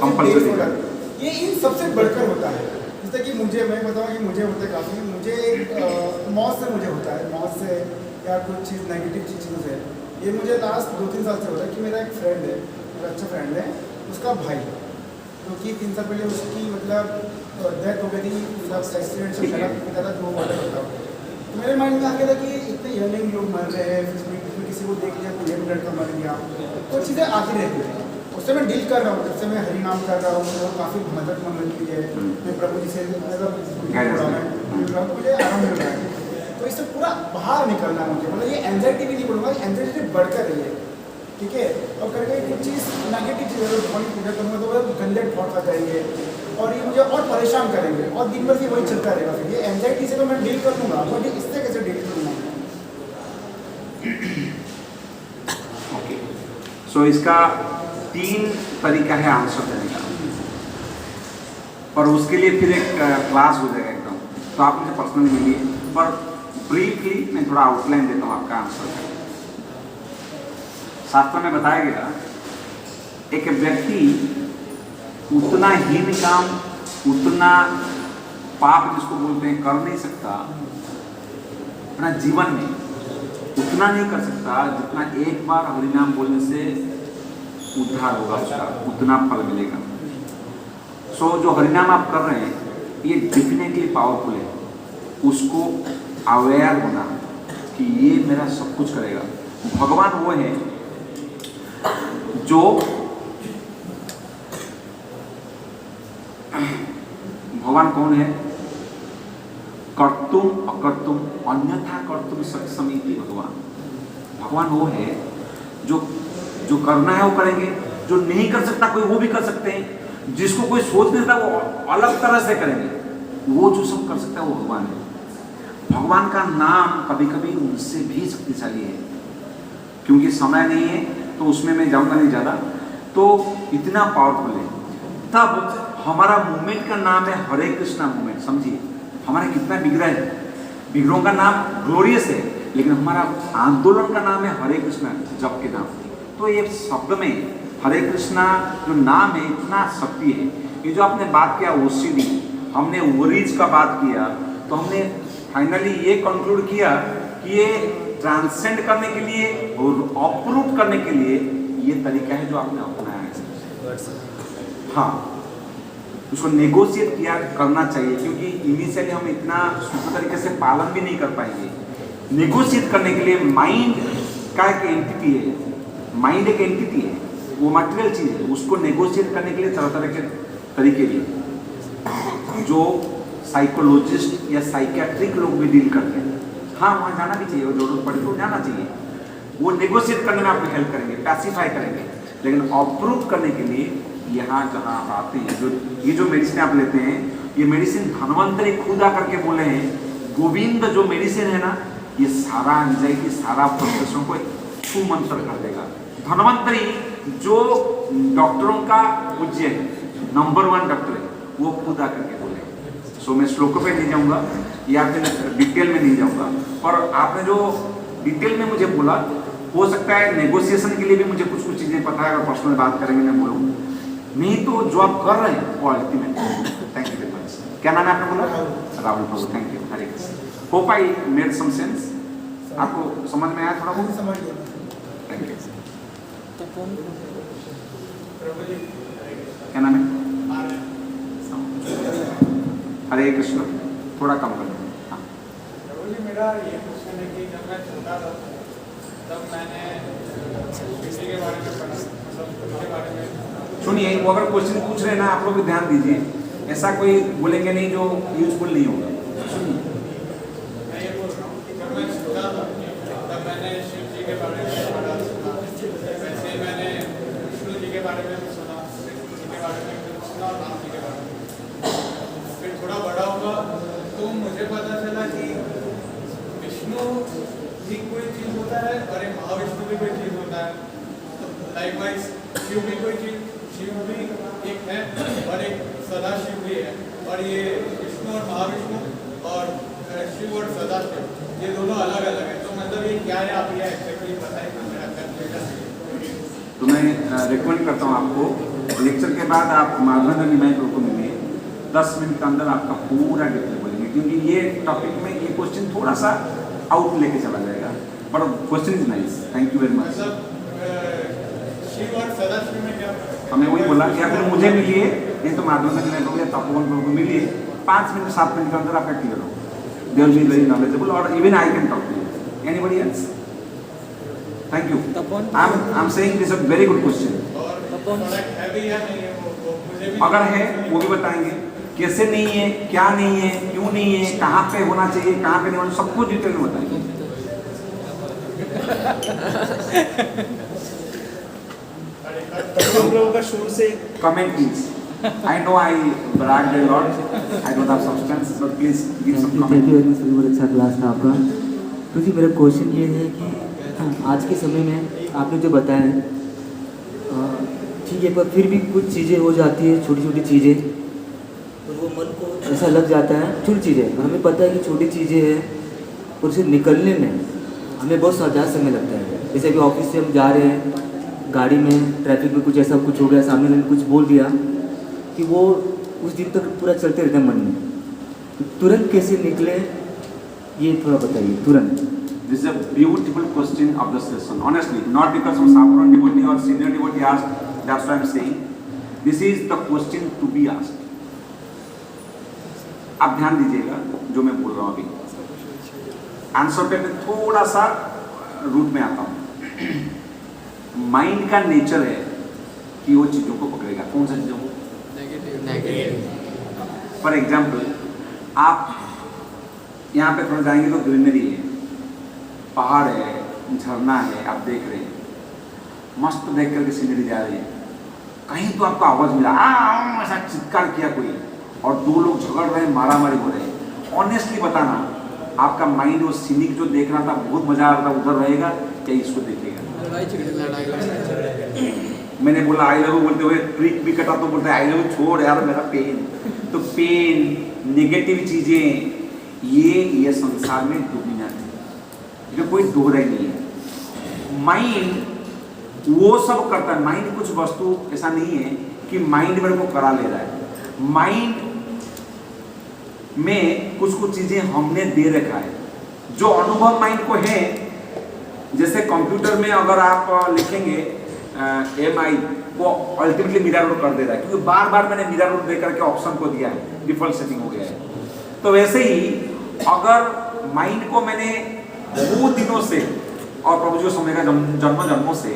कंपल्सिव डिसऑर्डर। ये इन सबसे बढ़कर होता है। जैसे कि मैं बताऊँ कि मुझे होता है काफ़ी, मुझे मौत से मुझे होता है, मौत से या कुछ चीज़ नेगेटिव चीज़ों से। ये मुझे लास्ट 2-3 साल से हो रहा है कि मेरा एक फ्रेंड है, मेरा अच्छा फ्रेंड है, उसका भाई, क्योंकि 3 साल पहले उसकी मतलब डेथ हो गई थी, मतलब एक्सीडेंट से शराब पीता था, जो वाटर होता। तो मेरे माइंड में आ गया था कि इतने यंग लोग मर रहे हैं, इसमें किसी को देख लिया तो यंग लड़का मर गया, तो चीज़ें आती रहती हैं। उससे मैं डील कर रहा हूँ, जब से मैं हरि नाम कर रहा हूँ, मुझे काफ़ी मदद मिलती है, मैं प्रभु जी से मतलब मुझे आराम मिल रहा है। तो इससे पूरा बाहर निकलना है मुझे, मतलब ये एंजाइटी भी नहीं बोलूँगा, एंजाइटी बढ़कर रही है, ठीक है। और करके कुछ चीज़ नेगेटिव चीज़ अगर भगवान की पूजा करूँगा तो वो गंदे थॉट्स आ जाएंगे और ये मुझे और परेशान करेंगे और दिन भर से वही चलता रहेगा। फिर ये एंजाइटी से तो मैं डील कर लूँगा, बट इससे कैसे डील करूँगा? ओके, सो इसका 3 तरीका है आंसर देने का, पर उसके लिए फिर एक क्लास हो जाएगा एकदम। तो आप मुझे पर्सनली मिलिए, पर ब्रीफली मैं थोड़ा आउटलाइन देता हूँ आपका आंसर का। शास्त्र में बताया गया एक व्यक्ति उतना हीन काम, उतना पाप जिसको बोलते हैं कर नहीं सकता अपना जीवन में, उतना नहीं कर सकता जितना एक बार हरिनाम बोलने से उद्धार होगा उसका, उतना फल मिलेगा। सो जो हरिनाम आप कर रहे हैं ये डेफिनेटली पावरफुल है। उसको अवेयर होना कि ये मेरा सब कुछ करेगा। भगवान वो है जो भगवान कौन है? कर्तुम अकर्तुम अन्यथा कर्तुम सक्षमिति भगवान। भगवान वो है जो जो करना है वो करेंगे, जो नहीं कर सकता कोई वो भी कर सकते हैं, जिसको कोई सोच नहीं सकता वो अलग तरह से करेंगे। वो जो सब कर सकता है वो भगवान है। भगवान का नाम कभी कभी उनसे भी शक्तिशाली है। क्योंकि समय नहीं है तो उसमें मैं जाऊंगा नहीं ज़्यादा, तो इतना पावरफुल है। तब हमारा मूवमेंट का नाम है हरे कृष्णा मूवमेंट। समझिए हमारा कितना बिगड़ा है। बिगड़ों का नाम ग्लोरियस है, लेकिन हमारा आंदोलन का नाम है हरे कृष्णा जप के नाम। तो ये शब्द में हरे कृष्णा जो नाम है इतना शक्ति है। ये जो आपने बात किया ओसीडी, हमने वरीज का बात किया, तो हमने फाइनली ये कंक्लूड किया कि ये ट्रांसेंड करने के लिए और अप्रूव करने के लिए ये तरीका है जो आपने अपनाया है। हाँ, उसको नेगोशिएट किया करना चाहिए, क्योंकि इनिशियली हम इतना शुद्ध तरीके से पालन भी नहीं कर पाएंगे। नेगोशिएट करने के लिए माइंड का एक एंटिटी है, माइंड एक एंटिटी है, वो मटेरियल चीज़ है। उसको नेगोशिएट करने के लिए तरह तरह के तरीके भी जो साइकोलॉजिस्ट या साइकियाट्रिक लोग भी डील करते हैं। हाँ, वहाँ जाना भी चाहिए, वो जरूरत पड़े तो जाना चाहिए। वो नेगोशिएट करने में आपको हेल्प करेंगे, पैसिफाई करेंगे। लेकिन अप्रूव करने के लिए यहाँ जहाँ आप आते हैं, जो ये जो मेडिसिन आप लेते हैं, ये मेडिसिन धन्वंतरी खुद आकर के बोले हैं, गोविंद जो मेडिसिन है ना, ये सारा एंजाइटी सारा फ्रस्ट्रेशन को छू मंत्र कर देगा। धन्वंतरी जो डॉक्टरों का पूज्य है, नंबर 1 डॉक्टर है, वो खुद आकर के बोले। सो मैं श्लोकों पे नहीं जाऊँगा या फिर डिटेल में नहीं जाऊँगा, पर आपने जो डिटेल में मुझे बोला, हो सकता है नेगोशिएशन के लिए भी मुझे कुछ कुछ चीज़ें पता है। अगर पर्सनल बात करेंगे मैं बोलूँ, नहीं तो जो आप कर रहे हैं वो ultimate. Thank you very much. क्या नाम है आपने बोला? Rahul Prabhu. Thank you. Hare Krishna. Hope I made some sense. आपको समझ में आया थोड़ा बहुत? समझ गया। Thank you. क्या नाम है? हरे कृष्ण। थोड़ा कम कर दो। हाँ, मेरा ये क्वेश्चन है कि जब मैं छोटा था तब मैंने कृषि के बारे में पढ़ा, मतलब के बारे में। सुनिए, वो अगर क्वेश्चन पूछ रहे हैं ना, आप लोग भी ध्यान दीजिए, ऐसा कोई बोलेंगे नहीं जो यूजफुल नहीं होगा। सुनिए, मैं ये बोल रहा हूँ कि जब मैं छोटा था तब मैंने शिव जी के बारे में पढ़ा, सुना। वैसे मैंने विष्णु जी के बारे में भी सुना, कृष्ण जी के बारे में भी सुना और राम जी के बारे में। फिर थोड़ा बड़ा हुआ तो मुझे पता चला कि विष्णु भी कोई चीज़ होता है और एक महाविष्णु भी कोई चीज़ होता है। लाइकवाइज शिव भी कोई चीज़, शिव भी एक है और एक सदाशिव भी है। और ये विष्णु और महाविष्णु और शिव और सदाशिव, ये दोनों अलग अलग है। तो मतलब ये क्या है, आप ये एक्चुअली बताइए तो मेरा कंफ्यूजन। तो मैं रिकमेंड करता हूँ आपको, लेक्चर के बाद आप माधवानंद निमाई प्रभु को मिलिए, 10 मिनट के अंदर आपका पूरा डिटेल बोलेंगे, क्योंकि ये टॉपिक में ये क्वेश्चन थोड़ा सा आउट लेके चला जाएगा। पर question is nice. Thank you very much. Shiv और सदाशिव में क्या? हमें वही बोला कि अगर मुझे मिलिए, नहीं तो माधवानंद निमाई प्रभु या तपोवन प्रभु को मिलिए, 5 मिनट 7 मिनट के अंदर आपका क्लियर हो। They will be very knowledgeable और even I can talk to you. Anybody else? Thank you. I am saying this a very good question. अगर है वो भी बताएंगे, कैसे नहीं है, क्या नहीं है, क्यों नहीं है, कहाँ पे होना चाहिए, कहाँ पे नहीं होना, सब कुछ डिटेल में बताएंगे। हम लोगों का शुरू से Comment please. I know I bragged a lot. I don't have substance, but please give some comment. Thank you very much. बहुत अच्छा क्लास था आपका। तो जी मेरा क्वेश्चन ये है कि आज के समय में आपने जो बताया ठीक है, पर फिर भी कुछ चीज़ें हो जाती है, छोटी छोटी चीज़ें, और वो मन को ऐसा लग जाता है। छोटी चीज़ें हमें पता है कि छोटी चीज़ें हैं, और उसे निकलने में हमें बहुत ज़्यादा समय लगता है। जैसे कि ऑफिस से हम जा रहे हैं, गाड़ी में ट्रैफिक में कुछ ऐसा कुछ हो गया, सामने ने कुछ बोल दिया कि वो उस दिन तक पूरा चलते रहता है मन में। तो तुरंत कैसे निकले, ये थोड़ा बताइए। तुरंत। This is a beautiful question of the session. Honestly, not because some saffron devotee or senior devotee asked, that's why I'm saying. This is the question to be asked. आप ध्यान दीजिएगा जो मैं बोल रहा हूँ अभी। आंसर पे मैं थोड़ा सा रूट में आता हूँ। माइंड का नेचर है कि वो चीज़ों को पकड़ेगा। कौन सा चीज़ों को? नेगेटिव। फॉर एग्जाम्पल, आप यहाँ पे थोड़ा जाएंगे तो ग्रीनरी है, पहाड़ है, झरना है, आप देख रहे हैं, मस्त देख करके सीनरी जा रही है, कहीं तो आपको आवाज़ मिला, ऐसा चित्कार किया कोई, और दो लोग झगड़ रहे हैं, मारा मारी हो रहे हैं। ऑनेस्टली बताना, आपका माइंड वो सीनिक जो देख रहा था, बहुत मजा आ रहा था, उधर रहेगा क्या इसको देखेगा? मैंने बोला आई लव यू बोलते हुए ट्रिक भी कटा तो बोलते आई लव यू छोड़ यार मेरा पेन। तो पेन, नेगेटिव चीजें, ये संसार में डोमिनेंट है, जो कोई दो रही नहीं है। माइंड वो सब करता है। माइंड कुछ वस्तु ऐसा नहीं है कि माइंड मेरे को करा ले रहा है। माइंड में कुछ कुछ चीजें हमने दे रखा है जो अनुभव माइंड को है। जैसे कंप्यूटर में अगर आप लिखेंगे MI, वो अल्टीमेटली मिरर रोड कर दे रहा है, क्योंकि बार बार मैंने मिरर रोड दे करके ऑप्शन को दिया है, डिफॉल्ट सेटिंग हो गया है। तो वैसे ही अगर माइंड को मैंने बहुत दिनों से और प्रभु जी समय का जन्मों से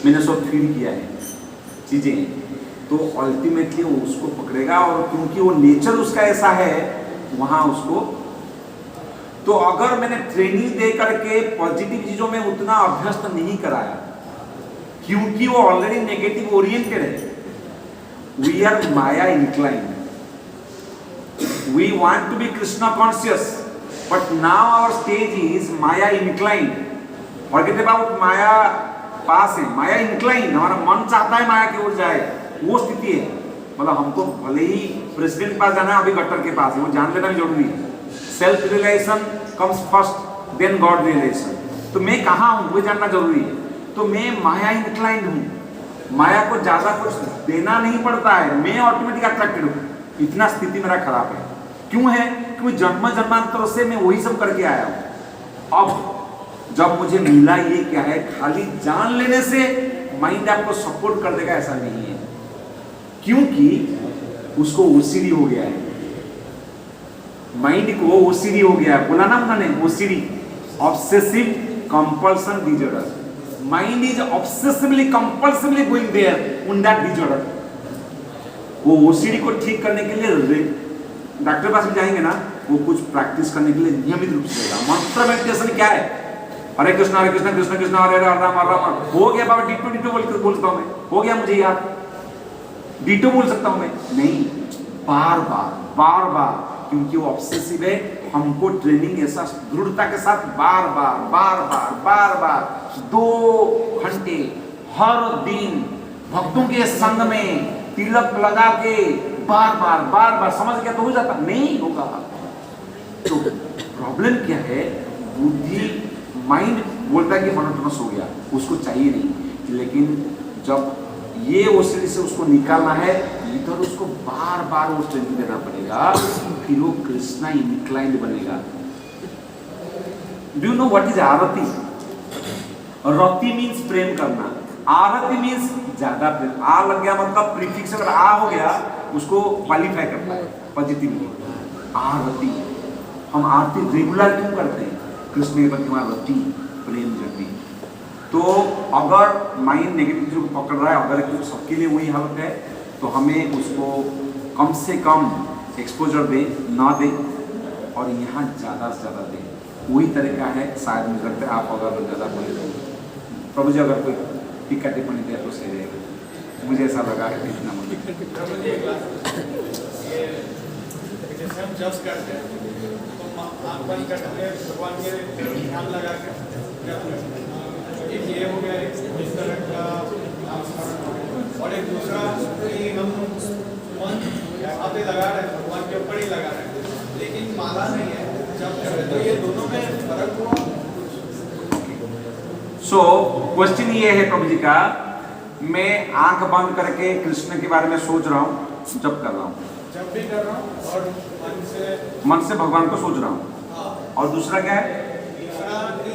मैंने सब फील किया है चीजें, तो अल्टीमेटली वो उसको पकड़ेगा। और क्योंकि वो नेचर उसका ऐसा है, वहां उसको, तो अगर मैंने ट्रेनिंग दे करके पॉजिटिव चीजों में उतना अभ्यस्त नहीं कराया, क्योंकि वो ऑलरेडी नेगेटिव ओरिएंटेड है, we are Maya inclined, we want to be Krishna conscious, but now our stage is Maya inclined. Forget about Maya पास है, माया इंक्लाइंड, हमारा मन चाहता है माया की ओर जाए, वो स्थिति है। मतलब हमको भले ही प्रेसिडेंट के पास जाना है, अभी गट्टर के पास है, वो जान लेना भी जरूरी है। Self realization comes first, then God realization. तो मैं कहाँ हूँ वो जानना जरूरी है। तो मैं माया इंक्लाइंड हूँ, माया को ज्यादा कुछ देना नहीं पड़ता है, मैं ऑटोमेटिक अट्रैक्टेड हूँ। इतना स्थिति मेरा खराब है। क्यों है? क्योंकि जन्म जन्मांतर से मैं वही सब करके आया हूँ। अब जब मुझे मिला ये क्या है, खाली जान लेने से माइंड आपको सपोर्ट कर देगा ऐसा नहीं है, क्योंकि उसको ओसीडी हो गया है। माइंड को ओसीडी हो गया है, बोला ना उन्होंने, OCD, obsessive compulsion disorder. Mind is obsessively compulsively going there on that disorder. वो ओसीडी को ठीक करने के लिए डॉक्टर पास भी जाएंगे ना, वो कुछ प्रैक्टिस करने के लिए नियमित रूप से देगा। मंत्र मेडिटेशन क्या है? हरे कृष्ण कृष्ण कृष्ण हरे हरे राम राम। हो गया बाबा, डिटो डिटो बोलता हूं मैं, हो गया मुझे याद, डिटो बोल सकता हूं मैं? नहीं, बार बार बार बार, क्योंकि वो ऑब्सेसिव है। हमको ट्रेनिंग ऐसा दृढ़ता के साथ बार बार बार बार बार बार 2 घंटे हर दिन भक्तों के संग में तिलक लगा के बार बार समझ गया तो हो जाता? नहीं होगा। तो प्रॉब्लम क्या है? बुद्धि, माइंड बोलता है कि मोनोटोनस हो गया, उसको चाहिए नहीं। लेकिन जब ये ओसीडी से उसको निकालना है, इधर उसको बार बार वो ट्रेनिंग देना पड़ेगा, फिर वो कृष्णा इंक्लाइंड बनेगा। Do you know what is aarti? रति मीन्स प्रेम करना, आरती मीन्स ज्यादा प्रेम। आ लग गया मतलब प्रीफिक्स, अगर आ हो गया उसको क्वालिफाई करना है पॉजिटिवली। आरती, हम आरती रेगुलर क्यों करते हैं? कृष्ण के प्रति हमारा रति, प्रेम जगती। तो अगर माइंड नेगेटिव चीजों को पकड़ रहा है, अगर कुछ सबके लिए वही हालत है, तो हमें उसको कम से कम एक्सपोजर दे, ना दे, और यहाँ ज़्यादा से ज़्यादा दे। वही तरीका है। शायद मुझे लगता है आप अगर ज़्यादा बोले तो प्रभु जी अगर कोई टिक्का टिप्पणी दे तो सही रहेगा। मुझे ऐसा लगा है इतना मुझे। जैसे हम जब करते हैं तो आँख बंद करते हैं, भगवान के ध्यान लगा के एक ये हो गया, इस तरह का नाम स्मरण हो गया। और एक दूसरा कि हम मन यहाँ पे लगा रहे हैं, भगवान के ऊपर ही लगा रहे हैं, लेकिन माला नहीं है जब कर रहे, तो ये दोनों में फर्क हुआ। सो क्वेश्चन ये है प्रभु जी का, मैं आंख बंद करके कृष्ण के बारे में सोच रहा हूँ, जब कर रहा हूँ, जब भी कर रहा हूँ, और मन से भगवान को सोच रहा हूँ। हाँ। और दूसरा क्या है? दूसरा कि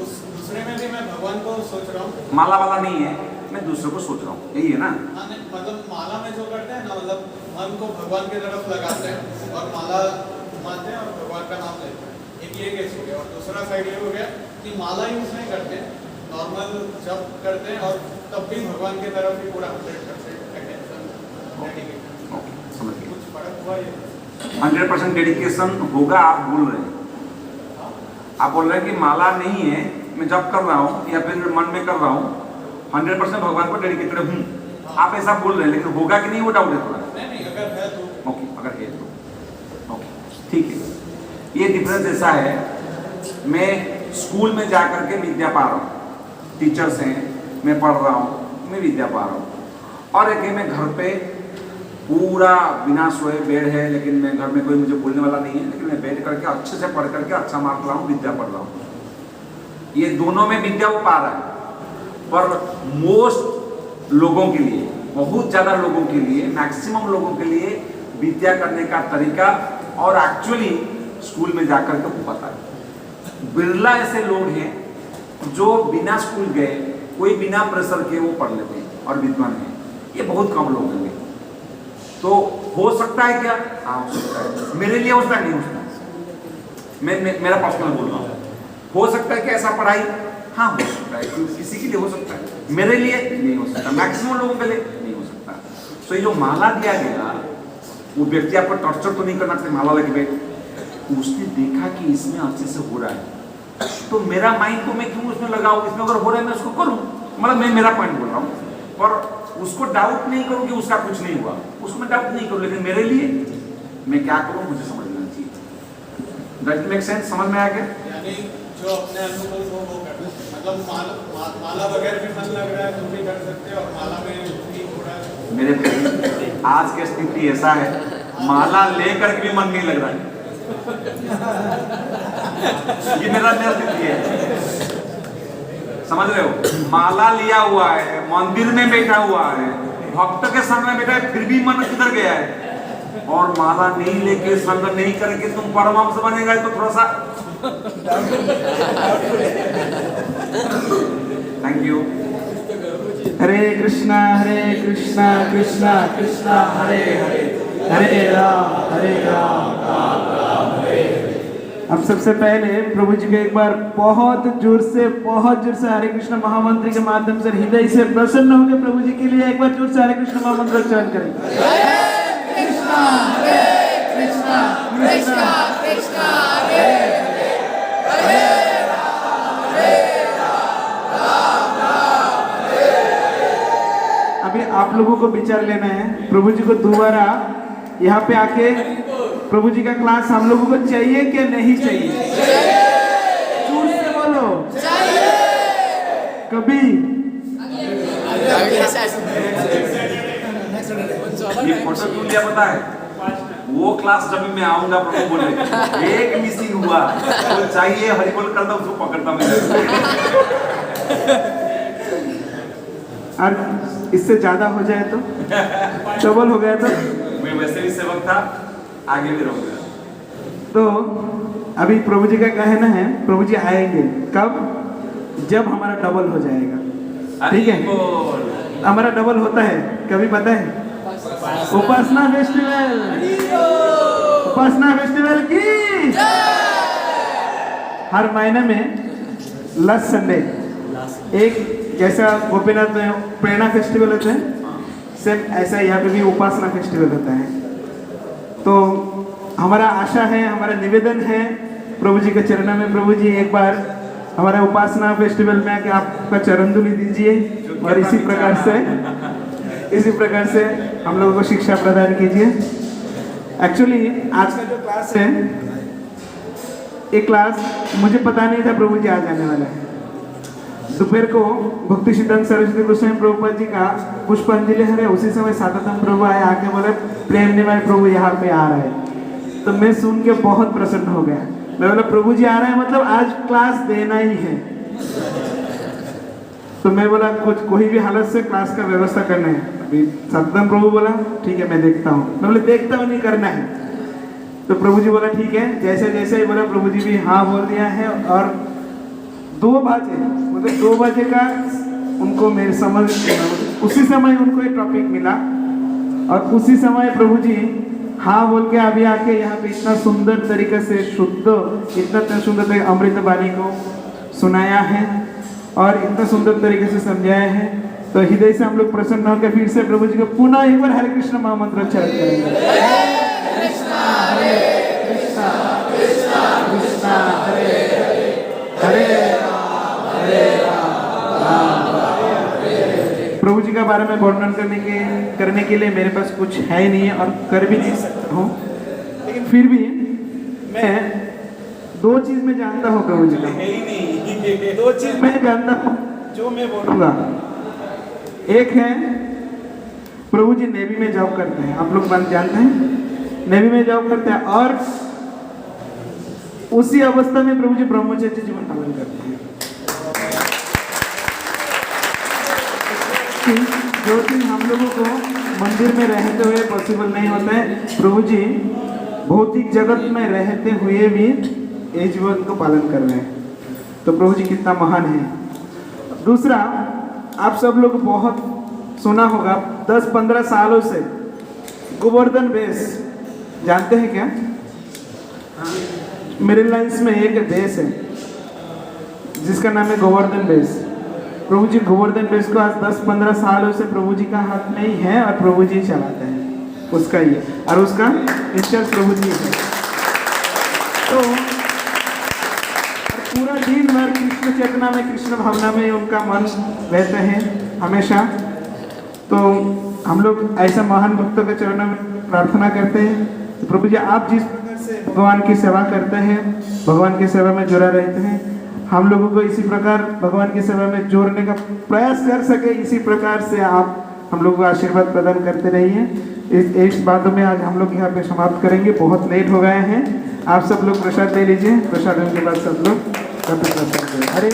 उस दूसरे में भी मैं भगवान को सोच रहा हूँ। माला वाला नहीं है, मैं दूसरे को सोच रहा हूँ, यही है ना? हाँ, नहीं, मतलब माला में जो करते हैं ना, मतलब मन को भगवान की तरफ लगाते हैं और माला घुमाते हैं और भगवान का नाम लेते हैं। एक ये केस हो गया। और दूसरा साइड ये हो गया कि माला यूज नहीं करते, नॉर्मल जप करते हैं और तब भी भगवान की तरफ ही पूरा 100% अटेंशन। समझ गए। कुछ फर्क हुआ ये? 100% डेडिकेशन होगा, आप बोल रहे हैं। आप बोल रहे हैं कि माला नहीं है, मैं जब कर रहा हूँ या फिर मन में कर रहा हूँ, 100% भगवान को डेडिकेटेड हूँ, आप ऐसा बोल रहे हैं, लेकिन होगा कि नहीं वो डाउट है थोड़ा। नहीं, अगर है तो ओके, अगर है तो ओके, ठीक है। ये डिफरेंस ऐसा है, मैं स्कूल में जा करके विद्या पा रहा हूँ, टीचर्स हैं, मैं पढ़ रहा हूँ, मैं विद्या पा रहा हूँ, और एक है मैं घर पे पूरा बिना सोए, बेड है लेकिन मैं घर में कोई मुझे बोलने वाला नहीं है, लेकिन मैं बैठ करके अच्छे से पढ़ करके अच्छा मार्क ला हूँ, विद्या पढ़ रहा हूँ। ये दोनों में विद्या वो पा रहा है। पर मोस्ट लोगों के लिए, बहुत ज़्यादा लोगों के लिए, मैक्सिमम लोगों के लिए विद्या करने का तरीका और एक्चुअली स्कूल में जाकर के वो पता है। बिरला ऐसे लोग हैं जो बिना स्कूल गए, कोई बिना प्रेशर के वो पढ़ लेते हैं और विद्वान हैं। ये बहुत कम लोग हैं। तो हो सकता है क्या? हाँ, हो सकता है। मेरे लिए हो सकता है, नहीं हो सकता। मैं मेरा पर्सनल बोल रहा हूँ। हो सकता है कि ऐसा पढ़ाई, हाँ हो सकता है, किसी के लिए हो सकता है, मेरे लिए नहीं हो सकता, मैक्सिमम लोगों के लिए नहीं हो सकता। तो ये जो माला दिया गया, वो व्यक्ति आपको टॉर्चर तो नहीं करना चाहिए माला लगे बैठ, उसने देखा कि इसमें अच्छे से हो रहा है, तो मेरा माइंड को मैं क्यों उसमें लगाऊं? इसमें अगर हो रहा है मैं उसको करूं। मतलब मैं मेरा पॉइंट बोल रहा हूँ, पर उसको डाउट नहीं करूं कि उसका कुछ नहीं हुआ, उसको मैं डाउट नहीं करूं, लेकिन मेरे लिए मैं क्या करूं मुझे समझ लेना चाहिए। That make sense? समझ में आ गया? यानी जो अपने अनुकूल हो वो करना है। मतलब माला बगैर भी मन लग रहा है तो भी कर सकते हैं, और माला में नहीं हो रहा है। मेरे भाई, आज की स्थिति ऐसा है, माला लेकर के भी मन नहीं लग रहा है। ये मेरा स्थिति है, समझ रहे हो? माला लिया हुआ है, मंदिर में बैठा हुआ है, भक्त के संग में बैठा है, फिर भी मन किधर गया है? और माला नहीं लेके, संग नहीं करके तुम परमहंस बनेगा तो थोड़ा सा थैंक यू। हरे कृष्णा कृष्णा कृष्णा हरे हरे, हरे राम राम राम हरे हरे। अब सबसे पहले प्रभु जी को एक बार बहुत जोर से हरे कृष्ण महामंत्र के माध्यम से हृदय से प्रसन्न होकर प्रभु जी के लिए एक बार जोर से हरे कृष्ण महामंत्र उच्चारण करें। हरे कृष्णा कृष्णा कृष्णा हरे हरे, हरे राम राम हरे हरे। अभी आप लोगों को विचार लेना है, प्रभु जी को दोबारा यहाँ पे आके प्रभु जी का क्लास हम लोगों को चाहिए क्या नहीं चाहिए? जोर से बोलो, चाहिए। कभी ये फोटो क्यों लिया पता है? वो क्लास जब मैं आऊंगा प्रभु बोले एक मिसिंग हुआ तो चाहिए हरि बोल करता उसको पकड़ता मैं। और इससे ज्यादा हो जाए तो, डबल हो गया तो मैं वैसे भी सेवक था, आगे भी रहूंगा। तो अभी प्रभु जी का कहना है, प्रभु जी आएंगे कब? जब हमारा डबल हो जाएगा। ठीक है, हमारा डबल होता है कभी पता है? उपासना फेस्टिवल, उपासना फेस्टिवल की हर महीने में लास्ट संडे एक जैसा गोपीनाथ में प्रेरणा फेस्टिवल होता है, सेम ऐसा यहाँ पे भी उपासना फेस्टिवल होता है। तो हमारा आशा है, हमारा निवेदन है प्रभु जी के चरणों में, प्रभु जी एक बार हमारे उपासना फेस्टिवल में आके आपका चरण धूलि दीजिए और इसी प्रकार से हम लोगों को शिक्षा प्रदान कीजिए। एक्चुअली आज का जो क्लास है, एक क्लास मुझे पता नहीं था प्रभु जी आ जाने वाला है। दोपहर को भक्ति सिद्धांत सरस्वती गोस्वामी प्रभुपाद जी का पुष्पांजलि है, उसी समय सातम प्रभु आए, आके बोले प्रेम निवाय प्रभु यहाँ पे आ रहा है। तो मैं सुन के बहुत प्रसन्न हो गया। मैं बोला प्रभु जी आ रहे हैं मतलब आज क्लास देना ही है। तो मैं बोला कुछ कोई भी हालत से क्लास का व्यवस्था करना है। अभी सतम प्रभु बोला ठीक है मैं देखता हूँ। मैं बोले देखता हूँ नहीं, करना है। तो प्रभु जी बोला ठीक है, जैसे जैसे ही बोला प्रभु जी भी हाँ बोल दिया है। और 2 बजे का उनको मेरे समझ उसी समय उनको एक टॉपिक मिला और उसी समय प्रभु जी हाँ बोल के अभी आके यहाँ पे इतना सुंदर तरीके से शुद्ध, इतना सुंदर तरीके अमृत वाणी को सुनाया है और इतना सुंदर तरीके से समझाया है। तो हृदय से हम लोग प्रसन्न होकर फिर से प्रभु जी को पुनः एक बार हरे कृष्ण महामंत्र उच्चारण करेंगे। कृष्णा हरे कृष्णा कृष्णा कृष्णा हरे हरे राम राम प्रभु जी का बारे में वर्णन करने के लिए मेरे पास कुछ है नहीं है और कर भी नहीं सकता हूँ, लेकिन फिर भी मैं दो चीज में जानता हूँ प्रभु जी का। दो चीज मैं जानता हूँ जो मैं बोलूँगा। एक है प्रभु जी नेवी में जॉब करते हैं, आप लोग जानते हैं नेवी में जॉब करते हैं, और उसी अवस्था में प्रभु जी ब्रह्मचर्य जीवन पालन करते हैं। जो चीज हम लोगों को मंदिर में रहते हुए पॉसिबल नहीं होता है, प्रभु जी भौतिक जगत में रहते हुए भी ये जीवन को पालन कर रहे हैं। तो प्रभु जी कितना महान है। दूसरा, आप सब लोग बहुत सुना होगा 10-15 सालों से गोवर्धन बेस जानते हैं क्या? मेरीलैंड में एक देश है जिसका नाम है गोवर्धन बेस। प्रभु जी गोवर्धन बेस को आज 10-15 सालों से प्रभु जी का हाथ में ही है और प्रभु जी चलाते हैं, उसका ही है और उसका इंचार्ज प्रभु जी है। तो पूरा दिन भर कृष्ण चेतना में, कृष्ण भावना में उनका मन रहते हैं हमेशा। तो हम लोग ऐसा महान भक्तों के चरणों में प्रार्थना करते हैं। तो प्रभु जी आप जिस प्रकार से भगवान की सेवा करते हैं, भगवान की सेवा में जुड़ा रहते हैं, हम लोगों को इसी प्रकार भगवान की सेवा में जोड़ने का प्रयास कर सके, इसी प्रकार से आप हम लोगों को आशीर्वाद प्रदान करते रहिए। इस बातों में आज हम लोग यहाँ पे समाप्त करेंगे, बहुत लेट हो गए हैं। आप सब लोग प्रसाद ले लीजिए, प्रसाद के बाद सब लोग हरे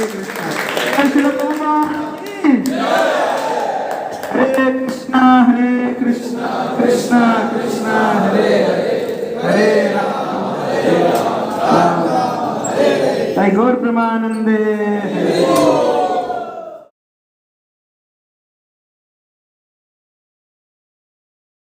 कृष्णा हरे कृष्णा कृष्णा कृष्णा हरे हरे राम राम राम। गौर प्रेमानंदे।